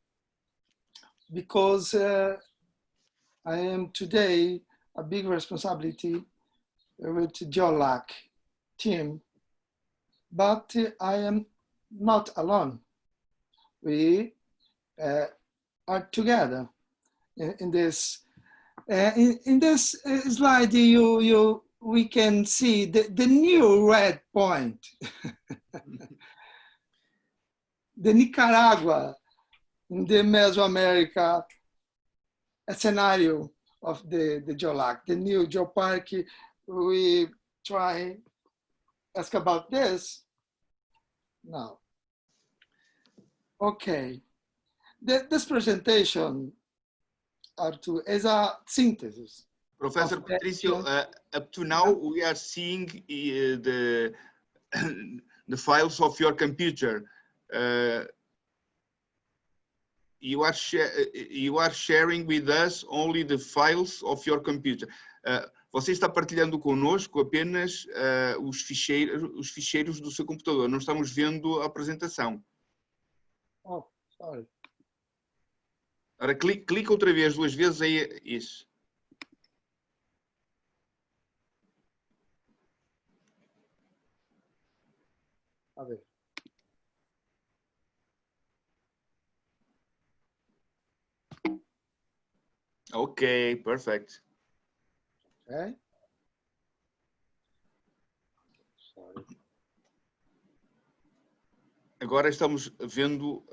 because I am today a big responsibility with GeoLAC team, but I am not alone. We are together in this. In this slide, we can see the new red point, the Nicaragua, in the Mesoamerica scenario of the GeoLAC, the new Geopark. We try ask about this now. Okay, this presentation is a synthesis. Professor Patricio, up to now we are seeing the files of your computer. You are sharing with us only the files of your computer. Você está partilhando conosco apenas os ficheiros do seu computador. Não estamos vendo a apresentação. Oh, sorry. Ora, clica outra vez, 2 vezes aí. Isso. A ver. Ok, perfect. Okay. Sorry. Agora estamos vendo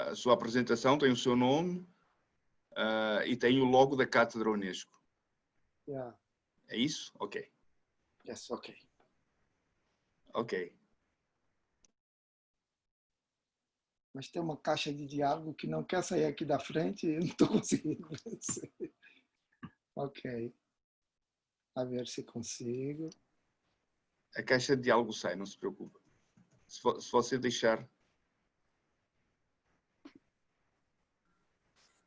a sua apresentação, tem o seu nome e tem o logo da Cátedra UNESCO. Yeah. É isso? Ok. Yes, okay. Ok. Mas tem uma caixa de diálogo que não quer sair aqui da frente e eu não estou conseguindo vencer. Ok. A ver se consigo. A caixa de diálogo sai, não se preocupe. Se você deixar...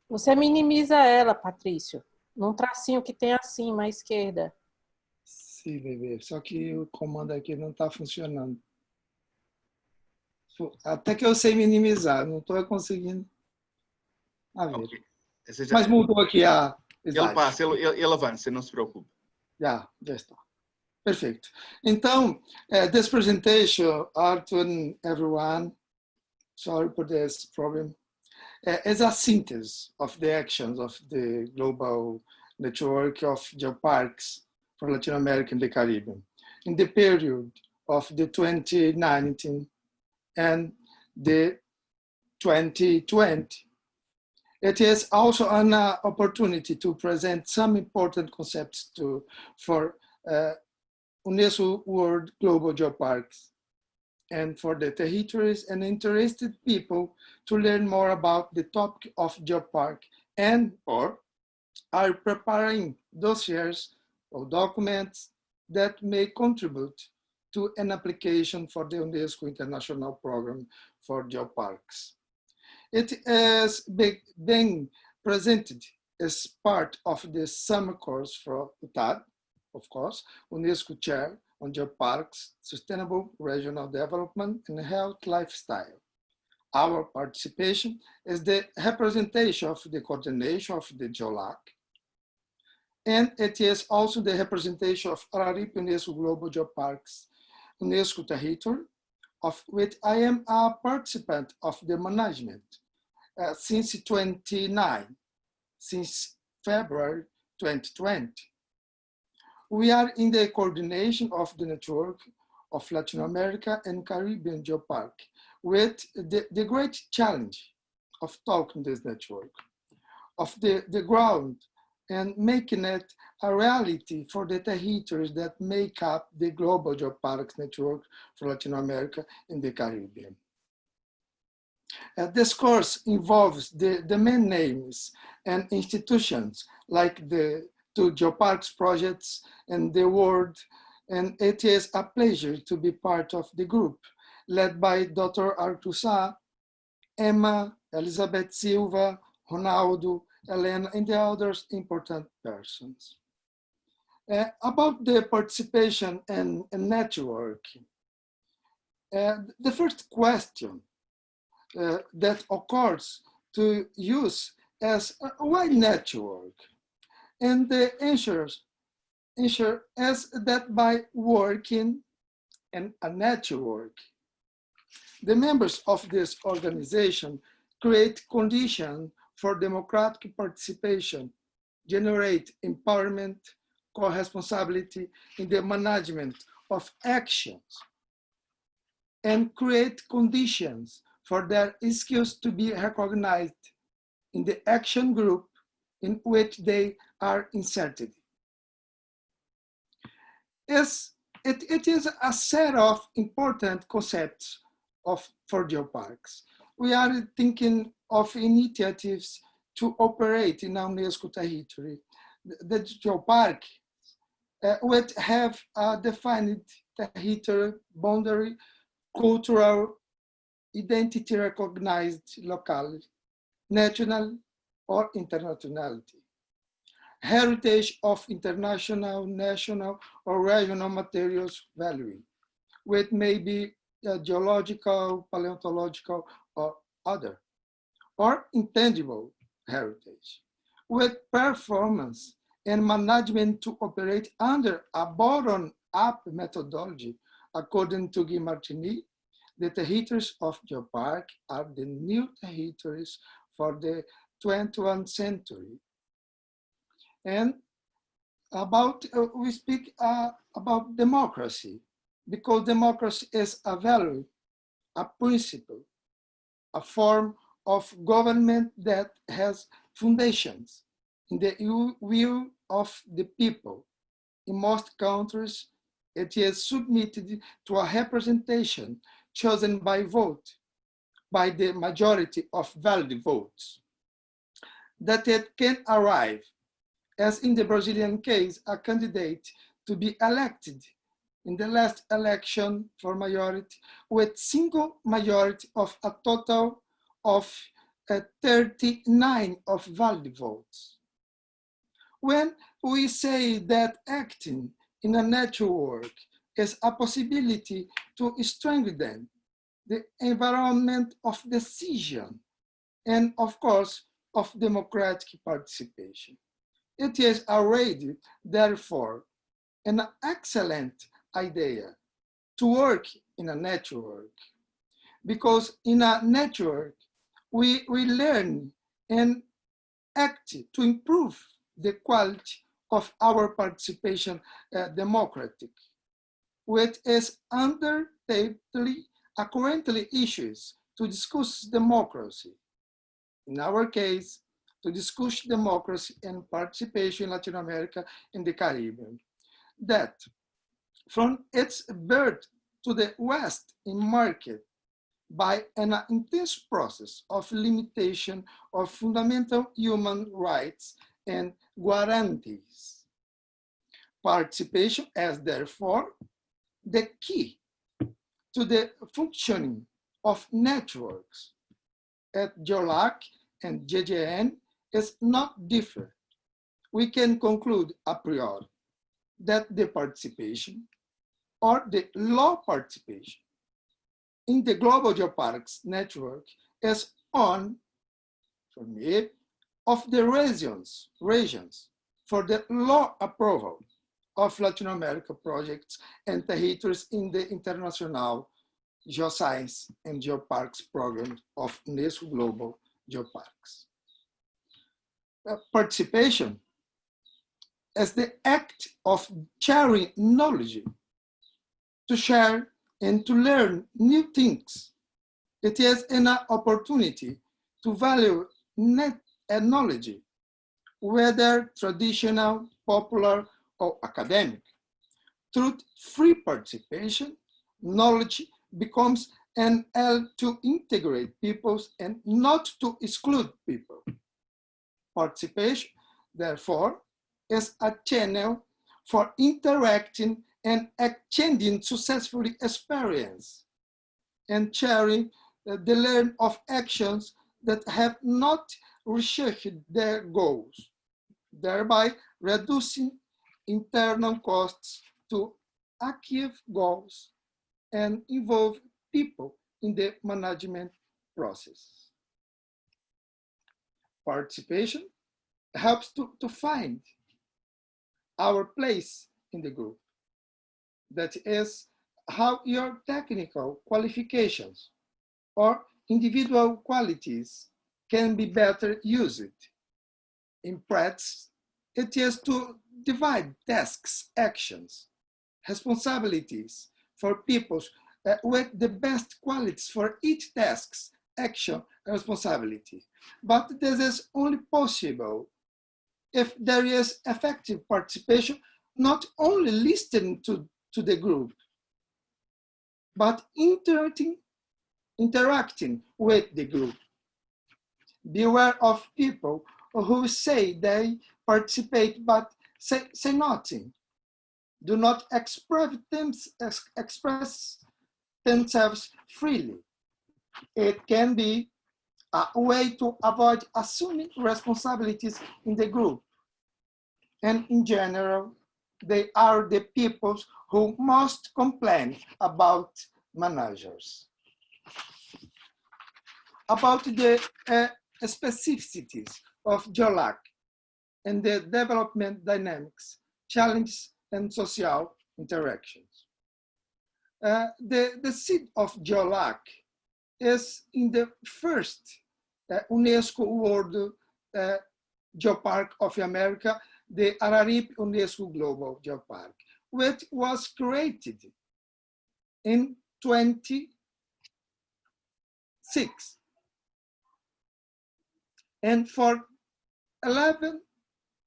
Você minimiza ela, Patrício, num tracinho que tem acima à esquerda. Sim, bebê. Só que o comando aqui não está funcionando. Até que eu sei minimizar, não estou conseguindo. A ver. Okay. Mas mudou aqui a slide. Ele passa, ele avança, não se preocupe. Já está. Perfeito. Então, this presentation, Arthur and everyone, sorry for this problem, is a synthesis of the actions of the global network of geoparks for Latin America and the Caribbean in the period of the 2019 and the 2020. It is also an opportunity to present some important concepts for UNESCO World Global Geoparks and for the territories and interested people to learn more about the topic of geopark and or are preparing dossiers or documents that may contribute to an application for the UNESCO International Program for Geoparks. It is being presented as part of the summer course for UTAD, of course, UNESCO Chair on Geoparks, Sustainable Regional Development and Health Lifestyle. Our participation is the representation of the coordination of the GEOLAC, and it is also the representation of Araripe UNESCO Global Geoparks UNESCO territory, of which I am a participant of the management since February 2020. We are in the coordination of the network of Latin America and Caribbean Geopark with the great challenge of talking this network, of the ground, and making it a reality for the territories that make up the global geoparks network for Latin America and the Caribbean. This course involves the main names and institutions like the two Geoparks projects and the world, and it is a pleasure to be part of the group led by Dr. Arthur Sá, Emma, Elizabeth Silva, Ronaldo, Elena, and the others important persons. About the participation and networking, the first question that occurs to use as why network? And the answer is that by working in a network, the members of this organization create conditions for democratic participation, generate empowerment, co-responsibility in the management of actions, and create conditions for their skills to be recognized in the action group in which they are inserted. It is a set of important concepts for geoparks. We are thinking of initiatives to operate in UNESCO territory. The geopark would have a defined territory, boundary, cultural identity recognized locally, national or internationality, heritage of international, national or regional materials value, which may be geological, paleontological or other, or intangible heritage, with performance and management to operate under a bottom-up methodology. According to Martini, the territories of Geopark are the new territories for the 21st century. And we speak about democracy, because democracy is a value, a principle, a form of government that has foundations in the will of the people. In most countries, it is submitted to a representation chosen by vote, by the majority of valid votes. That it can arrive, as in the Brazilian case, a candidate to be elected in the last election for majority with single majority of a total of 39 of valid votes. When we say that acting in a network is a possibility to strengthen the environment of decision and, of course, of democratic participation. It is already, therefore, an excellent idea to work in a network, because in a network, we learn and act to improve the quality of our participation democratic, which is undoubtedly a currently issues to discuss democracy. In our case, to discuss democracy and participation in Latin America and the Caribbean. That from its birth to the West in market by an intense process of limitation of fundamental human rights and guarantees. Participation as therefore the key to the functioning of networks at GEOLAC and GGN is not different. We can conclude a priori that the participation or the low participation in the global geoparks network is one, for me, of the regions for the low approval of Latin America projects and territories in the international geoscience and geoparks program of UNESCO Global Geoparks. Participation as the act of sharing knowledge, to share and to learn new things. It is an opportunity to value knowledge, whether traditional, popular, or academic. Through free participation, knowledge becomes an help to integrate peoples and not to exclude people. Participation, therefore, is a channel for interacting and exchanging successfully experience and sharing the learn of actions that have not reached their goals, thereby reducing internal costs to achieve goals and involve people in the management process. Participation helps to find our place in the group. That is how your technical qualifications or individual qualities can be better used. In practice, it is to divide tasks, actions, responsibilities for people with the best qualities for each task, action, and responsibility. But this is only possible if there is effective participation, not only listening to the group, but interacting with the group. Beware of people who say they participate but say nothing. Do not express themselves freely. It can be a way to avoid assuming responsibilities in the group. And in general, they are the people who most complain about managers. About the specificities of GEOLAC and the development dynamics, challenges, and social interactions. The seat of GEOLAC is in the first UNESCO World Geopark of America, the Ararip UNESCO Global Geopark, which was created in 2006. And for 11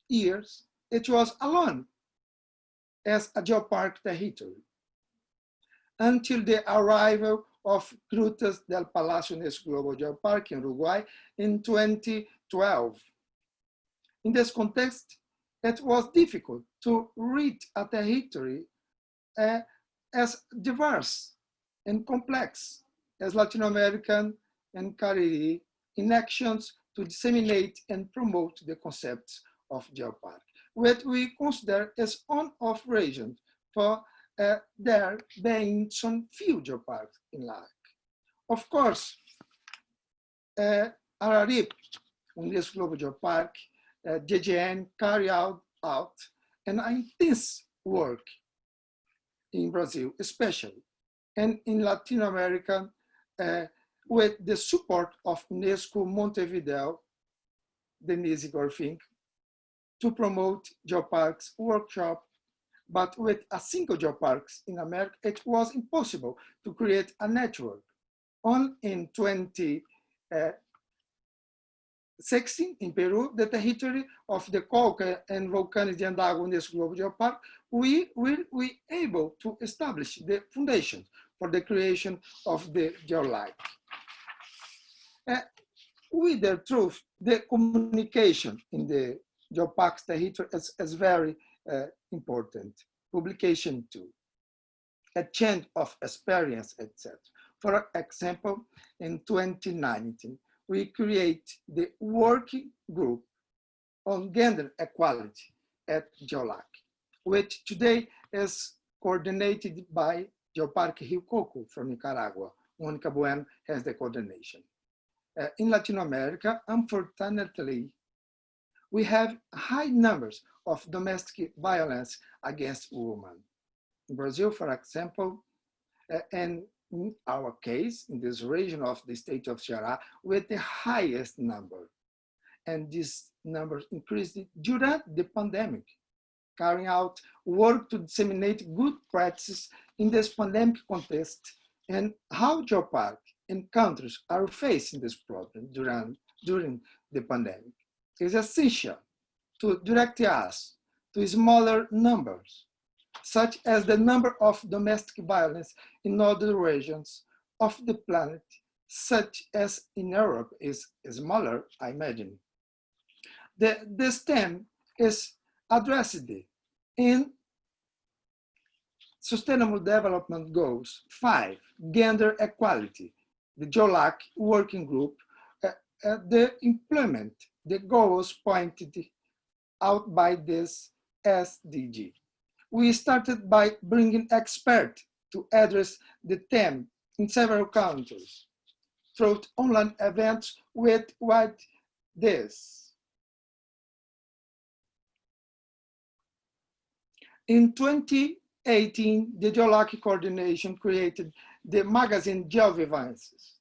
years, it was alone as a geopark territory until the arrival of Grutas del Palacio UNESCO Global Geopark in Uruguay in 2012. In this context, it was difficult to read a territory as diverse and complex as Latin American and Caribbean in actions to disseminate and promote the concepts of geopark, which we consider as one of regions for there being some few geoparks in LAC. Of course, Ararip, UNESCO Global Geopark, GGN carry out an intense work in Brazil, especially, and in Latin America, with the support of UNESCO Montevideo, Denise Gorfink, to promote geoparks workshop, but with a single geoparks in America, it was impossible to create a network. In 2016 in Peru, the territory of the Colca and Volcanic Andago UNESCO Global Geopark, we able to establish the foundation for the creation of the geolike. With the truth, the communication in the Geoparks territory is very important. Publication too, a change of experience, etc. For example, in 2019, we create the working group on gender equality at Geolac, which today is coordinated by Geopark Rio Coco from Nicaragua. Monica Buen has the coordination. In Latin America, unfortunately, we have high numbers of domestic violence against women. In Brazil, for example, and in our case, in this region of the state of Ceará, with the highest number. And these numbers increased during the pandemic, carrying out work to disseminate good practices in this pandemic context and how Geopark and countries are facing this problem during the pandemic. It's essential to direct us to smaller numbers, such as the number of domestic violence in other regions of the planet, such as in Europe is smaller, I imagine. This theme is addressed in Sustainable Development Goals 5, Gender Equality. The GEOLAC working group, they implement the goals pointed out by this SDG. We started by bringing experts to address the theme in several countries through online events with this. In 2018, the GEOLAC coordination created the magazine GeoVivances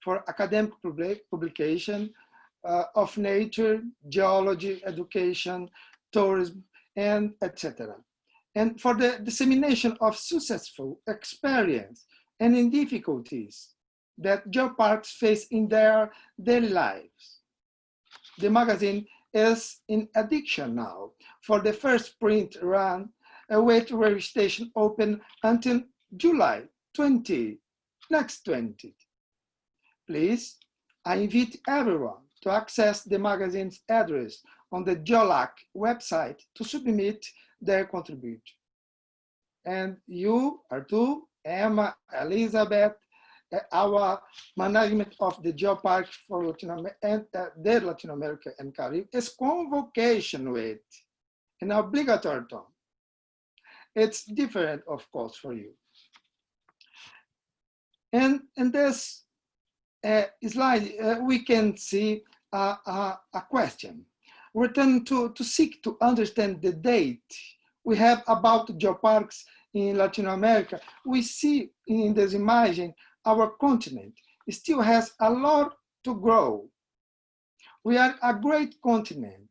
for academic publication of nature, geology, education, tourism, and etc. And for the dissemination of successful experience and in difficulties that geoparks face in their daily lives. The magazine is in addiction now for the first print run, with registration open until July 20, next 20. Please, I invite everyone to access the magazine's address on the GEOLAC website to submit their contribution. And you, Artur, Emma, Elizabeth, our management of the Geopark for Latin America and Caribbean is convocation with an obligatory term. It's different, of course, for you. And in this slide, we can see a question. Written to seek to understand the date we have about geoparks in Latin America. We see in this imagine our continent still has a lot to grow. We are a great continent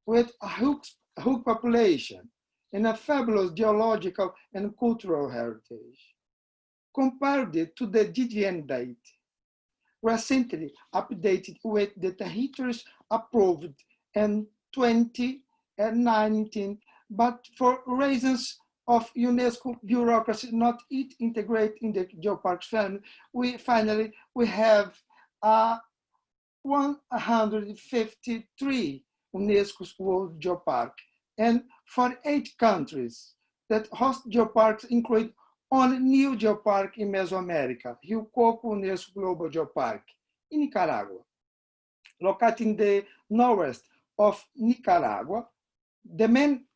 with a huge population and a fabulous geological and cultural heritage. Compared to the GGN date, recently updated with the territories approved in 2019, but for reasons of UNESCO bureaucracy not yet integrated in the Geoparks family, we have 153 UNESCO's World Geopark, and for 8 countries that host geoparks include only new geopark in Mesoamerica, Rio Coco UNESCO Global Geopark in Nicaragua. Located in the northwest of Nicaragua, the main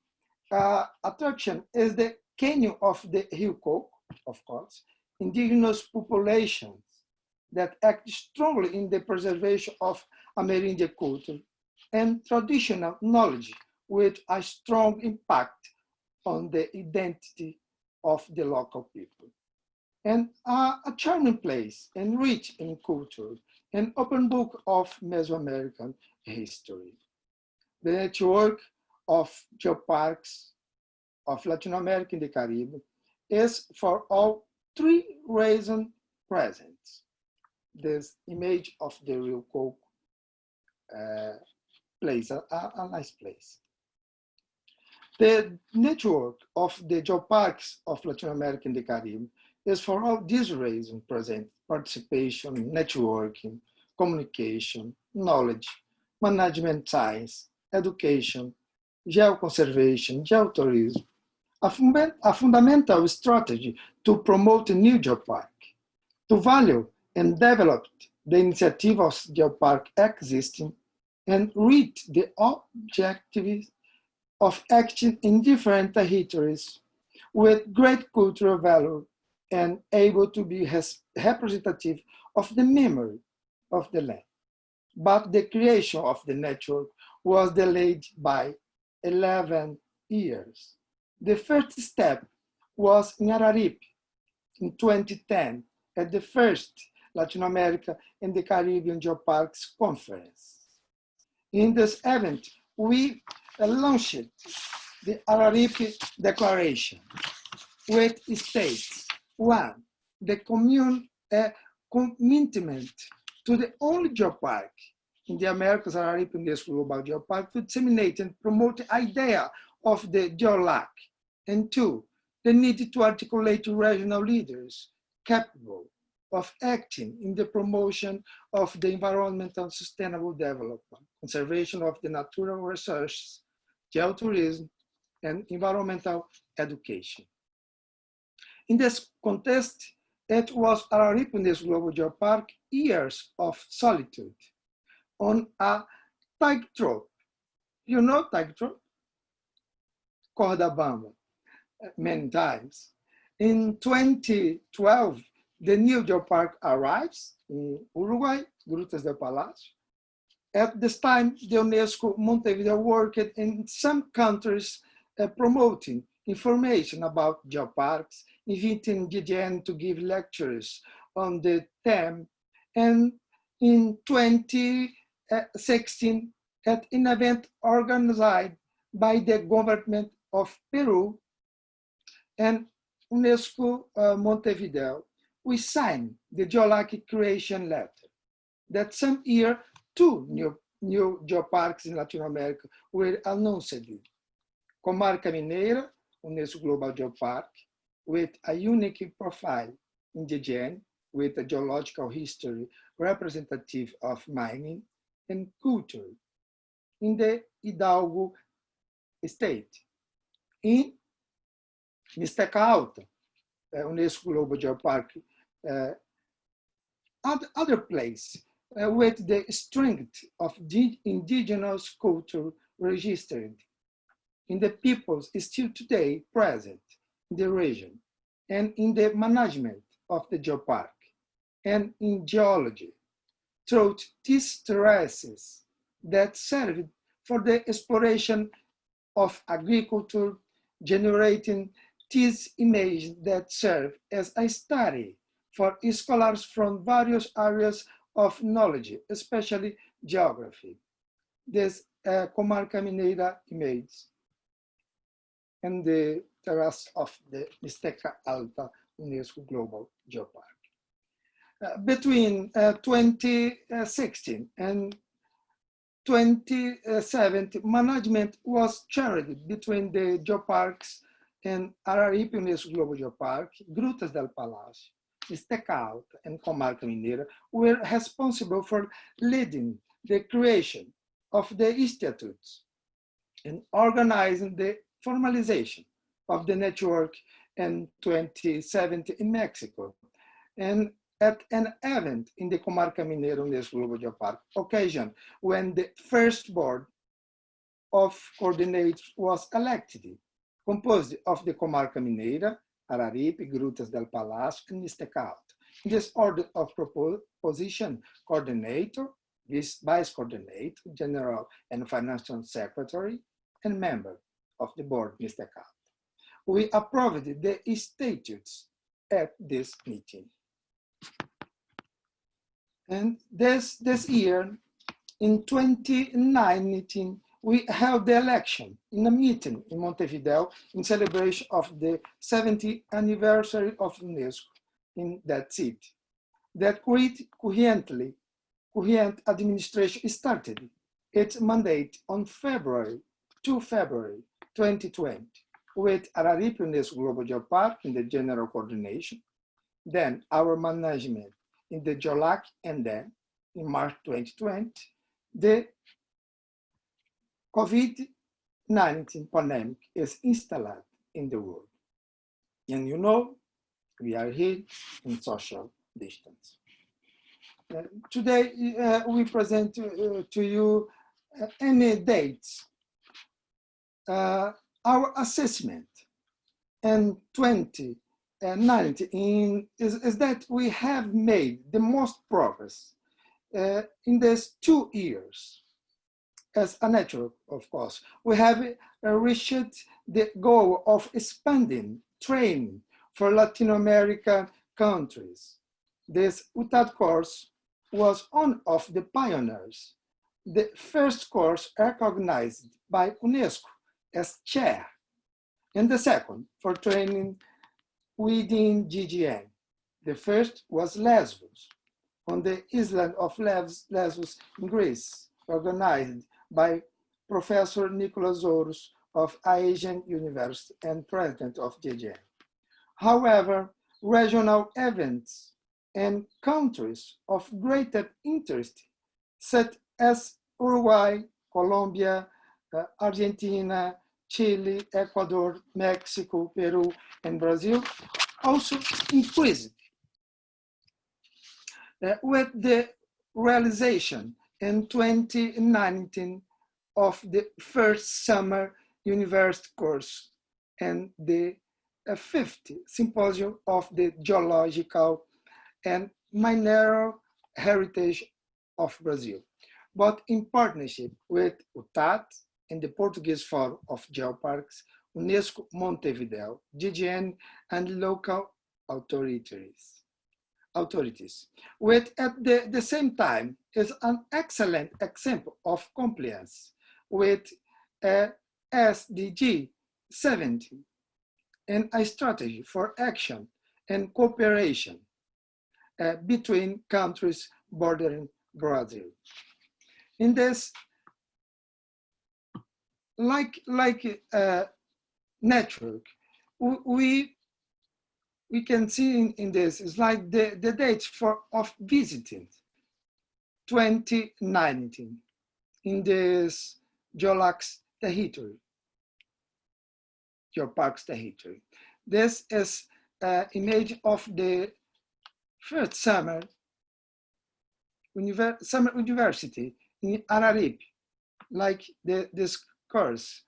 attraction is the canyon of the Rio Coco, of course, indigenous populations that act strongly in the preservation of Amerindian culture and traditional knowledge with a strong impact on the identity of the local people. And a charming place and rich in culture, an open book of Mesoamerican history. The network of geoparks of Latin America and the Caribbean is for all 3 reasons present. This image of the Rio Coco place, a nice place. The network of the geoparks of Latin America and the Caribbean is for all these reasons present: participation, networking, communication, knowledge, management science, education, geoconservation, geotourism, a fundamental strategy to promote a new geopark, to value and develop the initiative of geopark existing, and reach the objectives of acting in different territories with great cultural value and able to be representative of the memory of the land. But the creation of the network was delayed by 11 years. The first step was in Araripe in 2010 at the first Latin America and the Caribbean Geoparks Conference. In this event, we launched the Araripe Declaration, which states: one, the commitment to the only geopark in the Americas, Araripe UNESCO Global Geopark, to disseminate and promote the idea of the geolac. And two, the need to articulate regional leaders capable of acting in the promotion of the environmental sustainable development, conservation of the natural resources, geotourism, and environmental education. In this context, it was Araripe UNESCO Global Geopark years of solitude on a tightrope. You know tightrope? Corda bamba, many times. In 2012, the new geopark arrives in Uruguay, Grutas del Palacio. At this time, the UNESCO Montevideo worked in some countries promoting information about geoparks, inviting GGN to give lectures on the theme. And in 2016, at an event organized by the government of Peru and UNESCO Montevideo, we signed the geolac creation letter. That same year, two new geoparks in Latin America were announced. Comarca Mineira, UNESCO Global Geopark, with a unique profile in GGN, with a geological history representative of mining and culture in the Hidalgo state. In Mixteca Alta, UNESCO Global Geopark, other place with the strength of the indigenous culture registered in the peoples still today present in the region, and in the management of the geopark, and in geology, through these terraces that served for the exploration of agriculture, generating these images that serve as a study for scholars from various areas of knowledge, especially geography. This Comarca Mineira image and the terrace of the Mixteca Alta UNESCO Global Geopark. Between 2016 and 2017, management was shared between the geoparks and Araripe UNESCO Global Geopark, Grutas del Palacio, Mixteca Alta, and Comarca Mineira were responsible for leading the creation of the institutes and organizing the formalization of the network in 2017 in Mexico, and at an event in the Comarca Mineira UNESCO Global Geopark occasion when the first board of coordinators was elected, composed of the Comarca Mineira, Araripe, Grutas del Palacio, and Mixteca Alta. In this order of position: coordinator, vice coordinator, general and financial secretary, and member of the board, Mixteca Alta. We approved the statutes at this meeting. And this year, in 2019, we held the election in a meeting in Montevideo in celebration of the 70th anniversary of UNESCO in that city. That current administration started its mandate on February 2020, with Araripe UNESCO Global Geopark in the general coordination, then our management in the GEOLAC, and then in March 2020, the COVID-19 pandemic is installed in the world. And you know, we are here in social distance. Today, we present to you any dates. Our assessment in 2019 is that we have made the most progress in these 2 years. As a network, of course, we have reached the goal of expanding training for Latin American countries. This UTAD course was one of the pioneers, the first course recognized by UNESCO as chair, and the second for training within GGN. The first was Lesbos, on the island of Lesbos in Greece, organized by Professor Nicholas Ouros of Asian University and president of GGN. However, regional events and countries of greater interest, such as Uruguay, Colombia, Argentina, Chile, Ecuador, Mexico, Peru, and Brazil, also increased. With the realization in 2019 of the first summer university course and the 50th symposium of the geological and mineral heritage of Brazil, but in partnership with UTAD and the Portuguese Forum of Geoparks, UNESCO Montevideo, GGN, and local authorities. Which at the same time is an excellent example of compliance with SDG 17 and a strategy for action and cooperation between countries bordering Brazil. In this, like network, we can see in this is like the dates of visiting 2019 in this GEOLAC's territory, Geoparks territory. This is an image of the first summer university in Araripe, like this course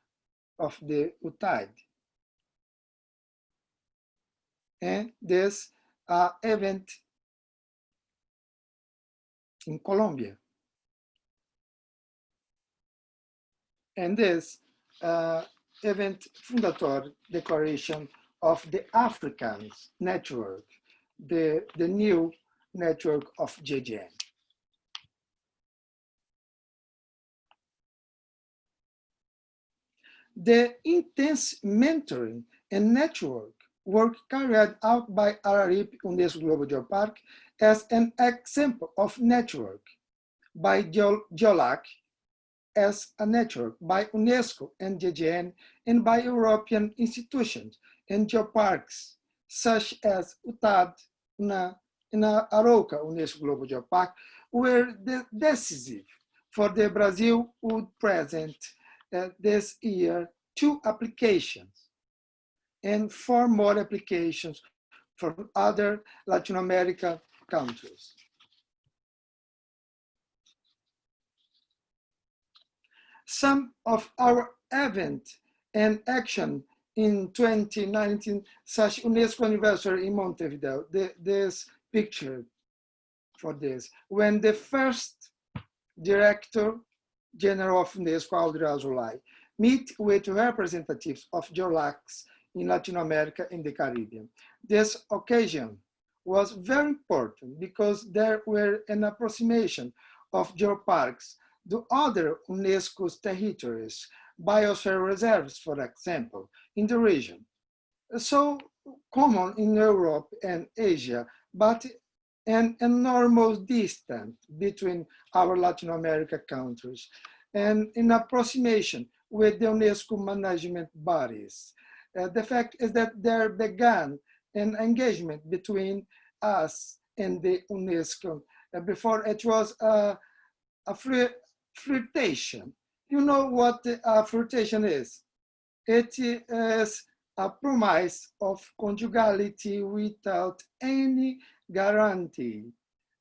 of the UTAD. And this event in Colombia. And this event fundatory declaration of the Africans network, the new network of GGN. The intense mentoring and network work carried out by Araripe UNESCO Global Geopark as an example of network by GEOLAC as a network by UNESCO and GGN and by European institutions and geoparks such as UTAD and Arouca UNESCO Global Geopark were decisive for the Brazil would present this year 2 applications and 4 more applications from other Latin American countries. Some of our events and action in 2019, such UNESCO anniversary in Montevideo, this picture for this, when the first Director General of UNESCO, Audrey Azoulay, meet with representatives of GEOLACs in Latin America and the Caribbean. This occasion was very important because there were an approximation of geoparks to other UNESCO's territories, biosphere reserves, for example, in the region. So common in Europe and Asia, but an enormous distance between our Latin America countries, and in approximation with the UNESCO management bodies. The fact is that there began an engagement between us in the UNESCO. Before it was a flirtation. You know what a flirtation is? It is a promise of conjugality without any guarantee.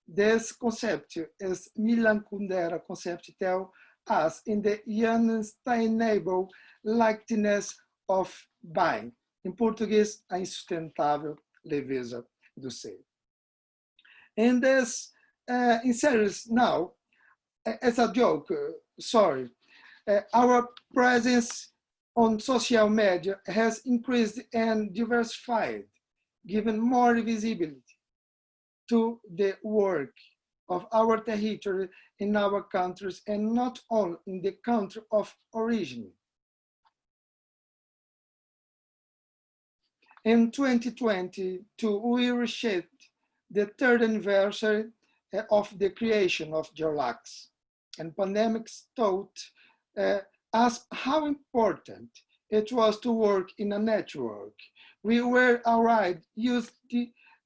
This concept is Milan Kundera concept tell us in the unsustainable likeness of buying. Em português, a insustentável leveza do ser. And this in series now, as a joke, sorry, our presence on social media has increased and diversified, given more visibility to the work of our territory in our countries and not only in the country of origin. In 2022, we reshaped the third anniversary of the creation of Geoparks, and pandemics taught us how important it was to work in a network. We were already used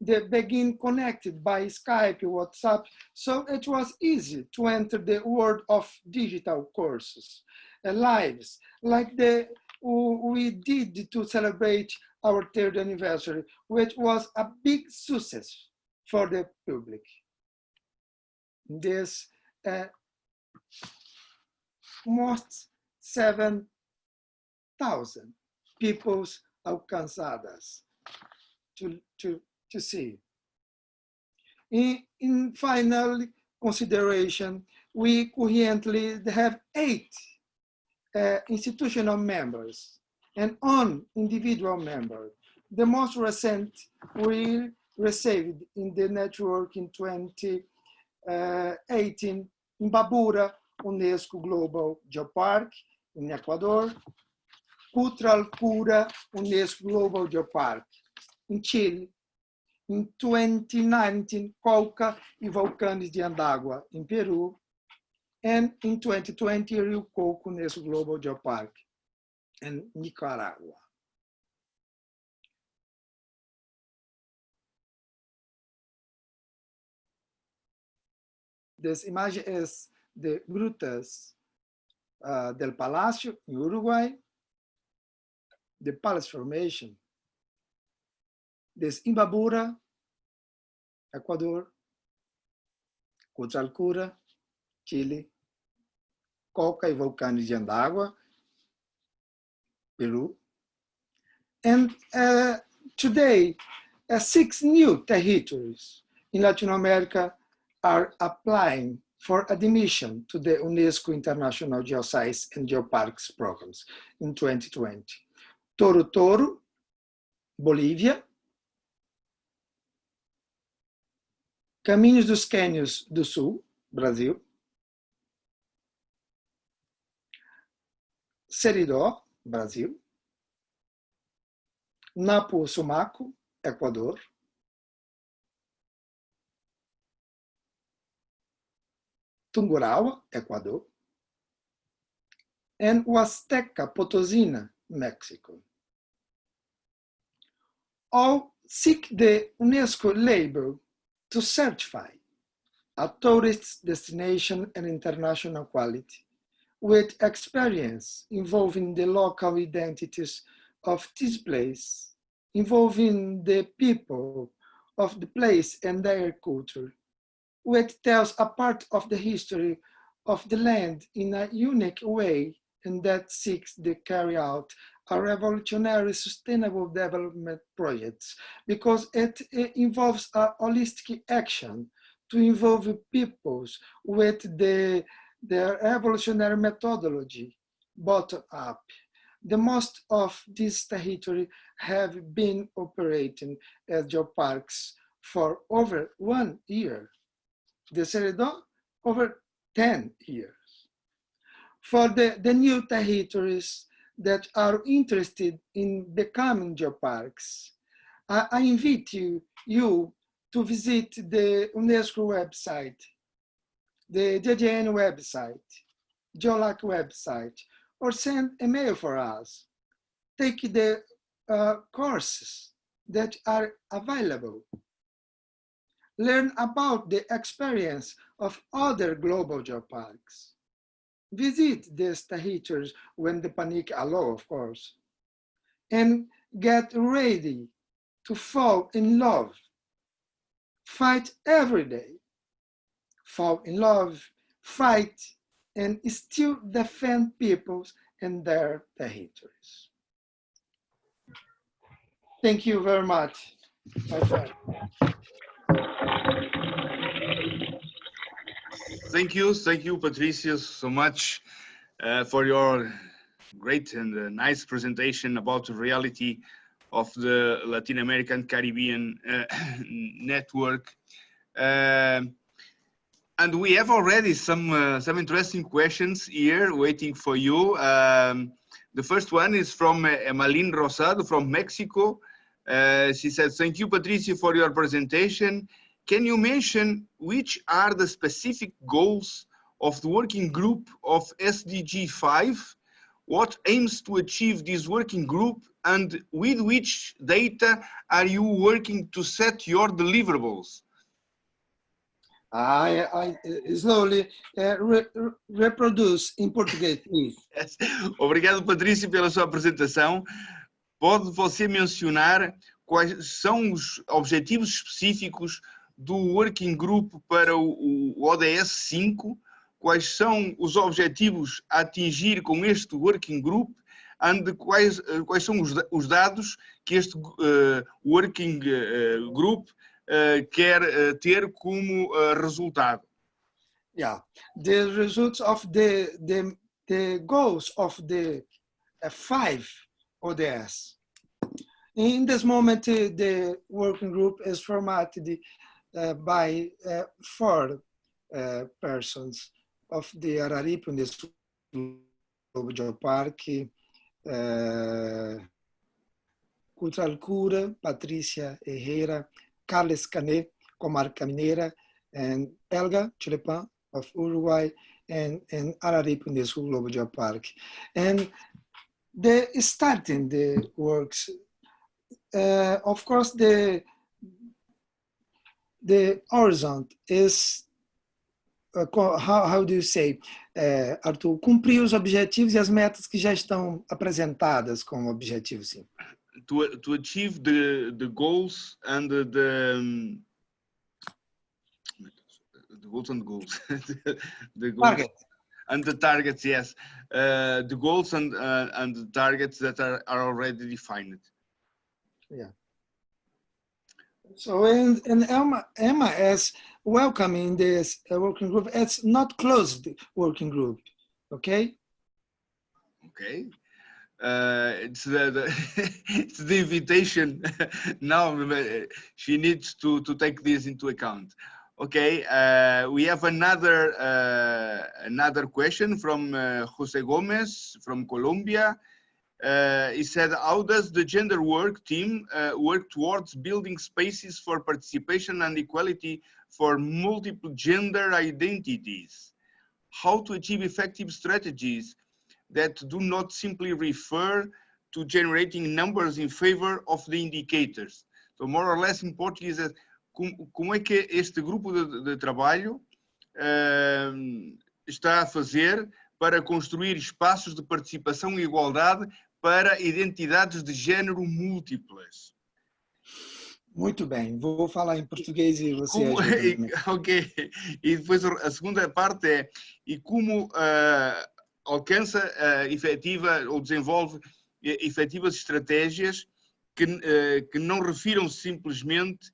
the begin connected by Skype, WhatsApp, so it was easy to enter the world of digital courses, lives, like we did to celebrate our third anniversary, which was a big success for the public. This most 7,000 peoples alcanzadas to see. In final consideration, we currently have 8 institutional members and one individual member. The most recent we received in the network in 2018 in Babura, UNESCO Global Geopark in Ecuador, Cutralcura, UNESCO Global Geopark in Chile, in 2019, Colca e Volcanes de Andágua in Peru, and in 2020, Rio Coco UNESCO Global Geopark in Nicaragua. This image is the Grutas del Palacio in Uruguay, the Palace Formation. This Imbabura, Ecuador, Cutralcura, Chile, Colca e Volcanes de Andágua, Peru. And today, 6 new territories in Latin America are applying for admission to the UNESCO International Geoscience and Geoparks programs in 2020. Toro Toro, Bolívia, Caminhos dos Cânions do Sul, Brasil, Seridó, Brasil, Napo Sumaco, Equador, Tungurahua, Ecuador, and Huasteca Potosina, Mexico. All seek the UNESCO label to certify a tourist destination and international quality, with experience involving the local identities of this place, involving the people of the place and their culture, which tells a part of the history of the land in a unique way, and that seeks to carry out a revolutionary sustainable development projects, because it involves a holistic action to involve peoples with the revolutionary methodology, bottom up. The most of this territory have been operating as geoparks for over 1 year. The Seridó, over 10 years. For the new territories that are interested in becoming geoparks, I invite you to visit the UNESCO website, the GGN website, GeoLac website, or send a mail for us. Take the courses that are available Learn about the experience of other global geoparks. Visit these territories when the pandemic allows, of course, and get ready to fall in love. Fight every day. Fall in love, fight, and still defend peoples and their territories. Thank you very much, my friend. Thank you, Patricio, so much for your great and nice presentation about the reality of the Latin American Caribbean network. And we have already some interesting questions here waiting for you. The first one is from Emmaline Rosado from Mexico. She says, thank you, Patricio, for your presentation. Can you mention which are the specific goals of the working group of SDG 5? What aims to achieve this working group, and with which data are you working to set your deliverables? I slowly reproduce em português, please. Yes. Obrigado, Patrício, pela sua apresentação. Pode você mencionar quais são os objetivos específicos do Working Group para o ODS 5? Quais são os objetivos a atingir com este Working Group? E quais são os dados que este Working Group quer ter como resultado? Yeah, the results of the goals of the 5 ODS. In this moment, the working group is formatted by 4 persons of the Araripe, UNESCO Geopark, Cultural Cura, Patricia Herrera, Carles Canet, Comarca Mineira, and Elga Chilepan of Uruguay, and Araripe, UNESCO Global Geopark. And the starting the works, of course, the horizon is, how do you say, Arthur, cumprir os objetivos e as metas que já estão apresentadas como objetivos, sim. To achieve the goals and the goals and goals. The goals. Target. And the targets, yes. The goals and the targets that are already defined. Yeah. So, and Emma is welcoming this working group. It's not closed working group, okay? Okay. It's it's the invitation. Now she needs to take this into account. Okay, we have another question from Jose Gomez from Colombia. He said, how does the gender work team work towards building spaces for participation and equality for multiple gender identities? How to achieve effective strategies that do not simply refer to generating numbers in favor of the indicators? So more or less in Portuguese, como é que este grupo de trabalho está a fazer para construir espaços de participação e igualdade para identidades de género múltiplas? Muito bem, vou falar em português e você ajuda. Ok, e depois a segunda parte é, e como alcança efetiva ou desenvolve efetivas estratégias que não refiram simplesmente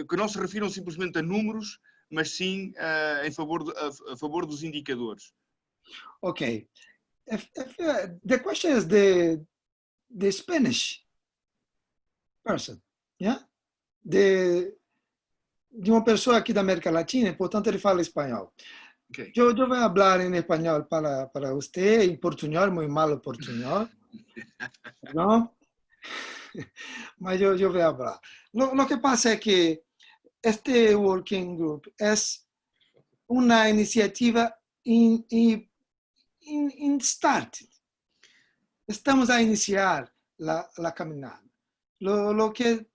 que não se refiram simplesmente a números, mas sim a favor dos indicadores. Okay, if the question is the Spanish person, yeah, de uma pessoa aqui da América Latina, portanto ele fala espanhol. Okay. Yo voy a hablar en español para usted, en portuñol, muy malo portuñol, ¿no? Mas yo voy a hablar. Lo que pasa es que este Working Group es una iniciativa in start. Estamos a iniciar la caminada. Lo que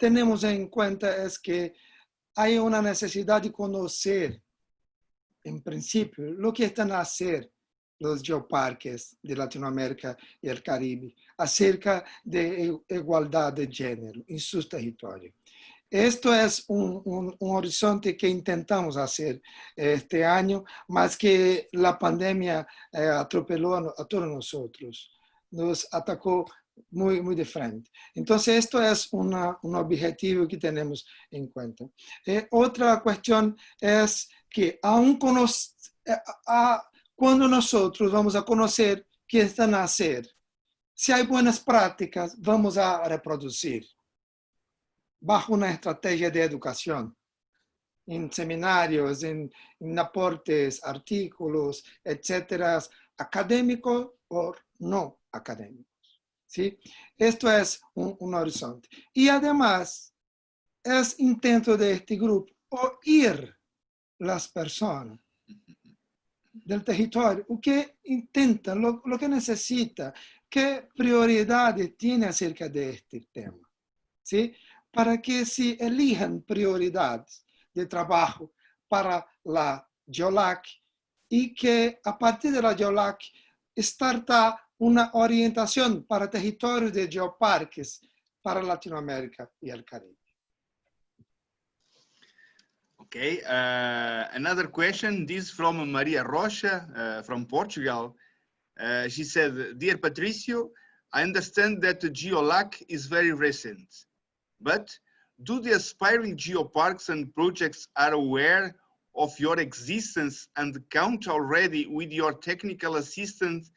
temos em conta é que há uma necessidade de conhecer, em princípio, o que estão a ser os geoparques de Latinoamérica e o Caribe acerca de igualdade de gênero em seus territórios. Este é um horizonte que tentamos fazer este ano, mas que a pandemia atropelou a todos nós, nos atacou muito de frente. Então, este é um objetivo que temos em conta. Outra questão é que, quando nós vamos a conhecer o que estão a ser, se há boas práticas, vamos a reproduzir. Bajo uma estratégia de educação, em seminários, em aportes, artículos, etc., acadêmicos ou não acadêmicos. ¿Sí? Esto es un horizonte. Y además, es intento de este grupo oír las personas del territorio, o que intentan, lo que necesita, qué prioridades tiene acerca de este tema. ¿Sí? Para que se elijan prioridades de trabajo para la GEOLAC y que a partir de la GEOLAC starta uma orientação para territórios de geoparques para Latinoamérica e o Caribe. Okay, another question, this from Maria Rocha from Portugal. She said, Dear Patricio, I understand that the GEOLAC is very recent, but do the aspiring geoparks and projects are aware of your existence and count already with your technical assistance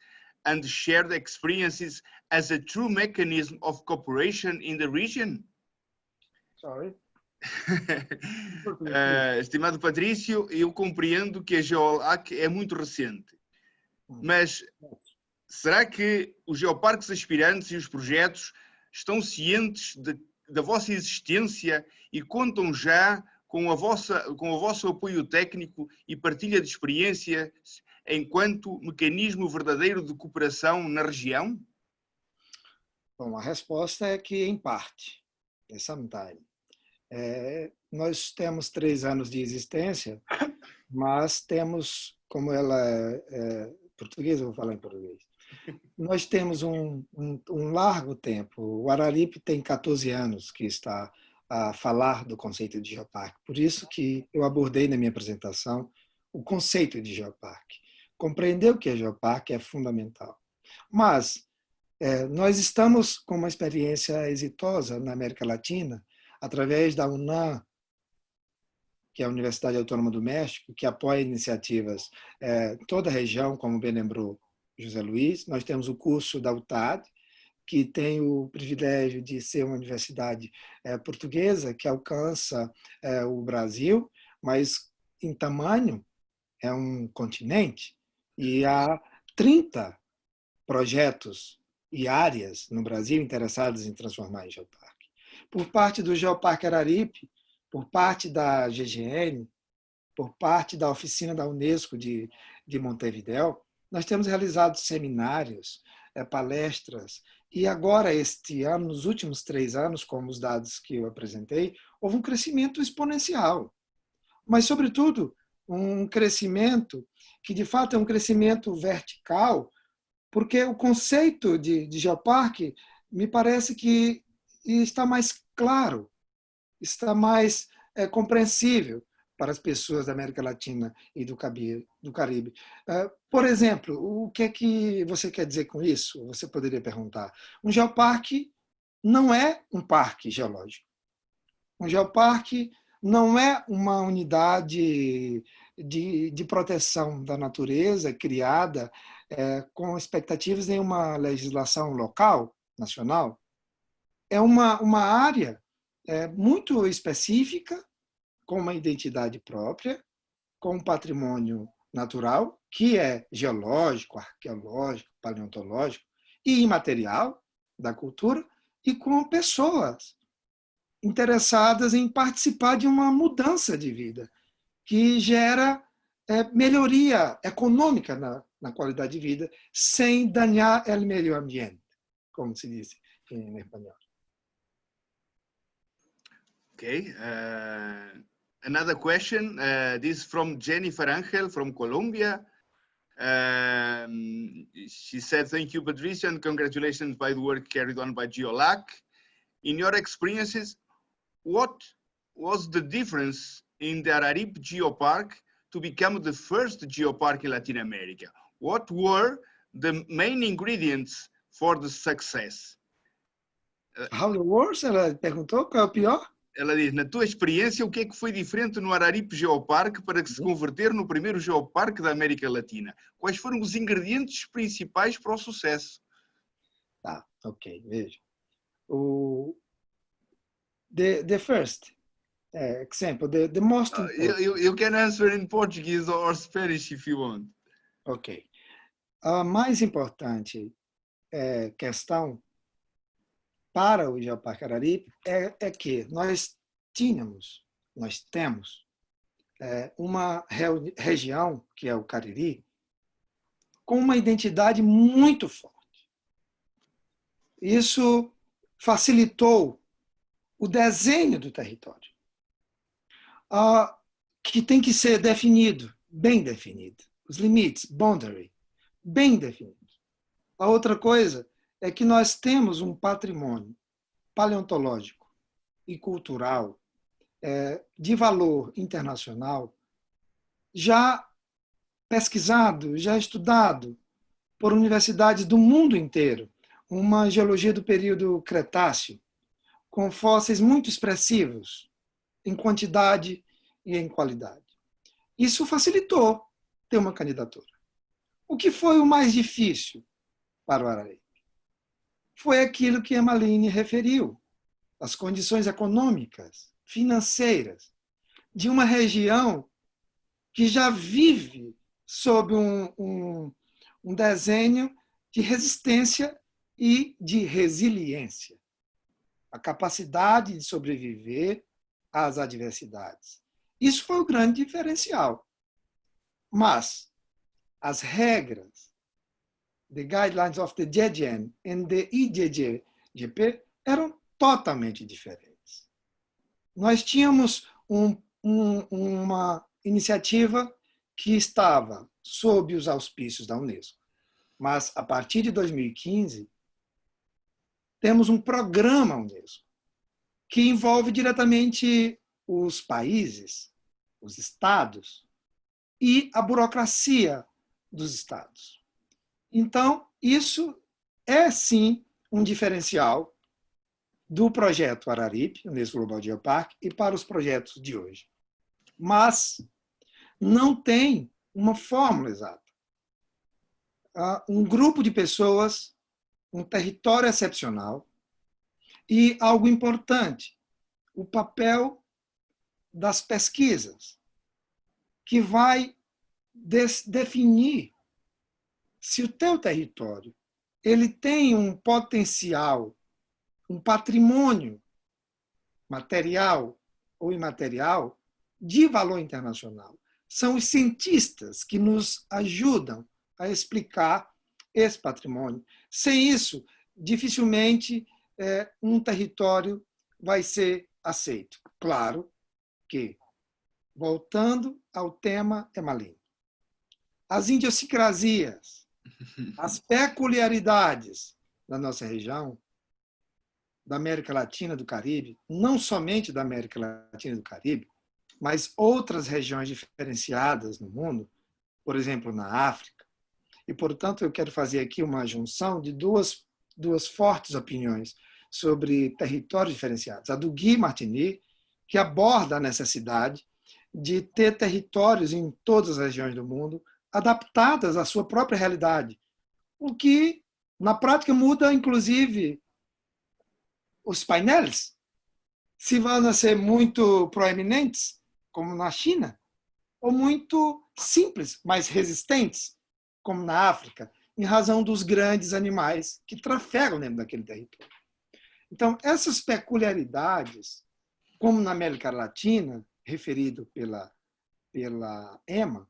and shared experiences as a true mechanism of cooperation in the region? Sorry. Estimado Patrício, eu compreendo que a GEOLAC é muito recente, mas será que os geoparques aspirantes e os projetos estão cientes da vossa existência e contam já com o vosso apoio técnico e partilha de experiências enquanto mecanismo verdadeiro de cooperação na região? Bom, a resposta é que, em parte, sometime. Nós temos 3 anos de existência, mas temos, como ela é portuguesa, eu vou falar em português, nós temos um largo tempo. O Araripe tem 14 anos que está a falar do conceito de geoparque. Por isso que eu abordei na minha apresentação o conceito de geoparque. Compreender o que é geoparque é fundamental. Mas nós estamos com uma experiência exitosa na América Latina, através da UNAM, que é a Universidade Autônoma do México, que apoia iniciativas em toda a região, como bem lembrou José Luis. Nós temos o curso da UTAD, que tem o privilégio de ser uma universidade portuguesa, que alcança o Brasil, mas em tamanho é um continente, e há 30 projetos e áreas no Brasil interessados em transformar em geoparque. Por parte do Geoparque Araripe, por parte da GGN, por parte da oficina da UNESCO de Montevidéu, nós temos realizado seminários, palestras, e agora, este ano, nos últimos 3 anos, como os dados que eu apresentei, houve um crescimento exponencial. Mas, sobretudo, um crescimento que, de fato, é um crescimento vertical, porque o conceito de geoparque me parece que está mais claro, está mais compreensível para as pessoas da América Latina e do Caribe. Por exemplo, o que é que você quer dizer com isso? Você poderia perguntar. Um geoparque não é um parque geológico. Um geoparque não é uma unidade de proteção da natureza criada com expectativas em uma legislação local, nacional. É uma área muito específica, com uma identidade própria, com um patrimônio natural, que é geológico, arqueológico, paleontológico e imaterial da cultura, e com pessoas interessadas em participar de uma mudança de vida, que gera melhoria econômica na qualidade de vida, sem dañar o meio ambiente, como se diz em espanhol. Okay. Another question. This is from Jennifer Angel from Colombia. She said, thank you, Patricio, and congratulations by the work carried on by GeoLAC. In your experiences, what was the difference in the Araripe Geopark to become the first geopark in Latin America? What were the main ingredients for the success? How the worst? Ela perguntou qual é o pior? Ela diz, na tua experiência, o que é que foi diferente no Araripe Geopark para que se converter no primeiro geoparque da América Latina? Quais foram os ingredientes principais para o sucesso? Tá, ok, veja. The first example, the most important. You can answer in Portuguese or Spanish if you want. Ok. A mais importante questão para o Geoparque Araripe é que nós temos uma região, que é o Cariri, com uma identidade muito forte. Isso facilitou o desenho do território, que tem que ser definido, bem definido. Os limites, boundary, bem definidos. A outra coisa é que nós temos um patrimônio paleontológico e cultural de valor internacional já pesquisado, já estudado por universidades do mundo inteiro, uma geologia do período Cretáceo, com fósseis muito expressivos em quantidade e em qualidade. Isso facilitou ter uma candidatura. O que foi o mais difícil para o Araripe? Foi aquilo que a Emmaline referiu, as condições econômicas, financeiras, de uma região que já vive sob um desenho de resistência e de resiliência. A capacidade de sobreviver às adversidades. Isso foi o grande diferencial. Mas as regras, the guidelines of the GEGEN and the IGGP eram totalmente diferentes. Nós tínhamos uma iniciativa que estava sob os auspícios da UNESCO, mas a partir de 2015 temos um programa UNESCO que envolve diretamente os países, os estados e a burocracia dos estados. Então, isso é, sim, um diferencial do projeto Araripe, UNESCO Global Geopark, e para os projetos de hoje. Mas não tem uma fórmula exata. Um grupo de pessoas, um território excepcional e algo importante, o papel das pesquisas, que vai definir se o teu território ele tem um potencial, um patrimônio material ou imaterial de valor internacional. São os cientistas que nos ajudam a explicar esse patrimônio. Sem isso, dificilmente um território vai ser aceito. Claro que, voltando ao tema Emmaline, as idiosincrasias, as peculiaridades da nossa região, da América Latina, do Caribe, não somente da América Latina e do Caribe, mas outras regiões diferenciadas no mundo, por exemplo, na África. E, portanto, eu quero fazer aqui uma junção de duas fortes opiniões sobre territórios diferenciados. A do Gui Martini, que aborda a necessidade de ter territórios em todas as regiões do mundo adaptadas à sua própria realidade, o que, na prática, muda, inclusive, os painéis. Se vão ser muito proeminentes, como na China, ou muito simples, mas resistentes, como na África, em razão dos grandes animais que trafegam dentro daquele território. Então, essas peculiaridades, como na América Latina, referido pela Emma,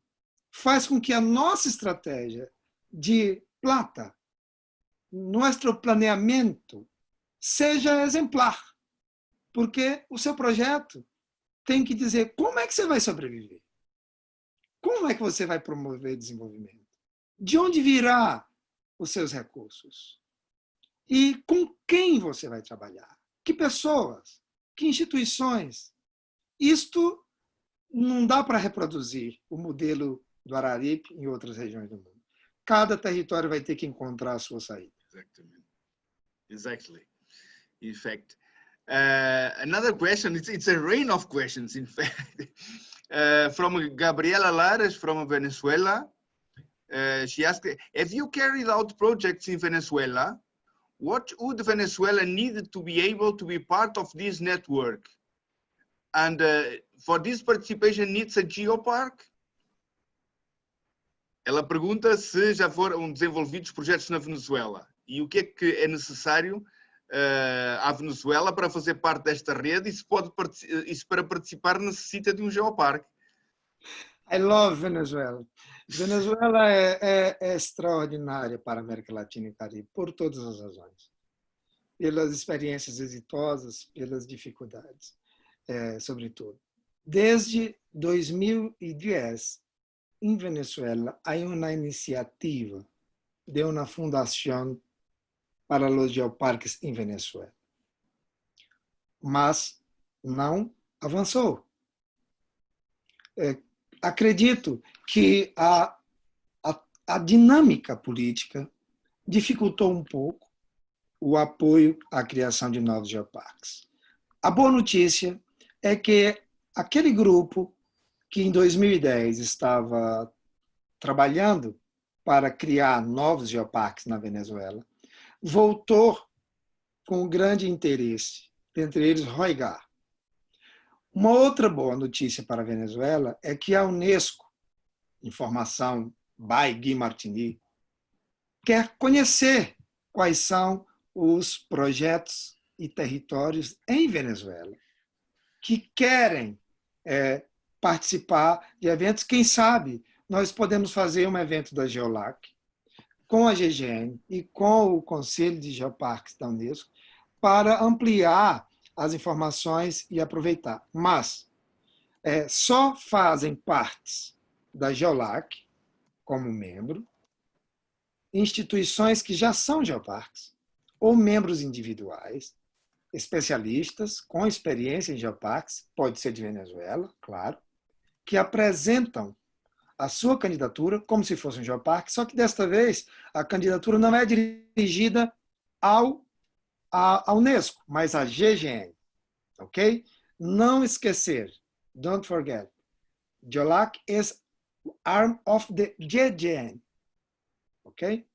faz com que a nossa estratégia de plata, nosso planeamento, seja exemplar. Porque o seu projeto tem que dizer como é que você vai sobreviver. Como é que você vai promover desenvolvimento? De onde virá os seus recursos? E com quem você vai trabalhar? Que pessoas? Que instituições? Isto não dá para reproduzir o modelo do Araripe em outras regiões do mundo. Cada território vai ter que encontrar a sua saída. Exactly. In fact, another question, it's a rain of questions, in fact, from Gabriela Lares from Venezuela. She asked, have you carried out projects in Venezuela? What would Venezuela need to be able to be part of this network? And for this participation needs a geopark? Ela pergunta se já foram desenvolvidos projetos na Venezuela e o que é necessário à Venezuela para fazer parte desta rede e se para participar necessita de um geoparque. I love Venezuela. Venezuela é extraordinária para a América Latina e Caribe, por todas as razões. Pelas experiências exitosas, pelas dificuldades, sobretudo. Desde 2010, em Venezuela, há uma iniciativa de uma fundação para os geoparques em Venezuela. Mas não avançou. Acredito que a dinâmica política dificultou um pouco o apoio à criação de novos geoparques. A boa notícia é que aquele grupo que em 2010 estava trabalhando para criar novos geoparques na Venezuela, voltou com grande interesse, dentre eles Roigar. Uma outra boa notícia para a Venezuela é que a UNESCO, informação by Gui Martini, quer conhecer quais são os projetos e territórios em Venezuela que querem participar de eventos. Quem sabe nós podemos fazer um evento da Geolac com a GGN e com o Conselho de Geoparques da UNESCO para ampliar as informações e aproveitar. Mas só fazem parte da Geolac, como membro, instituições que já são geoparques, ou membros individuais, especialistas com experiência em geoparques, pode ser de Venezuela, claro, que apresentam a sua candidatura como se fosse um geoparque, só que desta vez a candidatura não é dirigida à UNESCO, mas à GGN, ok? Não esquecer, don't forget, Geolac is arm of the GGN, ok?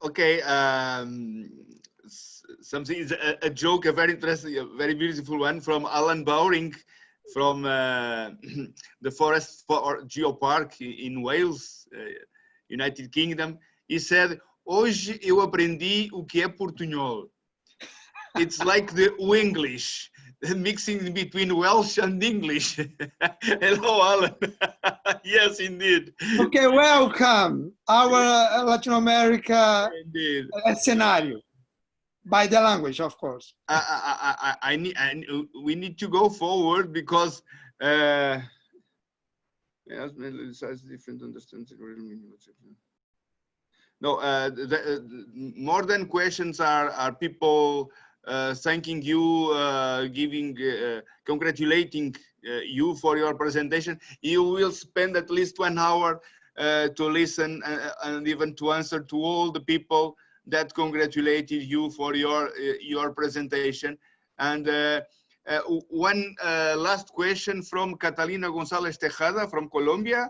Okay, something is a joke, a very interesting, a very beautiful one from Alan Bowring from the Forest for Geopark in Wales, United Kingdom. He said, hoje eu aprendi o que é portunhol. It's like the English, mixing between Welsh and English. Hello, Alan. Yes, indeed. Okay, welcome our Latin America scenario by the language, of course. We need to go forward because yes, different understands the real meaning. No, more than questions are people thanking you, congratulating you for your presentation. You will spend at least 1 hour to listen and even to answer to all the people that congratulated you for your presentation. And one last question from Catalina González Tejada from Colombia.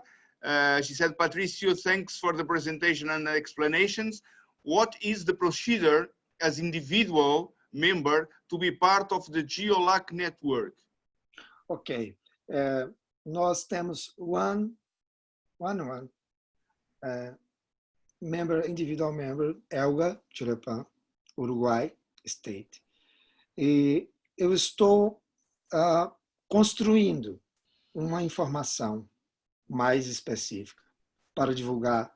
She said, Patricio, thanks for the presentation and the explanations. What is the procedure as individual member to be part of the GeoLAC network? Ok. Nós temos one member, individual member, Elga Churapan, Uruguai State. E eu estou construindo uma informação mais específica para divulgar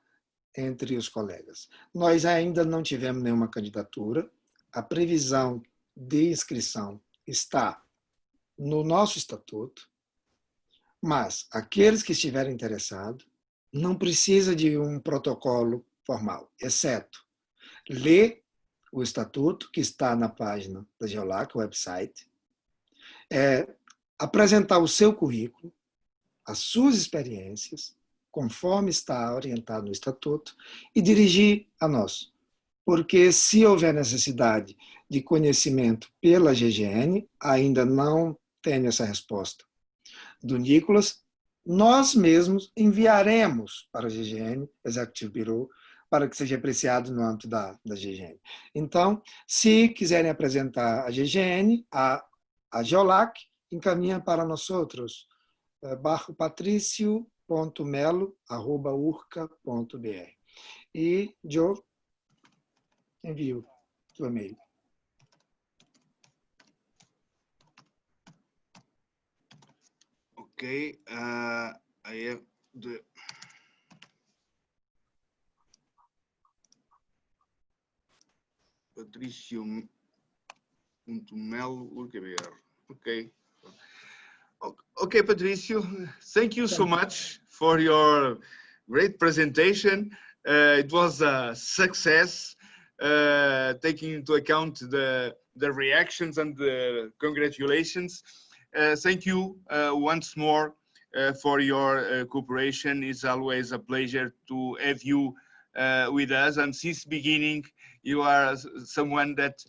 entre os colegas. Nós ainda não tivemos nenhuma candidatura, a previsão de inscrição está no nosso estatuto, mas aqueles que estiverem interessados não precisa de um protocolo formal, exceto ler o estatuto que está na página da Geolac, o website, apresentar o seu currículo, as suas experiências, conforme está orientado no estatuto, e dirigir a nós. Porque se houver necessidade de conhecimento pela GGN, ainda não tenho essa resposta do Nicolas, nós mesmos enviaremos para a GGN, Executive Bureau, para que seja apreciado no âmbito da GGN. Então, se quiserem apresentar a GGN, a Geolac encaminha para nós outros, patricio.melo@urca.br. E Joe, envio o e-mail. Okay, I have the Patricio.melo.urca.br. Okay. Okay, Patricio, thank you so much for your great presentation. It was a success, taking into account the reactions and the congratulations. Thank you once more for your cooperation. It's always a pleasure to have you with us. And since the beginning, you are someone that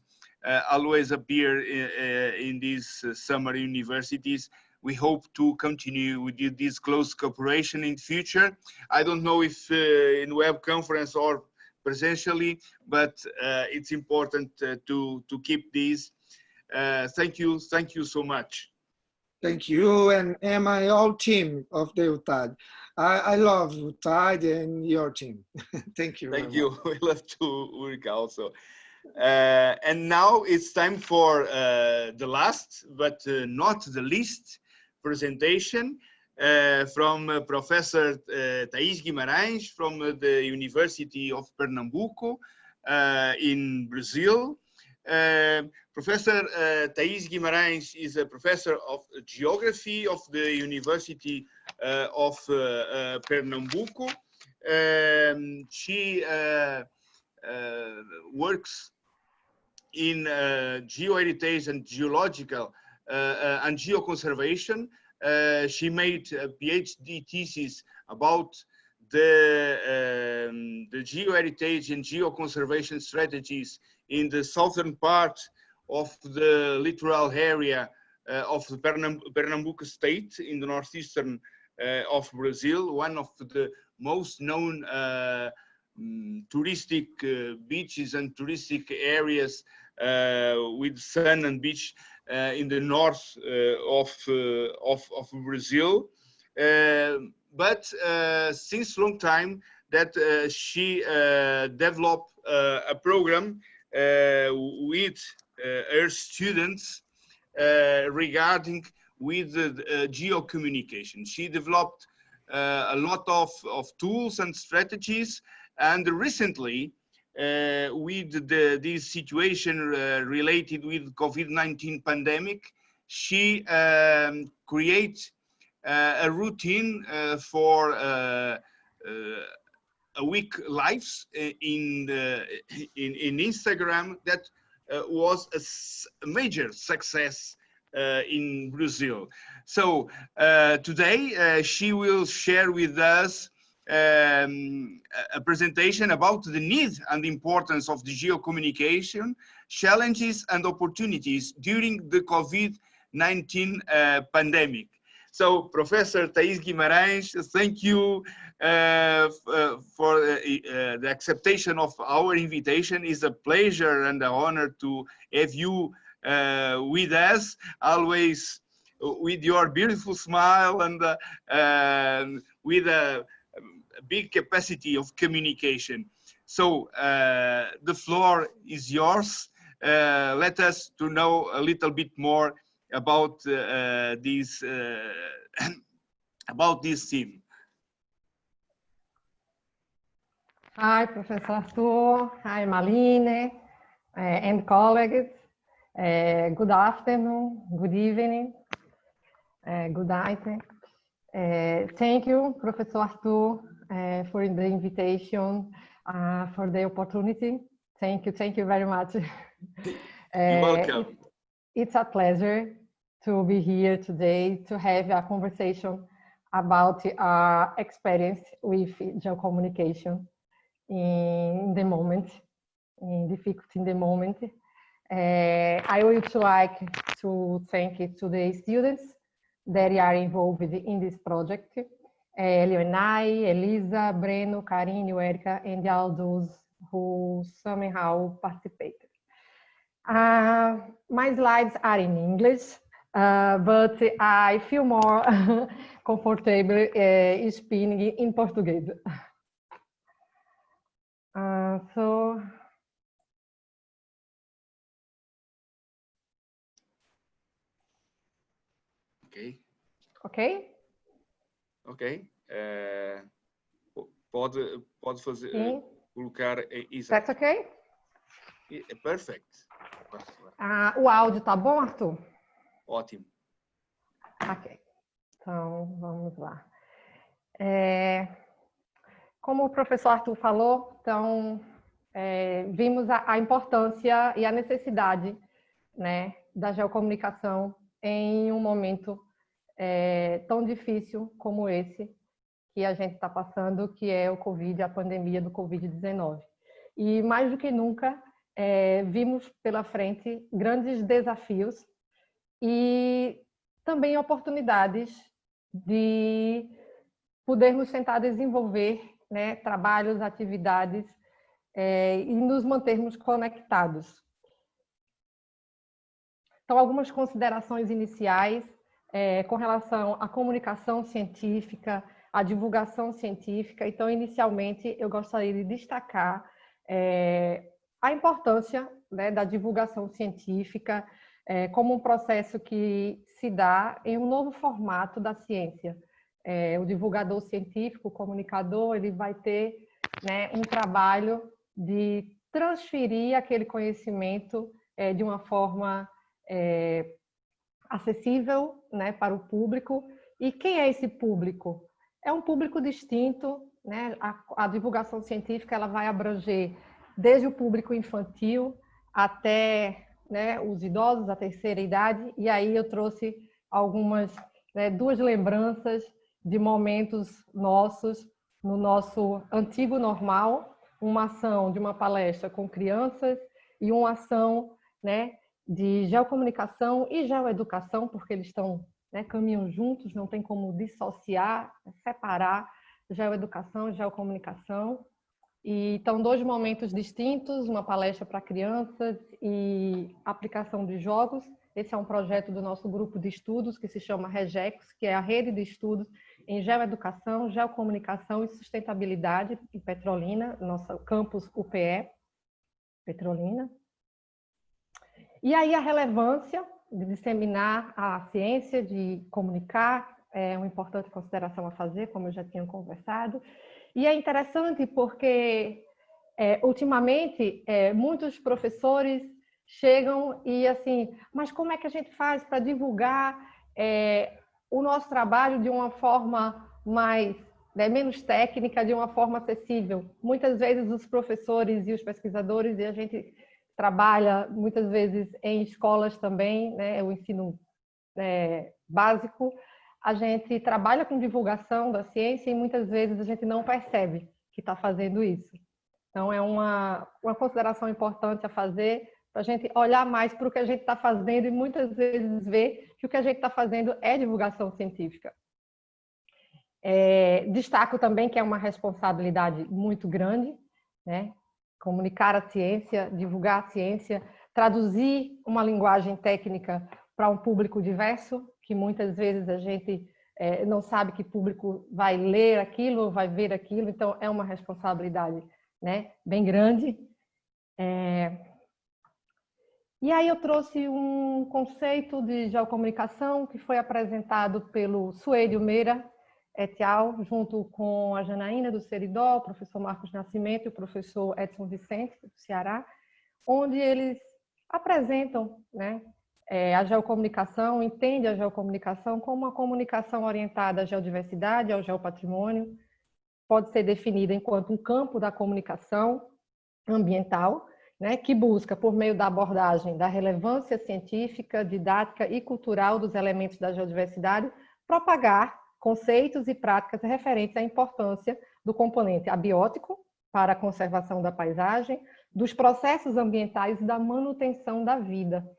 always appear in these summer universities. We hope to continue with this close cooperation in the future. I don't know if in web conference or presentially, but it's important to keep these. Thank you so much. Thank you, and my whole team of the UTAD. I love UTAD and your team. Thank you. Thank you. We love to work also. And now it's time for the last, but not the least, presentation from Professor Thaís Guimaraes from the University of Pernambuco in Brazil. Professor Thaís Guimaraes is a professor of geography of the University of Pernambuco. She works in geoheritage and geological and geoconservation. She made a PhD thesis about the geoheritage and geoconservation strategies in the southern part of the littoral area of the Pernambuco state in the northeastern of Brazil, one of the most known touristic beaches and touristic areas with sun and beach in the north of Brazil. But since long time that she developed a program with her students regarding with the geocommunication. She developed a lot of tools and strategies, and recently with this situation related with COVID-19 pandemic, she created a routine for a week lives in Instagram that was a major success in Brazil. So today she will share with us a presentation about the need and the importance of the geocommunication, challenges and opportunities during the COVID-19 pandemic. So, Professor Thaís Guimaraes, thank you for the acceptation of our invitation. It's a pleasure and an honor to have you with us, always with your beautiful smile and with a big capacity of communication. So the floor is yours. Let us to know a little bit more about this theme. Hi, Professor Arthur. Hi, Emmaline. and colleagues. Good afternoon, good evening, good night. Thank you, Professor Arthur, for the invitation, for the opportunity. Thank you very much. You're welcome. It's a pleasure to be here today to have a conversation about our experience with geocommunication in the moment, in difficulty in the moment. I would like to thank the students that are involved in this project. Leonai, Elisa, Breno, Karine, Erica, and all those who somehow participated. My slides are in English, but I feel more comfortable speaking in Portuguese. Ok. Pode fazer, colocar That's okay? Perfect. O áudio tá bom, Arthur? Ótimo. Ok. Então, vamos lá. Como o professor Arthur falou, então, vimos a importância e a necessidade, né, da geocomunicação em um momento tão difícil como esse que a gente está passando, que é o Covid, a pandemia do Covid-19. E mais do que nunca, vimos pela frente grandes desafios e também oportunidades de podermos tentar desenvolver, né, trabalhos, atividades e nos mantermos conectados. Então, algumas considerações iniciais com relação à comunicação científica, à divulgação científica. Então, inicialmente, eu gostaria de destacar a importância, né, da divulgação científica como um processo que se dá em um novo formato da ciência. O divulgador científico, o comunicador, ele vai ter, né, um trabalho de transferir aquele conhecimento de uma forma acessível, né, para o público. E quem é esse público? É um público distinto, né? A divulgação científica ela vai abranger desde o público infantil até, né, os idosos, a terceira idade. E aí eu trouxe algumas, né, duas lembranças de momentos nossos no nosso antigo normal, uma ação de uma palestra com crianças e uma ação, né, de geocomunicação e geoeducação, porque eles estão, né, caminham juntos, não tem como dissociar, separar geoeducação e geocomunicação. E então, dois momentos distintos, uma palestra para crianças e aplicação de jogos. Esse é um projeto do nosso grupo de estudos que se chama REGEX, que é a rede de estudos em geoeducação, geocomunicação e sustentabilidade em Petrolina, nosso campus UPE, Petrolina. E aí a relevância de disseminar a ciência, de comunicar, é uma importante consideração a fazer, como eu já tinha conversado. E é interessante porque, ultimamente, muitos professores chegam e assim, mas como é que a gente faz para divulgar o nosso trabalho de uma forma mais, né, menos técnica, de uma forma acessível? Muitas vezes os professores e os pesquisadores, e a gente trabalha muitas vezes em escolas também, né, o ensino básico, a gente trabalha com divulgação da ciência e muitas vezes a gente não percebe que está fazendo isso. Então, é uma consideração importante a fazer para a gente olhar mais para o que a gente está fazendo e muitas vezes ver que o que a gente está fazendo é divulgação científica. Destaco também que é uma responsabilidade muito grande, né? Comunicar a ciência, divulgar a ciência, traduzir uma linguagem técnica para um público diverso, que muitas vezes a gente não sabe que público vai ler aquilo ou vai ver aquilo, então é uma responsabilidade, né, bem grande. E aí eu trouxe um conceito de geocomunicação que foi apresentado pelo Suede Meira et al., junto com a Janaína do Seridó, o professor Marcos Nascimento e o professor Edson Vicente, do Ceará. onde eles apresentam, né, a geocomunicação, entende a geocomunicação como uma comunicação orientada à geodiversidade, ao geopatrimônio, pode ser definida enquanto um campo da comunicação ambiental, né, que busca, por meio da abordagem da relevância científica, didática e cultural dos elementos da geodiversidade, propagar conceitos e práticas referentes à importância do componente abiótico para a conservação da paisagem, dos processos ambientais e da manutenção da vida.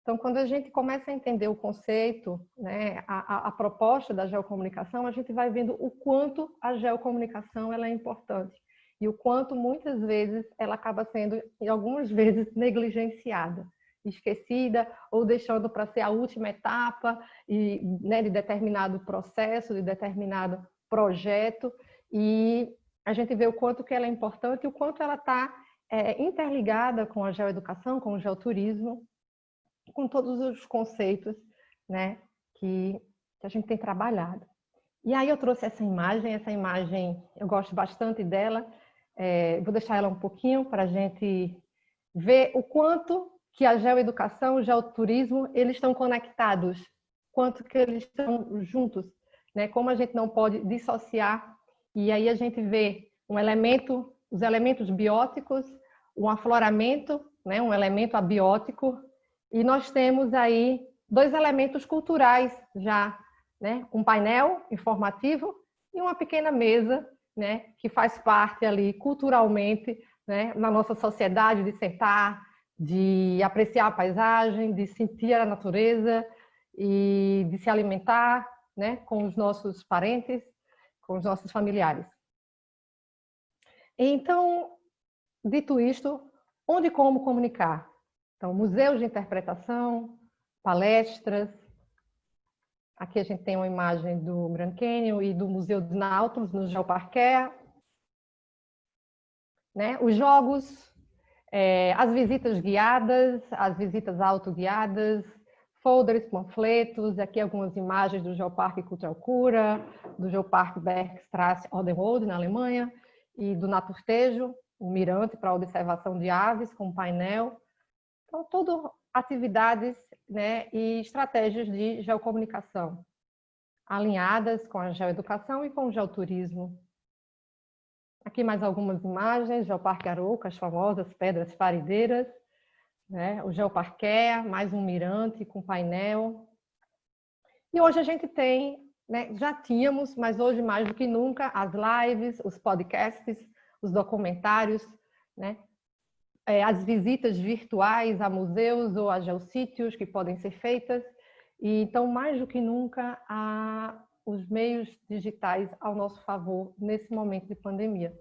Então, quando a gente começa a entender o conceito, né, a proposta da geocomunicação, a gente vai vendo o quanto a geocomunicação ela é importante e o quanto, muitas vezes, ela acaba sendo, algumas vezes, negligenciada, esquecida ou deixando para ser a última etapa né, de determinado processo, de determinado projeto. E a gente vê o quanto que ela é importante e o quanto ela está interligada com a geoeducação, com o geoturismo, com todos os conceitos, né, que a gente tem trabalhado. E aí eu trouxe essa imagem eu gosto bastante dela, vou deixar ela um pouquinho para a gente ver o quanto que a geoeducação, o geoturismo, eles estão conectados, quanto que eles estão juntos, né, como a gente não pode dissociar. E aí a gente vê os elementos bióticos, um afloramento, né, um elemento abiótico, e nós temos aí 2 elementos culturais já, né, um painel informativo e uma pequena mesa, né, que faz parte ali culturalmente, né, na nossa sociedade, de sentar, de apreciar a paisagem, de sentir a natureza e de se alimentar, né, com os nossos parentes, com os nossos familiares. Então, dito isto, onde e como comunicar? Então, museus de interpretação, palestras. Aqui a gente tem uma imagem do Grand Canyon e do Museu de Náutilus, no Geoparks. Né? Os jogos, as visitas guiadas, as visitas autoguiadas, folders, panfletos, aqui algumas imagens do Geoparque Kulturcura, do Geoparque Bergstraße Odenwald, na Alemanha, e do Naturtejo, um mirante para observação de aves, com painel. Então, tudo atividades, né, e estratégias de geocomunicação, alinhadas com a geoeducação e com o geoturismo. Aqui mais algumas imagens, Geoparque Arouca, as famosas pedras paredeiras, né, o Geoparquea, mais um mirante com painel. E hoje a gente tem, né, já tínhamos, mas hoje mais do que nunca, as lives, os podcasts, os documentários, né, as visitas virtuais a museus ou a geossítios que podem ser feitas. E então, mais do que nunca, há os meios digitais ao nosso favor nesse momento de pandemia.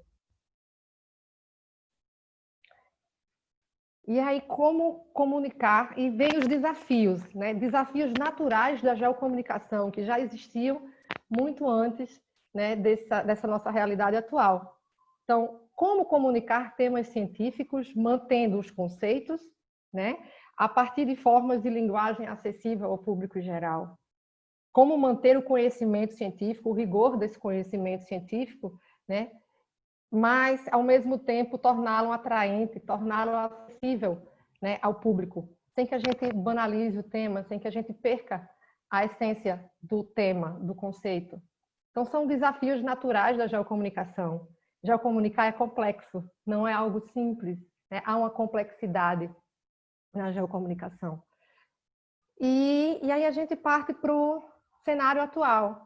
E aí, como comunicar? E vem os desafios, né? Desafios naturais da geocomunicação, que já existiam muito antes, né, dessa nossa realidade atual. Então, como comunicar temas científicos, mantendo os conceitos, né, a partir de formas de linguagem acessível ao público geral? Como manter o conhecimento científico, o rigor desse conhecimento científico, né, mas, ao mesmo tempo, torná-lo atraente, torná-lo acessível, né, ao público, sem que a gente banalize o tema, sem que a gente perca a essência do tema, do conceito. Então, são desafios naturais da geocomunicação. Geocomunicar é complexo, não é algo simples, né? Há uma complexidade na geocomunicação. E aí a gente parte para o cenário atual,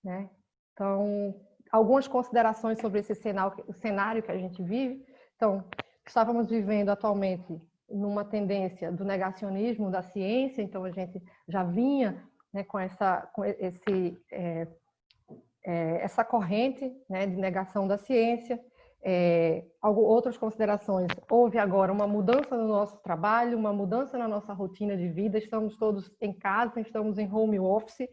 né? Então, algumas considerações sobre esse cenário que a gente vive. Então, estávamos vivendo atualmente numa tendência do negacionismo da ciência, então a gente já vinha, né, com essa corrente, né, de negação da ciência. Outras considerações: houve agora uma mudança no nosso trabalho, uma mudança na nossa rotina de vida, estamos todos em casa, estamos em home office,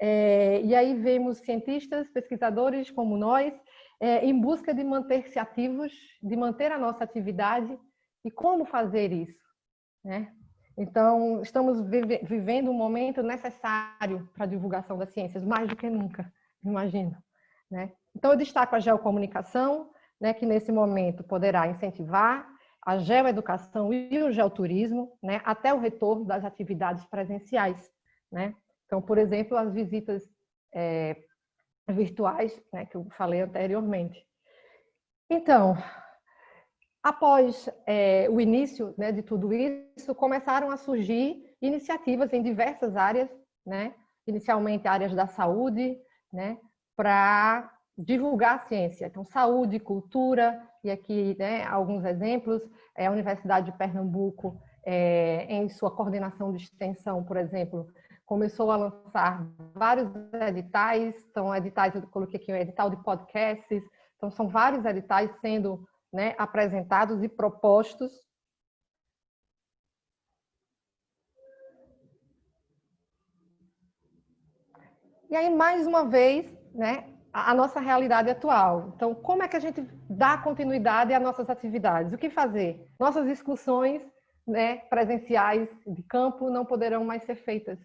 e aí vemos cientistas, pesquisadores como nós, em busca de manter-se ativos, de manter a nossa atividade. E como fazer isso, né? Então, estamos vivendo um momento necessário para a divulgação das ciências, mais do que nunca, imagino, né? Então, eu destaco a geocomunicação, né, que nesse momento poderá incentivar, a geoeducação e o geoturismo, né, até o retorno das atividades presenciais, né? Então, por exemplo, as visitas virtuais, né, que eu falei anteriormente. Então, após o início, né, de tudo isso, começaram a surgir iniciativas em diversas áreas, né? Inicialmente áreas da saúde, né, para divulgar a ciência. Então, saúde, cultura, e aqui, né, alguns exemplos. A Universidade de Pernambuco, em sua coordenação de extensão, por exemplo, começou a lançar vários editais. Então, editais, eu coloquei aqui um edital de podcasts. Então, são vários editais sendo, né, apresentados e propostos. E aí, mais uma vez, né, a nossa realidade atual. Então, como é que a gente dá continuidade às nossas atividades? O que fazer? Nossas excursões, né, presenciais de campo não poderão mais ser feitas.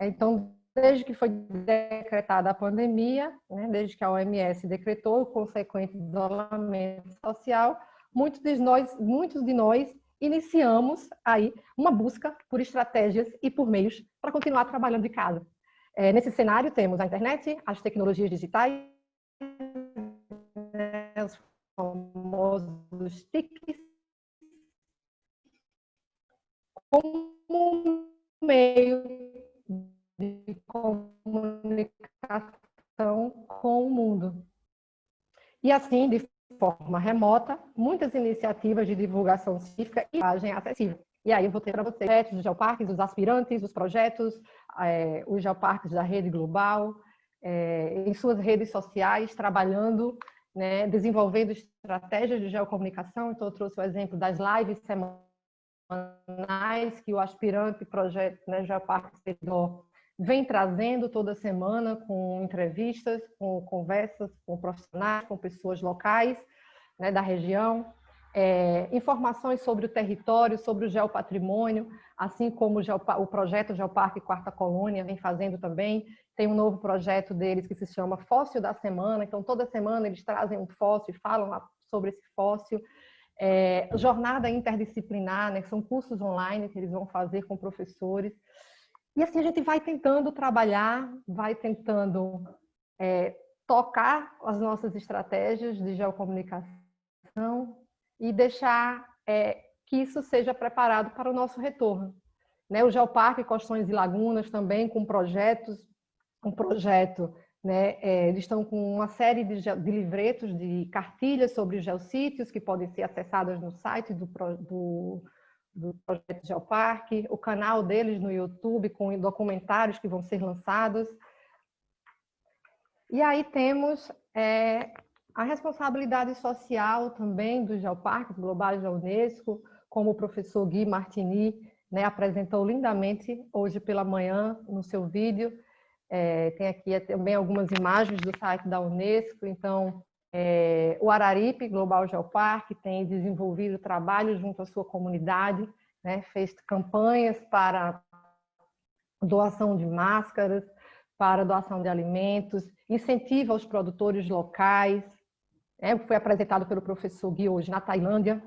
Então, desde que foi decretada a pandemia, né, desde que a OMS decretou o consequente isolamento social, muitos de nós iniciamos aí uma busca por estratégias e por meios para continuar trabalhando de casa. Nesse cenário, temos a internet, as tecnologias digitais, os famosos TICs, como meio de comunicação com o mundo. E assim, de forma remota, muitas iniciativas de divulgação científica e imagem acessível. E aí eu vou ter para vocês os geoparques, os aspirantes, os projetos, os geoparques da rede global, em suas redes sociais, trabalhando, né, desenvolvendo estratégias de geocomunicação. Então, eu trouxe o exemplo das lives semanais que o aspirante projeto, né, Geoparques vem trazendo toda semana, com entrevistas, com conversas com profissionais, com pessoas locais, né, da região. Informações sobre o território, sobre o geopatrimônio, assim como o projeto Geoparque Quarta Colônia vem fazendo também. Tem um novo projeto deles que se chama Fóssil da Semana. Então, toda semana eles trazem um fóssil e falam sobre esse fóssil. Jornada interdisciplinar, né, que são cursos online que eles vão fazer com professores. E assim a gente vai tentando trabalhar, vai tentando tocar as nossas estratégias de geocomunicação e deixar que isso seja preparado para o nosso retorno. Né? O Geoparque Costões e Lagunas também com projetos, um projeto, né? Eles estão com uma série de livretos, de cartilhas sobre geossítios que podem ser acessadas no site do projeto Geoparque, o canal deles no YouTube com documentários que vão ser lançados. E aí temos a responsabilidade social também dos geoparques globais da UNESCO, como o professor Gui Martini, né, apresentou lindamente hoje pela manhã no seu vídeo. Tem aqui também algumas imagens do site da UNESCO. Então, o Araripe Global Geoparque tem desenvolvido trabalho junto à sua comunidade, né, fez campanhas para doação de máscaras, para doação de alimentos, incentiva os produtores locais. Foi apresentado pelo professor Gui hoje na Tailândia,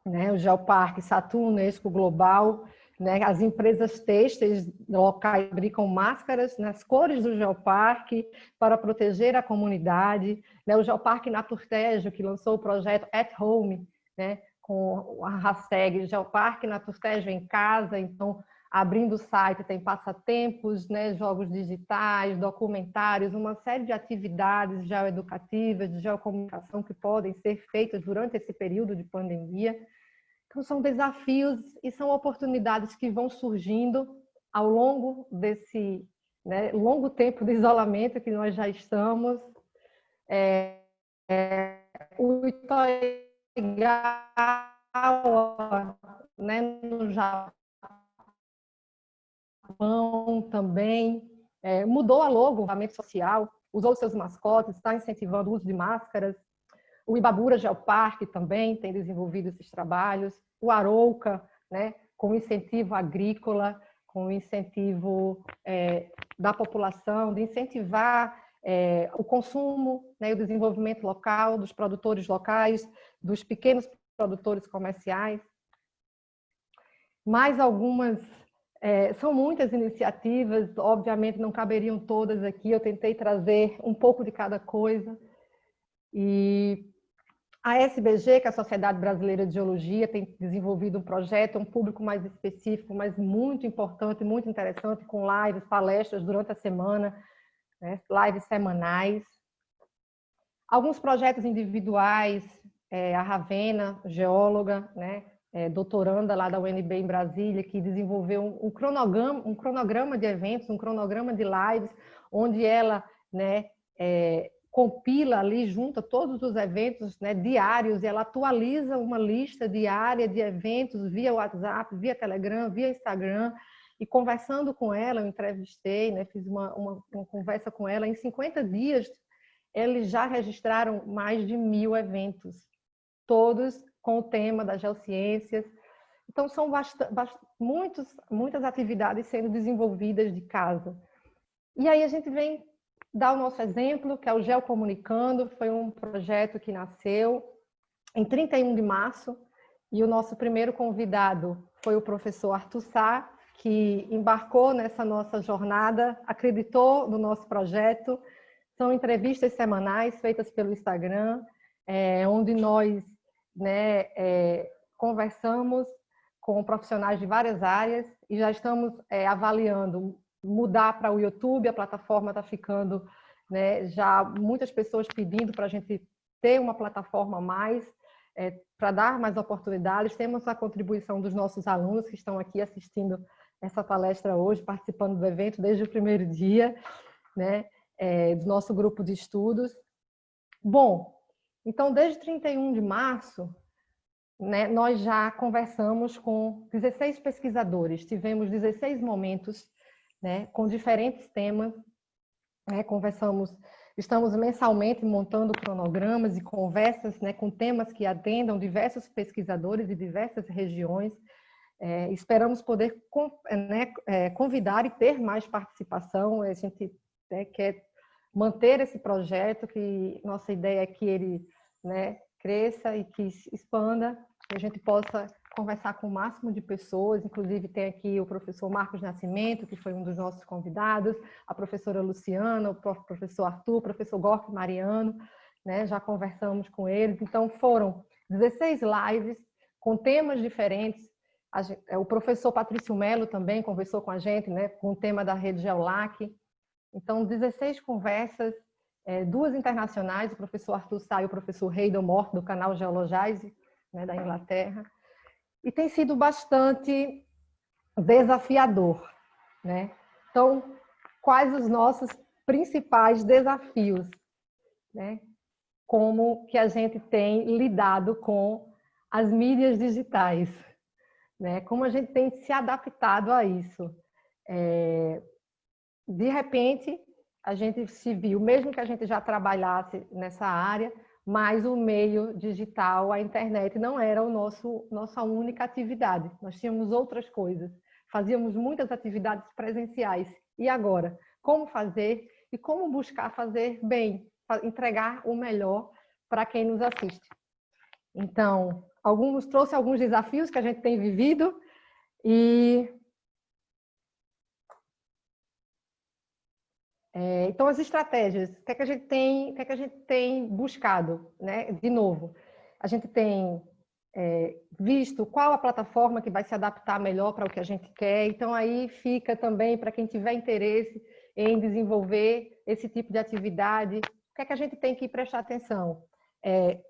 né, o Geoparque Saturn UNESCO Global, né, as empresas têxteis locais fabricam máscaras nas cores do Geoparque para proteger a comunidade, né, o Geoparque Naturtejo, que lançou o projeto At Home, né, com a hashtag Geoparque Naturtejo em casa. Então, abrindo o site, tem passatempos, né, jogos digitais, documentários, uma série de atividades geoeducativas, de geocomunicação que podem ser feitas durante esse período de pandemia. Então, são desafios e são oportunidades que vão surgindo ao longo desse, né, longo tempo de isolamento que nós já estamos. O Itoigawa, né, no Japão também, mudou a logo, o movimento social, usou seus mascotes, está incentivando o uso de máscaras. O Ibabura Geoparque também tem desenvolvido esses trabalhos. O Arouca, né, com incentivo agrícola, com incentivo da população, de incentivar o consumo, né, o desenvolvimento local, dos produtores locais, dos pequenos produtores comerciais. Mais algumas, são muitas iniciativas, obviamente não caberiam todas aqui, eu tentei trazer um pouco de cada coisa. E a SBG, que é a Sociedade Brasileira de Geologia, tem desenvolvido um projeto, um público mais específico, mas muito importante, muito interessante, com lives, palestras durante a semana, né, lives semanais. Alguns projetos individuais, a Ravena, geóloga, né, doutoranda lá da UNB em Brasília, que desenvolveu um cronograma de eventos, um cronograma de lives, onde ela, né, compila ali, junta todos os eventos, né, diários, e ela atualiza uma lista diária de eventos via WhatsApp, via Telegram, via Instagram, e conversando com ela, eu entrevistei, né, fiz uma conversa com ela, em 50 dias eles já registraram mais de 1000 eventos, todos com o tema das geociências. Então, são muitas atividades sendo desenvolvidas de casa. E aí a gente vem dar o nosso exemplo, que é o Geocomunicando, foi um projeto que nasceu em 31 de março, e o nosso primeiro convidado foi o professor Arthur Sá, que embarcou nessa nossa jornada, acreditou no nosso projeto. São entrevistas semanais feitas pelo Instagram, onde nós, né, conversamos com profissionais de várias áreas e já estamos avaliando mudar para o YouTube. A plataforma está ficando, né, já muitas pessoas pedindo para a gente ter uma plataforma a mais, para dar mais oportunidades. Temos a contribuição dos nossos alunos que estão aqui assistindo essa palestra hoje, participando do evento desde o primeiro dia, né, do nosso grupo de estudos. Bom, então desde 31 de março, né, nós já conversamos com 16 pesquisadores, tivemos 16 momentos, né, com diferentes temas, né, estamos mensalmente montando cronogramas e conversas, né, com temas que atendam diversos pesquisadores de diversas regiões. Esperamos poder convidar e ter mais participação. A gente, né, quer manter esse projeto, que nossa ideia é que ele, né, cresça e que se expanda, que a gente possa conversar com o máximo de pessoas. Inclusive tem aqui o professor Marcos Nascimento, que foi um dos nossos convidados, a professora Luciana, o professor Arthur, o professor Gork Mariano, né, já conversamos com eles. Então foram 16 lives com temas diferentes. O professor Patricio Melo também conversou com a gente, né, com o tema da rede GeoLAC. Então 16 conversas, 2 internacionais, o professor Arthur Sá e o professor Heidel Mort, do canal Geologize, né, da Inglaterra. E tem sido bastante desafiador, né? Então, quais os nossos principais desafios, né? Como que a gente tem lidado com as mídias digitais, né? Como a gente tem se adaptado a isso. De repente, a gente se viu, mesmo que a gente já trabalhasse nessa área, mas o meio digital, a internet, não era nossa única atividade. Nós tínhamos outras coisas. Fazíamos muitas atividades presenciais. E agora? Como fazer e como buscar fazer bem, entregar o melhor para quem nos assiste? Então, trouxe alguns desafios que a gente tem vivido e... Então, as estratégias, o que é que a gente tem buscado, né? De novo, a gente tem visto qual a plataforma que vai se adaptar melhor para o que a gente quer. Então, aí fica também para quem tiver interesse em desenvolver esse tipo de atividade, o que é que a gente tem que prestar atenção?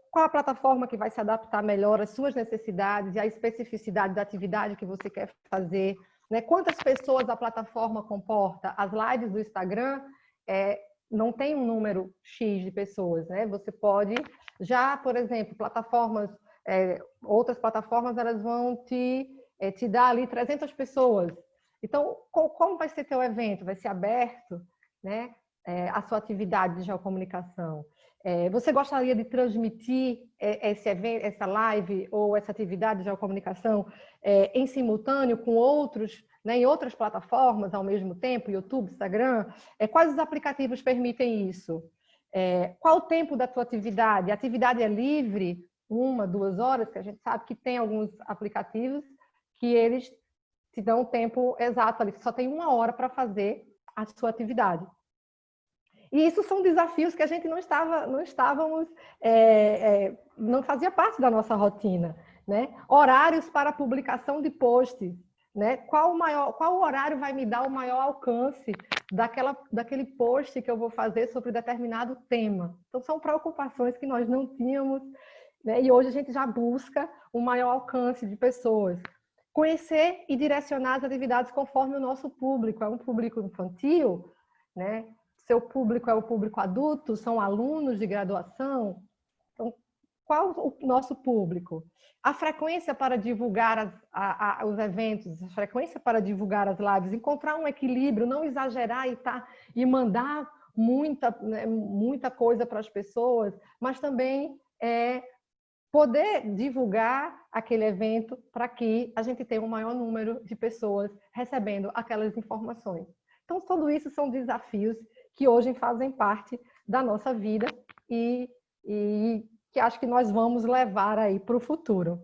Qual a plataforma que vai se adaptar melhor às suas necessidades e à especificidade da atividade que você quer fazer, né? Quantas pessoas a plataforma comporta? As lives do Instagram não tem um número X de pessoas, né? Você pode já, por exemplo, outras plataformas, elas vão te dar ali 300 pessoas. Então, como vai ser teu evento? Vai ser aberto, né? A sua atividade de geocomunicação. Você gostaria de transmitir esse evento, essa live ou essa atividade de geocomunicação em simultâneo com outros, né, em outras plataformas ao mesmo tempo, YouTube, Instagram? Quais os aplicativos permitem isso? Qual o tempo da tua atividade? A atividade é livre 1, 2 horas, que a gente sabe que tem alguns aplicativos que eles te dão um tempo exato ali, só tem 1 hora para fazer a sua atividade. E isso são desafios que a gente não fazia parte da nossa rotina, né? Horários para publicação de posts, né? Qual horário vai me dar o maior alcance daquele post que eu vou fazer sobre determinado tema? Então, são preocupações que nós não tínhamos, né? E hoje a gente já busca um maior alcance de pessoas. Conhecer e direcionar as atividades conforme o nosso público. É um público infantil, né? Seu público é o público adulto, são alunos de graduação. Então, qual o nosso público? A frequência para divulgar os eventos, a frequência para divulgar as lives, encontrar um equilíbrio, não exagerar e mandar muita coisa para as pessoas, mas também poder divulgar aquele evento para que a gente tenha um maior número de pessoas recebendo aquelas informações. Então, tudo isso são desafios que hoje fazem parte da nossa vida e que acho que nós vamos levar aí para o futuro.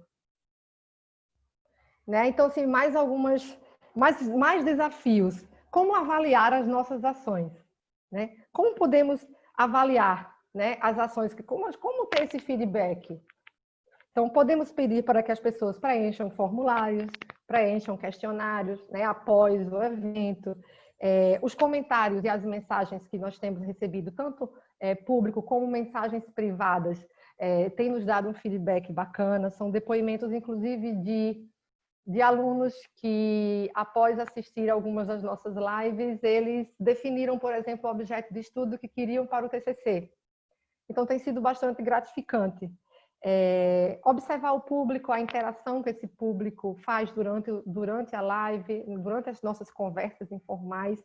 Né? Então, assim, mais desafios. Como avaliar as nossas ações? Né? Como podemos avaliar, né, as ações? Como ter esse feedback? Então, podemos pedir para que as pessoas preencham formulários, preencham questionários, né, após o evento. Os comentários e as mensagens que nós temos recebido, tanto público como mensagens privadas, têm nos dado um feedback bacana. São depoimentos, inclusive, de alunos que, após assistir algumas das nossas lives, eles definiram, por exemplo, o objeto de estudo que queriam para o TCC. Então, tem sido bastante gratificante. Observar o público, a interação que esse público faz durante a live, durante as nossas conversas informais,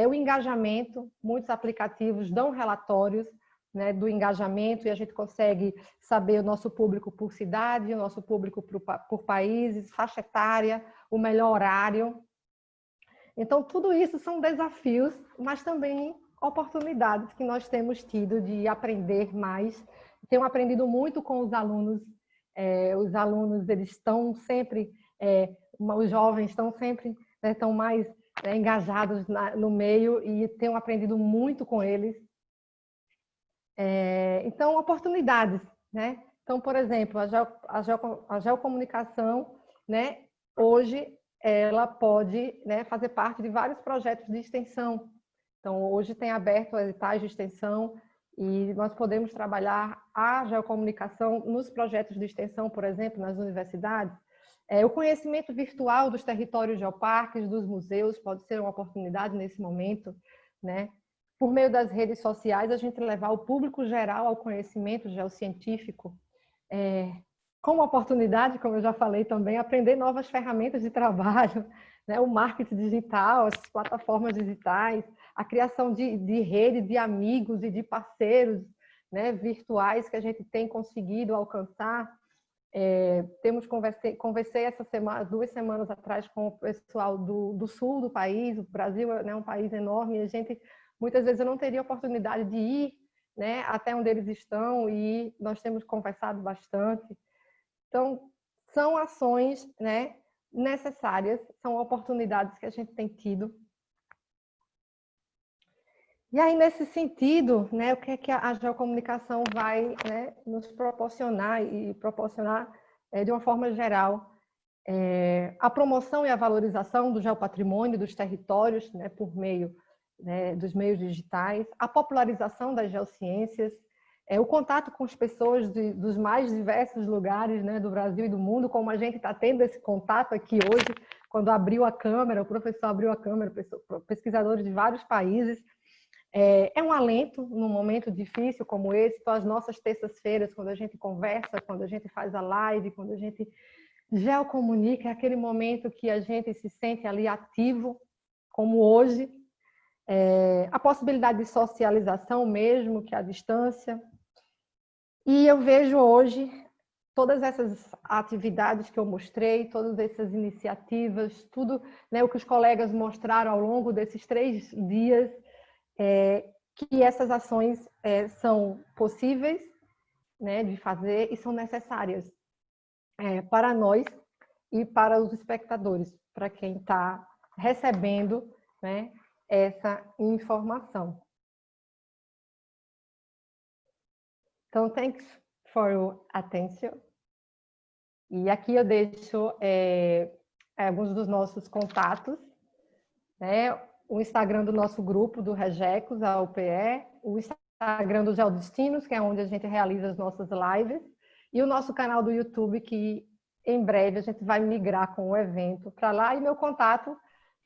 o engajamento. Muitos aplicativos dão relatórios, né, do engajamento, e a gente consegue saber o nosso público por cidade, o nosso público por países, faixa etária, o melhor horário. Então, tudo isso são desafios, mas também oportunidades que nós temos tido de aprender mais. Tenho aprendido muito com os alunos. Os alunos, eles estão sempre, os jovens estão sempre, né, estão mais engajados no meio, e tenho aprendido muito com eles. Então, oportunidades, né? Então, por exemplo, a geocomunicação, né, hoje, ela pode, né, fazer parte de vários projetos de extensão. Então, hoje tem aberto editais de extensão e nós podemos trabalhar a geocomunicação nos projetos de extensão, por exemplo, nas universidades. O conhecimento virtual dos territórios geoparques, dos museus, pode ser uma oportunidade nesse momento, né? Por meio das redes sociais, a gente levar o público geral ao conhecimento geocientífico. Como oportunidade, como eu já falei também, aprender novas ferramentas de trabalho, né? O marketing digital, as plataformas digitais, a criação de rede de amigos e de parceiros, né, virtuais que a gente tem conseguido alcançar. Conversei essa semana, 2 semanas atrás, com o pessoal do sul do país. O Brasil é, né, um país enorme, e a gente, muitas vezes eu não teria oportunidade de ir, né, até onde eles estão, e nós temos conversado bastante. Então, são ações, né, necessárias, são oportunidades que a gente tem tido. E aí, nesse sentido, né, o que é que a geocomunicação vai, né, nos proporcionar, e proporcionar de uma forma geral? A promoção e a valorização do geopatrimônio, dos territórios, né, por meio, né, dos meios digitais, a popularização das geociências, o contato com as pessoas dos mais diversos lugares, né, do Brasil e do mundo, como a gente está tendo esse contato aqui hoje, quando abriu a câmera, o professor abriu a câmera, pesquisadores de vários países. É um alento num momento difícil como esse. Então, as nossas terças-feiras, quando a gente conversa, quando a gente faz a live, quando a gente geocomunica, é aquele momento que a gente se sente ali ativo, como hoje. A possibilidade de socialização mesmo, que é a distância. E eu vejo hoje todas essas atividades que eu mostrei, todas essas iniciativas, tudo, né, o que os colegas mostraram ao longo desses 3 dias, que essas ações são possíveis né, de fazer e são necessárias para nós e para os espectadores, para quem está recebendo, né, essa informação. Então, thanks for your attention. E aqui eu deixo alguns dos nossos contatos, né? O Instagram do nosso grupo, do Regecos, a UPE, o Instagram do Geodestinos, que é onde a gente realiza as nossas lives, e o nosso canal do YouTube, que em breve a gente vai migrar com o evento para lá, e meu contato,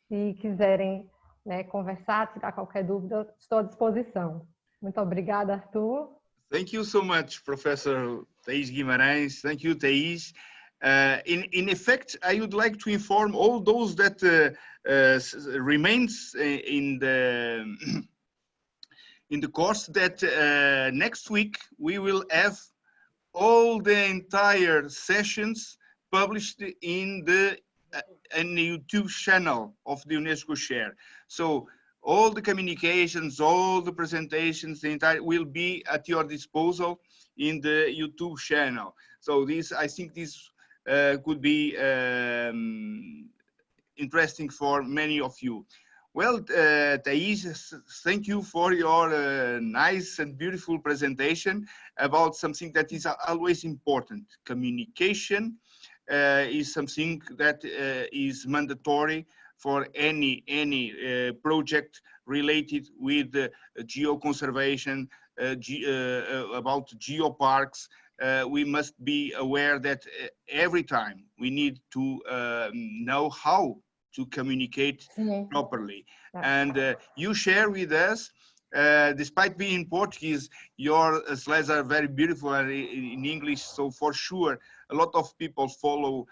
se quiserem, né, conversar, tirar qualquer dúvida, estou à disposição. Muito obrigada, Arthur. Thank you so much, Professor Thaís Guimaraes. Thank you, Thaís. In effect, I would like to inform all those that remains in the course that next week we will have all the entire sessions published in the YouTube channel of the UNESCO Share. So all the communications, all the presentations, the entire will be at your disposal in the YouTube channel. So this, I think this could be interesting for many of you. Well, Thaís, thank you for your nice and beautiful presentation about something that is always important. Communication is something that is mandatory for any project related with geoconservation, about geoparks. We must be aware that every time we need to know how to communicate properly. And you share with us, despite being Portuguese, your slides are very beautiful in English, so for sure a lot of people follow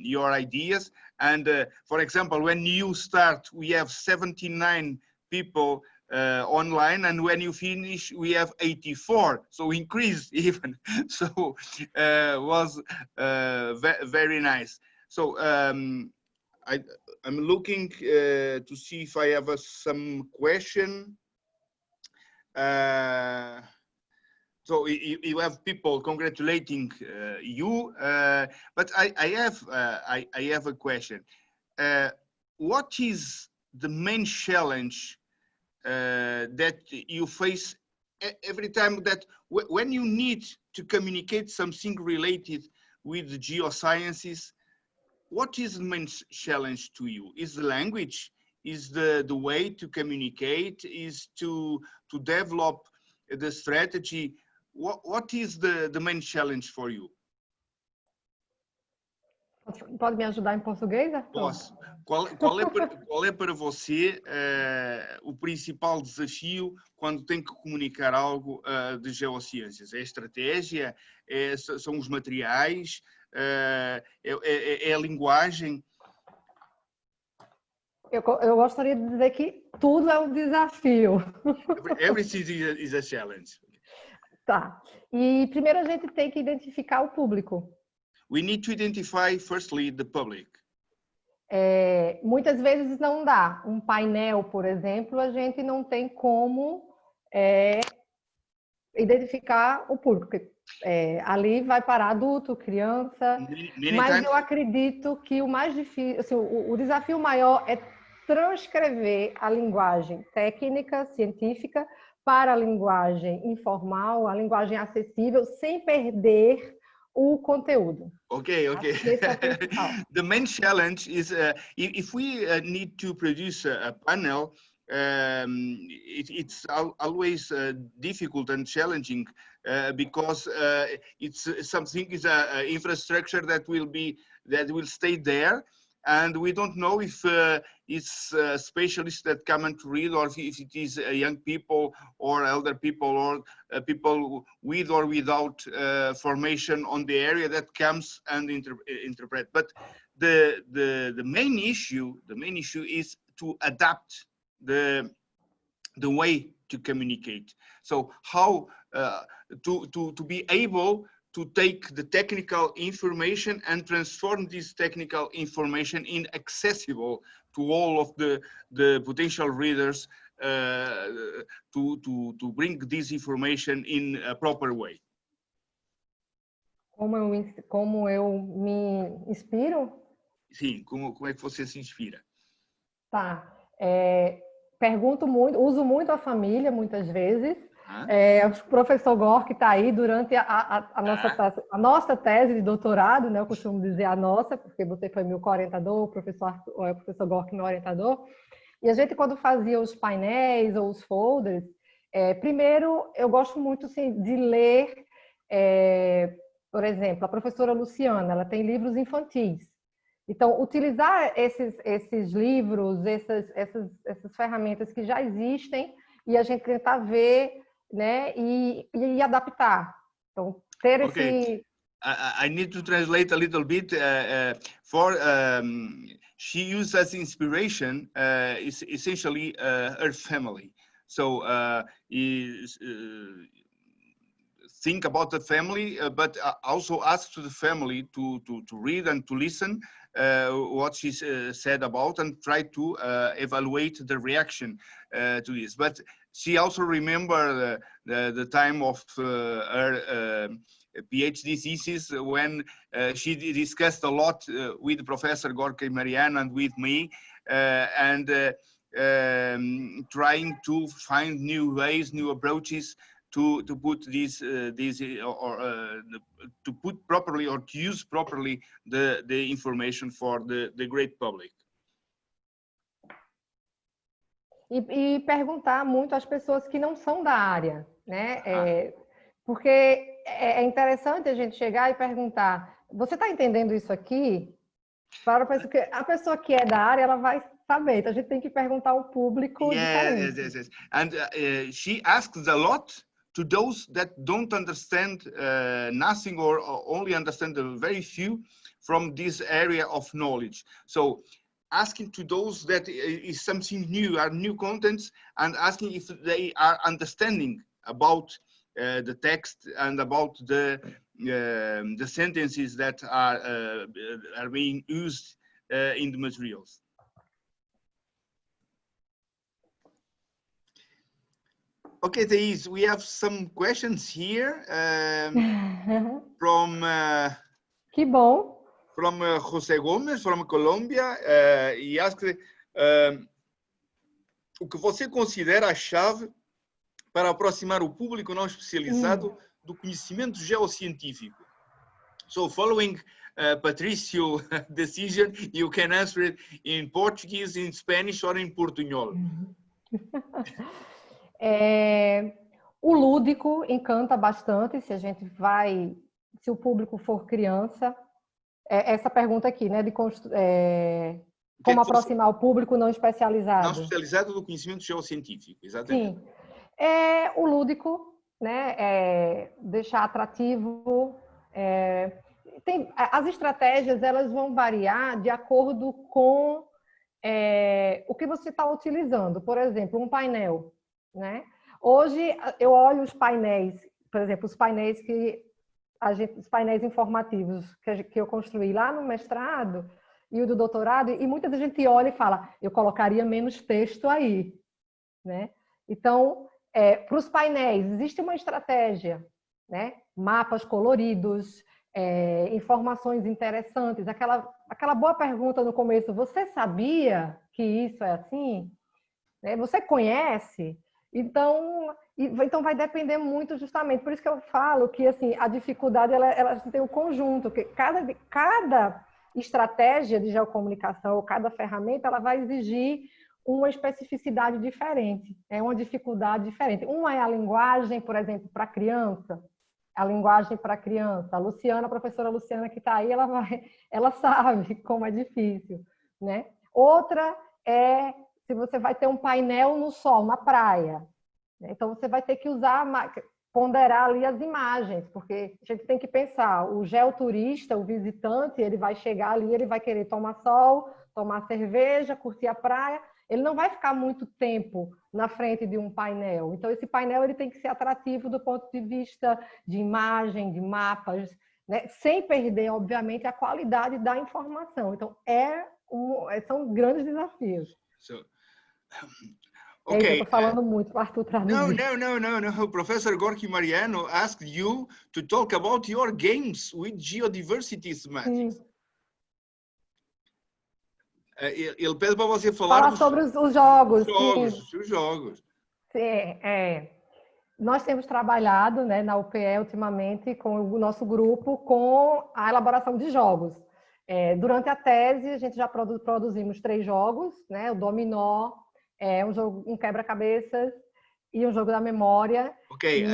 your ideas. And for example, when you start, we have 79 people online, and when you finish, we have 84, so increased even. So was very nice. So I'm looking to see if I have some question. So you have people congratulating you, but I have a question. What is the main challenge that you face every time that when you need to communicate something related with the geosciences? What is the main challenge to you? Is the language? Is the way to communicate? Is to develop the strategy? What is the main challenge for you? Pode me ajudar em português, Arthur? Posso. Qual é para você o principal desafio quando tem que comunicar algo de geociências? É a estratégia? São os materiais? É a linguagem? Eu gostaria de dizer que tudo é um desafio. Everything is a challenge. Tá. E primeiro a gente tem que identificar o público. We need to identify firstly the public. Muitas vezes não dá. Um painel, por exemplo, a gente não tem como identificar o público. Ali vai para adulto, criança, mas eu acredito que o mais difícil, assim, o desafio maior é transcrever a linguagem técnica, científica, para a linguagem informal, a linguagem acessível, sem perder o conteúdo. Okay. The main challenge is if we need to produce a panel, it's always difficult and challenging because it's something is a infrastructure that will stay there, and we don't know if it's specialists that come and read, or if it is young people or elder people, or people with or without formation on the area that comes and interpret. But the main issue is to adapt the way to communicate. So how to be able to take the technical information and transform this technical information in accessible to all of the potential readers, to bring this information in a proper way. Como eu me inspiro? Sim, como é que você se inspira? Tá. Pergunto muito, uso muito a família, muitas vezes. O professor Gor, que está aí durante a nossa tese de doutorado, né? Eu costumo dizer a nossa, porque você foi meu co-orientador, o professor Gor que é meu orientador. E a gente, quando fazia os painéis ou os folders, primeiro, eu gosto muito assim, de ler, por exemplo, a professora Luciana, ela tem livros infantis. Então, utilizar esses livros, essas ferramentas que já existem e a gente tentar ver, né, e adaptar. Então, ter esse... I need to translate a little bit she used as inspiration essentially her family. So think about the family, but also ask to the family to read and to listen what she said about and try to evaluate the reaction to this. But she also remembered the time of her PhD thesis when she discussed a lot with Professor Gorka Marianne and with me, trying to find new ways, new approaches to put to put properly or to use properly the information for the great public. E perguntar muito às pessoas que não são da área, né? Porque é interessante a gente chegar e perguntar: você está entendendo isso aqui? Para a pessoa que é da área, ela vai saber. Então a gente tem que perguntar ao público diferente. Yes. And she asks a lot to those that don't understand nothing or only understand a very few from this area of knowledge. So asking to those that is something new, are new contents, and asking if they are understanding about the text and about the sentences that are being used in the materials. Okay, Thaís, we have some questions here from que bom. From José Gomes, from Colombia. He asked o que você considera a chave para aproximar o público não especializado do conhecimento geocientífico. So, following Patricio's decision, you can answer it in Portuguese, in Spanish, or in Portunhol. O lúdico encanta bastante se o público for criança. Essa pergunta aqui, né, de como aproximar o público não especializado. Não especializado do conhecimento geocientífico, exatamente. Sim. O lúdico, né, deixar atrativo. As estratégias, elas vão variar de acordo com o que você está utilizando. Por exemplo, um painel, né? Hoje eu olho os painéis, por exemplo, os painéis os painéis informativos que eu construí lá no mestrado e o do doutorado, e muita gente olha e fala: eu colocaria menos texto aí, né? Então, para os painéis existe uma estratégia, né? Mapas coloridos, informações interessantes, aquela boa pergunta no começo: você sabia que isso é assim? Né? Você conhece? Então vai depender muito, justamente. Por isso que eu falo que assim, a dificuldade ela tem um conjunto, que cada estratégia de geocomunicação ou cada ferramenta ela vai exigir uma especificidade diferente, uma dificuldade diferente. Uma é a linguagem, por exemplo, para criança. A linguagem para criança. A Luciana, a professora Luciana que está aí, ela sabe como é difícil, né? Outra é se você vai ter um painel no sol, na praia. Então, você vai ter que ponderar ali as imagens, porque a gente tem que pensar, o geoturista, o visitante, ele vai chegar ali, ele vai querer tomar sol, tomar cerveja, curtir a praia, ele não vai ficar muito tempo na frente de um painel. Então, esse painel ele tem que ser atrativo do ponto de vista de imagem, de mapas, né? Sem perder, obviamente, a qualidade da informação. Então, são grandes desafios. Okay. Eu tô falando muito, o Arthur traduzir. No. Professor Gorky Mariano asked you to talk about your games with geodiversity thematics. Ele pede para você falar sobre os jogos. Os jogos. Sim, Nós temos trabalhado, né, na UPE ultimamente com o nosso grupo com a elaboração de jogos. Durante a tese, a gente já produzimos 3 jogos, né, o dominó, um quebra-cabeças e um jogo da memória. Okay,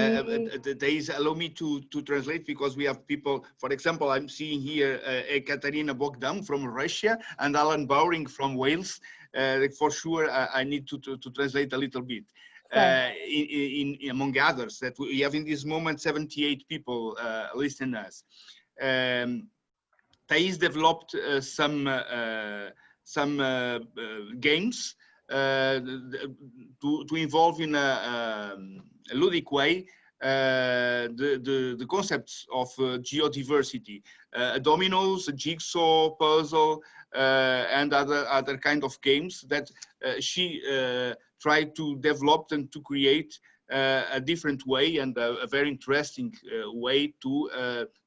Thaís, allow me to translate because we have people, for example, I'm seeing here Ekaterina Bogdan from Russia and Alan Bowring from Wales. For sure, I need to translate a little bit. Among others, that we have in this moment 78 people listening us. Thaís developed some games to involve in a ludic way the concepts of geodiversity, dominoes, a jigsaw, puzzle, and other kind of games that she tried to develop and to create a different way and a very interesting way to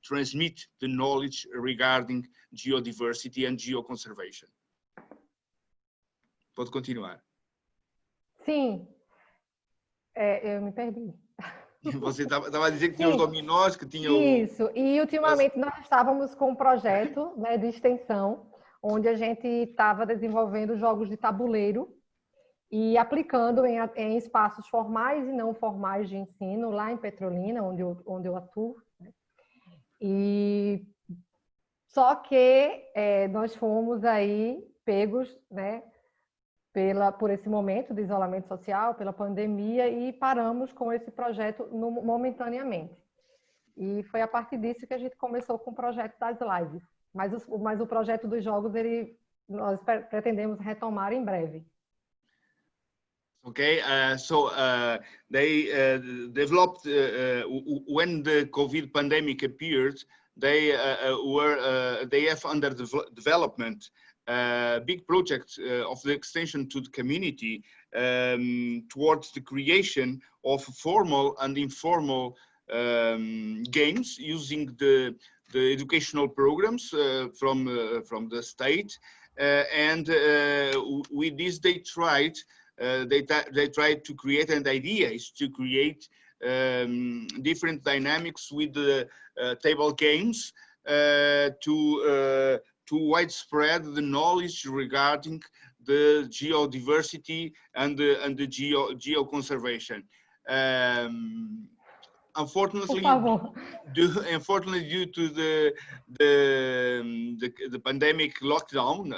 transmit the knowledge regarding geodiversity and geoconservation. Pode continuar. Sim. Eu me perdi. Você estava a dizer que tinha os dominós, que tinha Isso, e ultimamente nós estávamos com um projeto, né, de extensão, onde a gente estava desenvolvendo jogos de tabuleiro e aplicando em espaços formais e não formais de ensino, lá em Petrolina, onde eu atuo. Né? Só que nós fomos aí pegos, né, por esse momento de isolamento social, pela pandemia, e paramos com esse projeto momentaneamente. E foi a partir disso que a gente começou com o projeto das lives. Mas o projeto dos jogos, nós pretendemos retomar em breve. Okay, so they developed, when the COVID pandemic appeared, they have under development big project of the extension to the community towards the creation of formal and informal games using the educational programs from the state, and with this they tried to create, and the idea is to create different dynamics with the table games to widespread the knowledge regarding the geodiversity and the geoconservation. Unfortunately, due to the pandemic lockdown,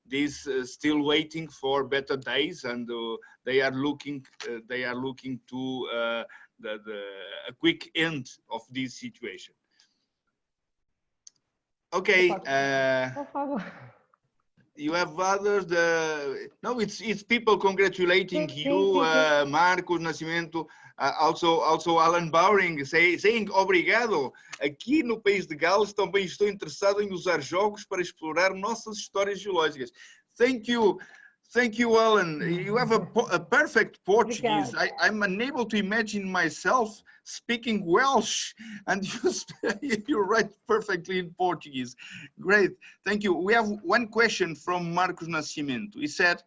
this still waiting for better days, and they are looking to a quick end of this situation. Okay. You have others. No, it's people congratulating you, Marcos Nascimento, also Alan Bowring, saying obrigado. Aqui no país de Gales também estou interessado em usar jogos para explorar nossas histórias geológicas. Thank you, Alan. You have a perfect Portuguese. I'm unable to imagine myself speaking Welsh, and you write perfectly in Portuguese. Great, thank you. We have one question from Marcos Nascimento. He said,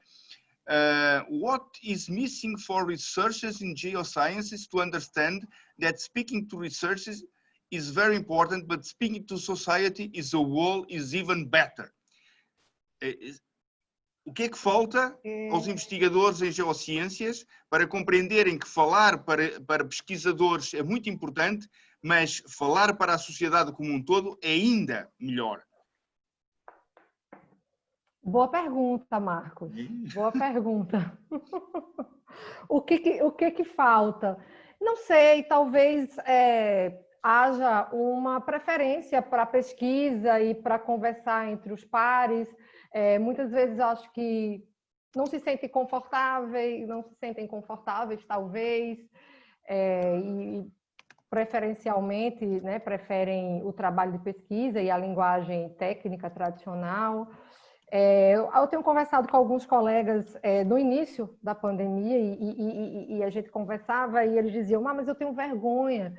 what is missing for researchers in geosciences to understand that speaking to researchers is very important, but speaking to society as a whole is even better? O que é que falta aos investigadores em geociências para compreenderem que falar para pesquisadores é muito importante, mas falar para a sociedade como um todo é ainda melhor? Boa pergunta, Marcos. Boa pergunta. O que falta? Não sei, talvez haja uma preferência para pesquisa e para conversar entre os pares. Muitas vezes acho que não se sentem confortáveis, talvez, e preferencialmente, né, preferem o trabalho de pesquisa e a linguagem técnica tradicional. Eu tenho conversado com alguns colegas no início da pandemia e a gente conversava e eles diziam, mas eu tenho vergonha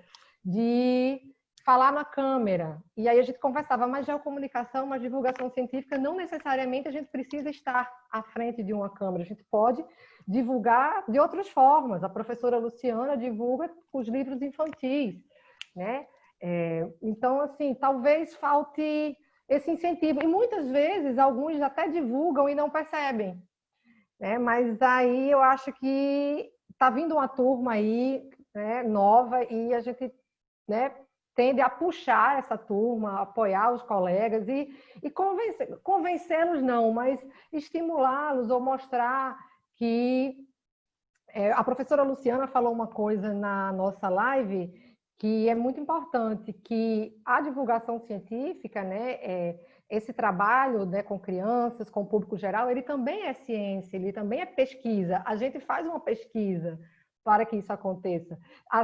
de falar na câmera. E aí a gente conversava, mas geocomunicação, mas divulgação científica, não necessariamente a gente precisa estar à frente de uma câmera. A gente pode divulgar de outras formas. A professora Luciana divulga os livros infantis, né? Então, assim, talvez falte esse incentivo. E muitas vezes, alguns até divulgam e não percebem, né? Mas aí eu acho que está vindo uma turma aí, né, nova, e a gente, né, tende a puxar essa turma, a apoiar os colegas e convencê-los não, mas estimulá-los ou mostrar que... a professora Luciana falou uma coisa na nossa live que é muito importante, que a divulgação científica, né, esse trabalho, né, com crianças, com o público geral, ele também é ciência, ele também é pesquisa. A gente faz uma pesquisa para que isso aconteça.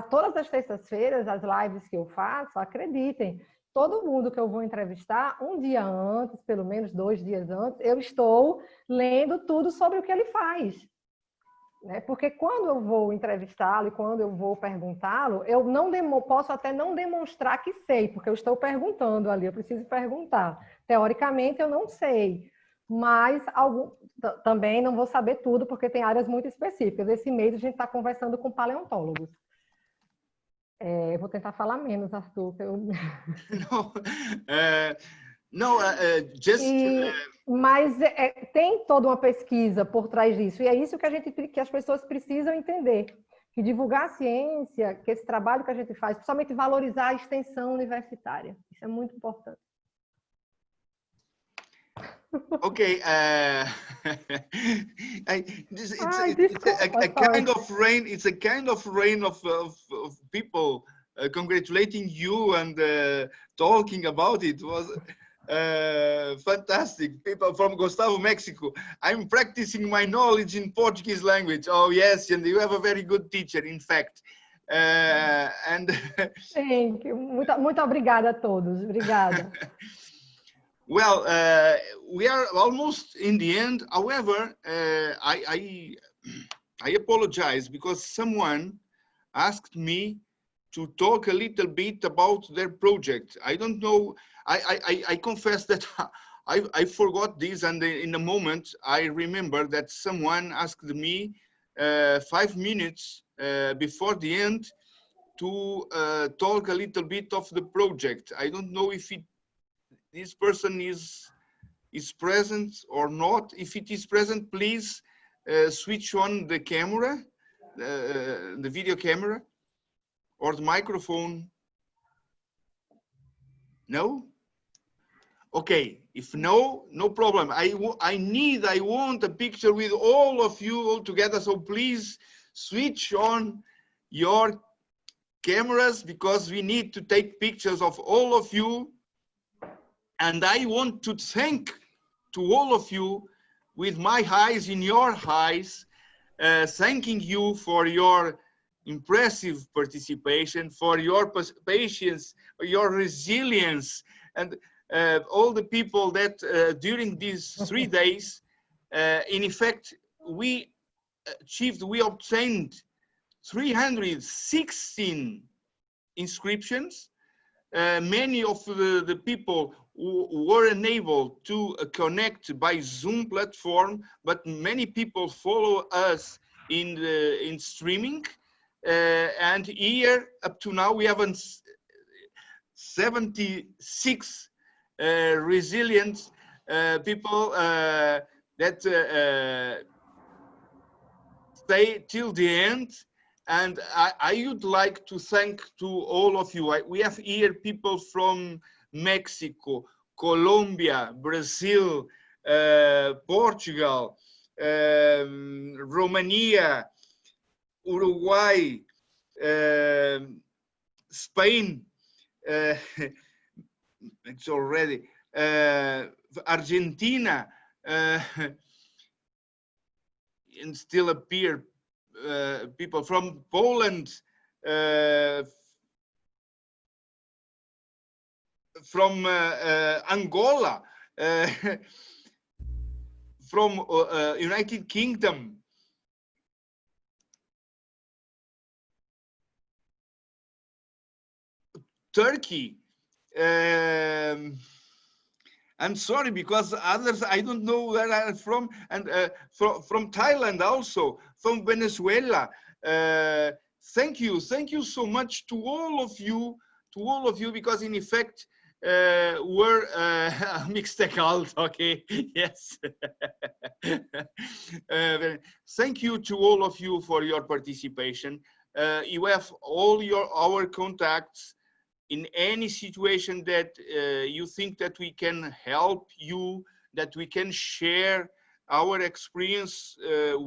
Todas as terças-feiras, as lives que eu faço, acreditem, todo mundo que eu vou entrevistar, um dia antes, pelo menos 2 dias antes, eu estou lendo tudo sobre o que ele faz. Porque quando eu vou entrevistá-lo e quando eu vou perguntá-lo, eu não posso até não demonstrar que sei, porque eu estou perguntando ali, eu preciso perguntar. Teoricamente, eu não sei, mas também não vou saber tudo, porque tem áreas muito específicas. Esse mês a gente está conversando com paleontólogos. Vou tentar falar menos, Arthur. Mas tem toda uma pesquisa por trás disso, e é isso que as pessoas precisam entender, que divulgar a ciência, que esse trabalho que a gente faz, principalmente valorizar a extensão universitária, isso é muito importante. Okay, it's a kind of rain of people congratulating you and talking about it. Was fantastic. People from Gustavo, Mexico. I'm practicing my knowledge in Portuguese language. Oh yes, and you have a very good teacher, in fact. And thank you. Muito obrigada a todos. Obrigada. Well, we are almost in the end. However, I apologize because someone asked me to talk a little bit about their project. I don't know. I confess that I forgot this, and in a moment I remember that someone asked me 5 minutes before the end to talk a little bit of the project. I don't know if this person is present or not. If it is present, please switch on the camera, the video camera, or the microphone. No? Okay, if no, no problem. I want a picture with all of you all together, so please switch on your cameras because we need to take pictures of all of you. And I want to thank to all of you with my eyes in your eyes, thanking you for your impressive participation, for your patience, your resilience, and all the people that during these 3 days, in effect, we obtained 316 inscriptions. Many of the people who were unable to connect by Zoom platform, but many people follow us in streaming. And here, up to now, we have 76 resilient people that stay till the end. And I would like to thank to all of you. We have here people from Mexico, Colombia, Brazil, Portugal, Romania, Uruguay, Spain, it's already, Argentina, and still appear people from Poland, from Angola, from United Kingdom. Turkey. I'm sorry, because others, I don't know where I'm from, and from Thailand also, from Venezuela. Thank you so much to all of you, because in effect, we're mixed account, okay, yes. Thank you to all of you for your participation. You have all our contacts. In any situation that you think that we can help you, that we can share our experience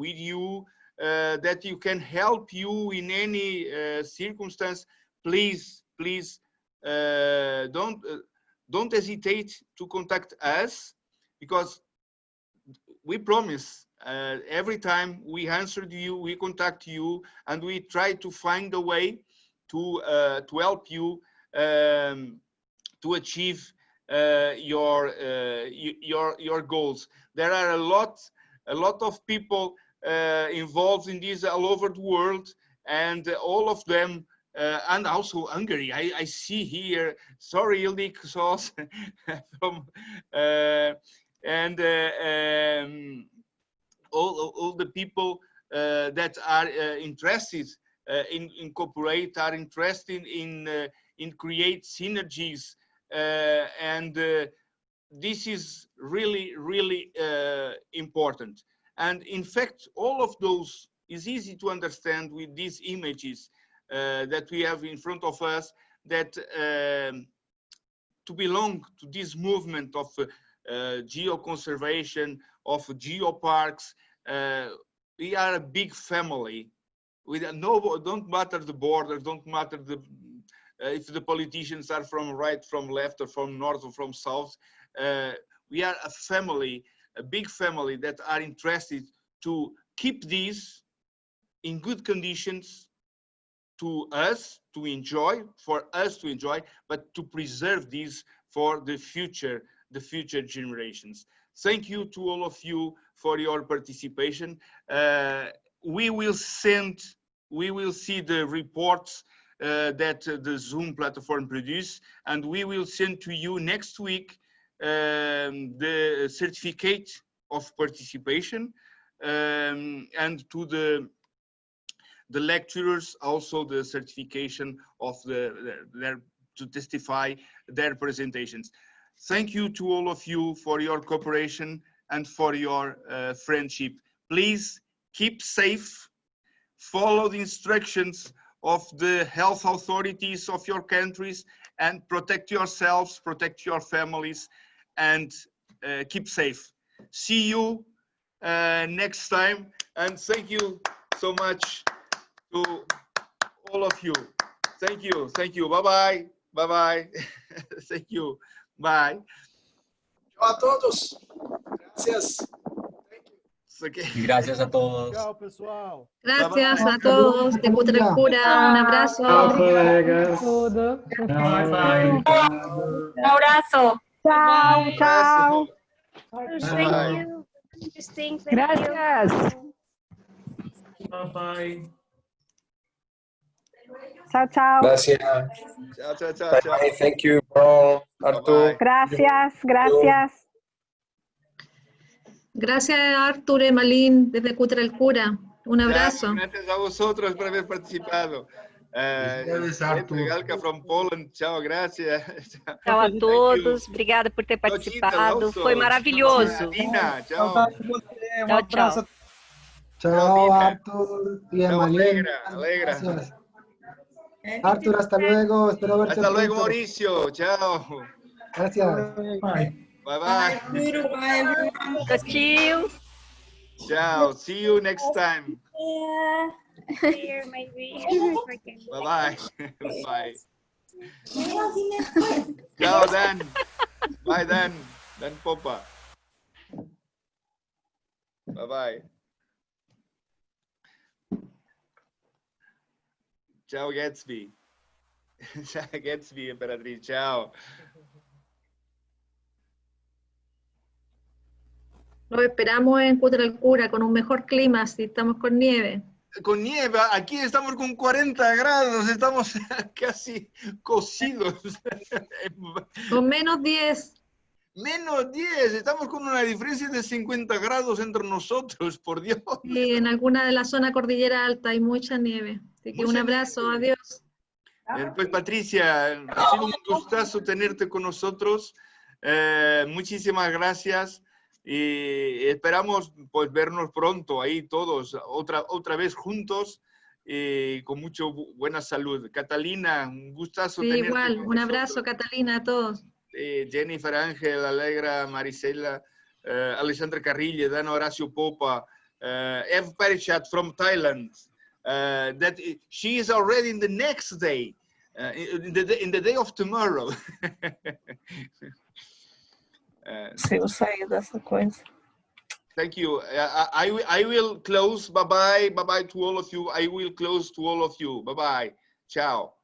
with you, that you can help you in any circumstance, please don't hesitate to contact us, because we promise every time we answer you, we contact you, and we try to find a way to help you to achieve your goals. There are a lot of people involved in this all over the world, and all of them, and also Hungary. I see here, sorry, Ildik Sauce from all the people that are interested in cooperate, are interested in create synergies, and this is really important. And in fact, all of those is easy to understand with these images that we have in front of us, that to belong to this movement of geoconservation, of geoparks, we are a big family. Don't matter the border, don't matter if the politicians are from right, from left, or from north, or from south. We are a family, a big family, that are interested to keep these in good conditions to us to enjoy, for us to enjoy, but to preserve these for the future generations. Thank you to all of you for your participation. We will see the reports that the Zoom platform produce, and we will send to you next week the certificate of participation, and to the lecturers also the certification of to testify their presentations. Thank you to all of you for your cooperation and for your friendship. Please keep safe, follow the instructions of the health authorities of your countries, and protect yourselves, protect your families, and keep safe. See you next time, and thank you so much to all of you. Thank you. Bye bye. Thank you. Bye. Chao a todos. Gracias. Okay. Gracias a todos. Chao, pessoal. Gracias a todos de Cultura. Un abrazo. Chao, colegas. Tudo. Bye. Un abrazo. Chao. Thank you. Interesting. Thank Gracias. Bye. Chao. Gracias. Chao. Bye. Thank you, bro. Artur. Gracias. Gracias, Artur, Emmaline, desde Cultura. Un abrazo. Gracias a vosotros por haber participado. Galka from Poland. Tchau, gracias. Tchau a todos, obrigada por ter participado, foi maravilhoso. Tchau. Um abraço. Chao, Artur y Emmaline. Alegra. Artur, hasta luego. Espero verte Hasta luego, pronto. Mauricio. Chao. Gracias. Bye. Bye, everyone. Ciao. See you next time. Here, maybe. Bye. Bye. Ciao, Dan. Bye, Dan. Dan Popa. Bye. Ciao, Gatsby. Ciao, Gatsby, Imperatrice. Ciao. Los esperamos en Cutralcura con un mejor clima, si estamos con nieve. Con nieve, aquí estamos con 40 grados, estamos casi cocidos. Con menos 10. Menos 10, estamos con una diferencia de 50 grados entre nosotros, por Dios. Y en alguna de la zona cordillera alta hay mucha nieve. Así que un abrazo, adiós. Pues Patricia, ha sido un gustazo tenerte con nosotros. Muchísimas gracias y esperamos pues vernos pronto ahí todos, otra vez juntos y con mucha buena salud. Catalina, un gustazo Sí, tenerte igual, con un nosotros. abrazo Catalina a todos. Jennifer Ángel, Alegra, Marisela, Alexandra Carrillo, Dan Horacio Popa, Ev Parichat from Thailand. That she is already in the next day, in the day of tomorrow. Se usa aí dessa coisa. Thank you. I will close. Bye bye. Bye bye to all of you. I will close to all of you. Bye bye. Ciao.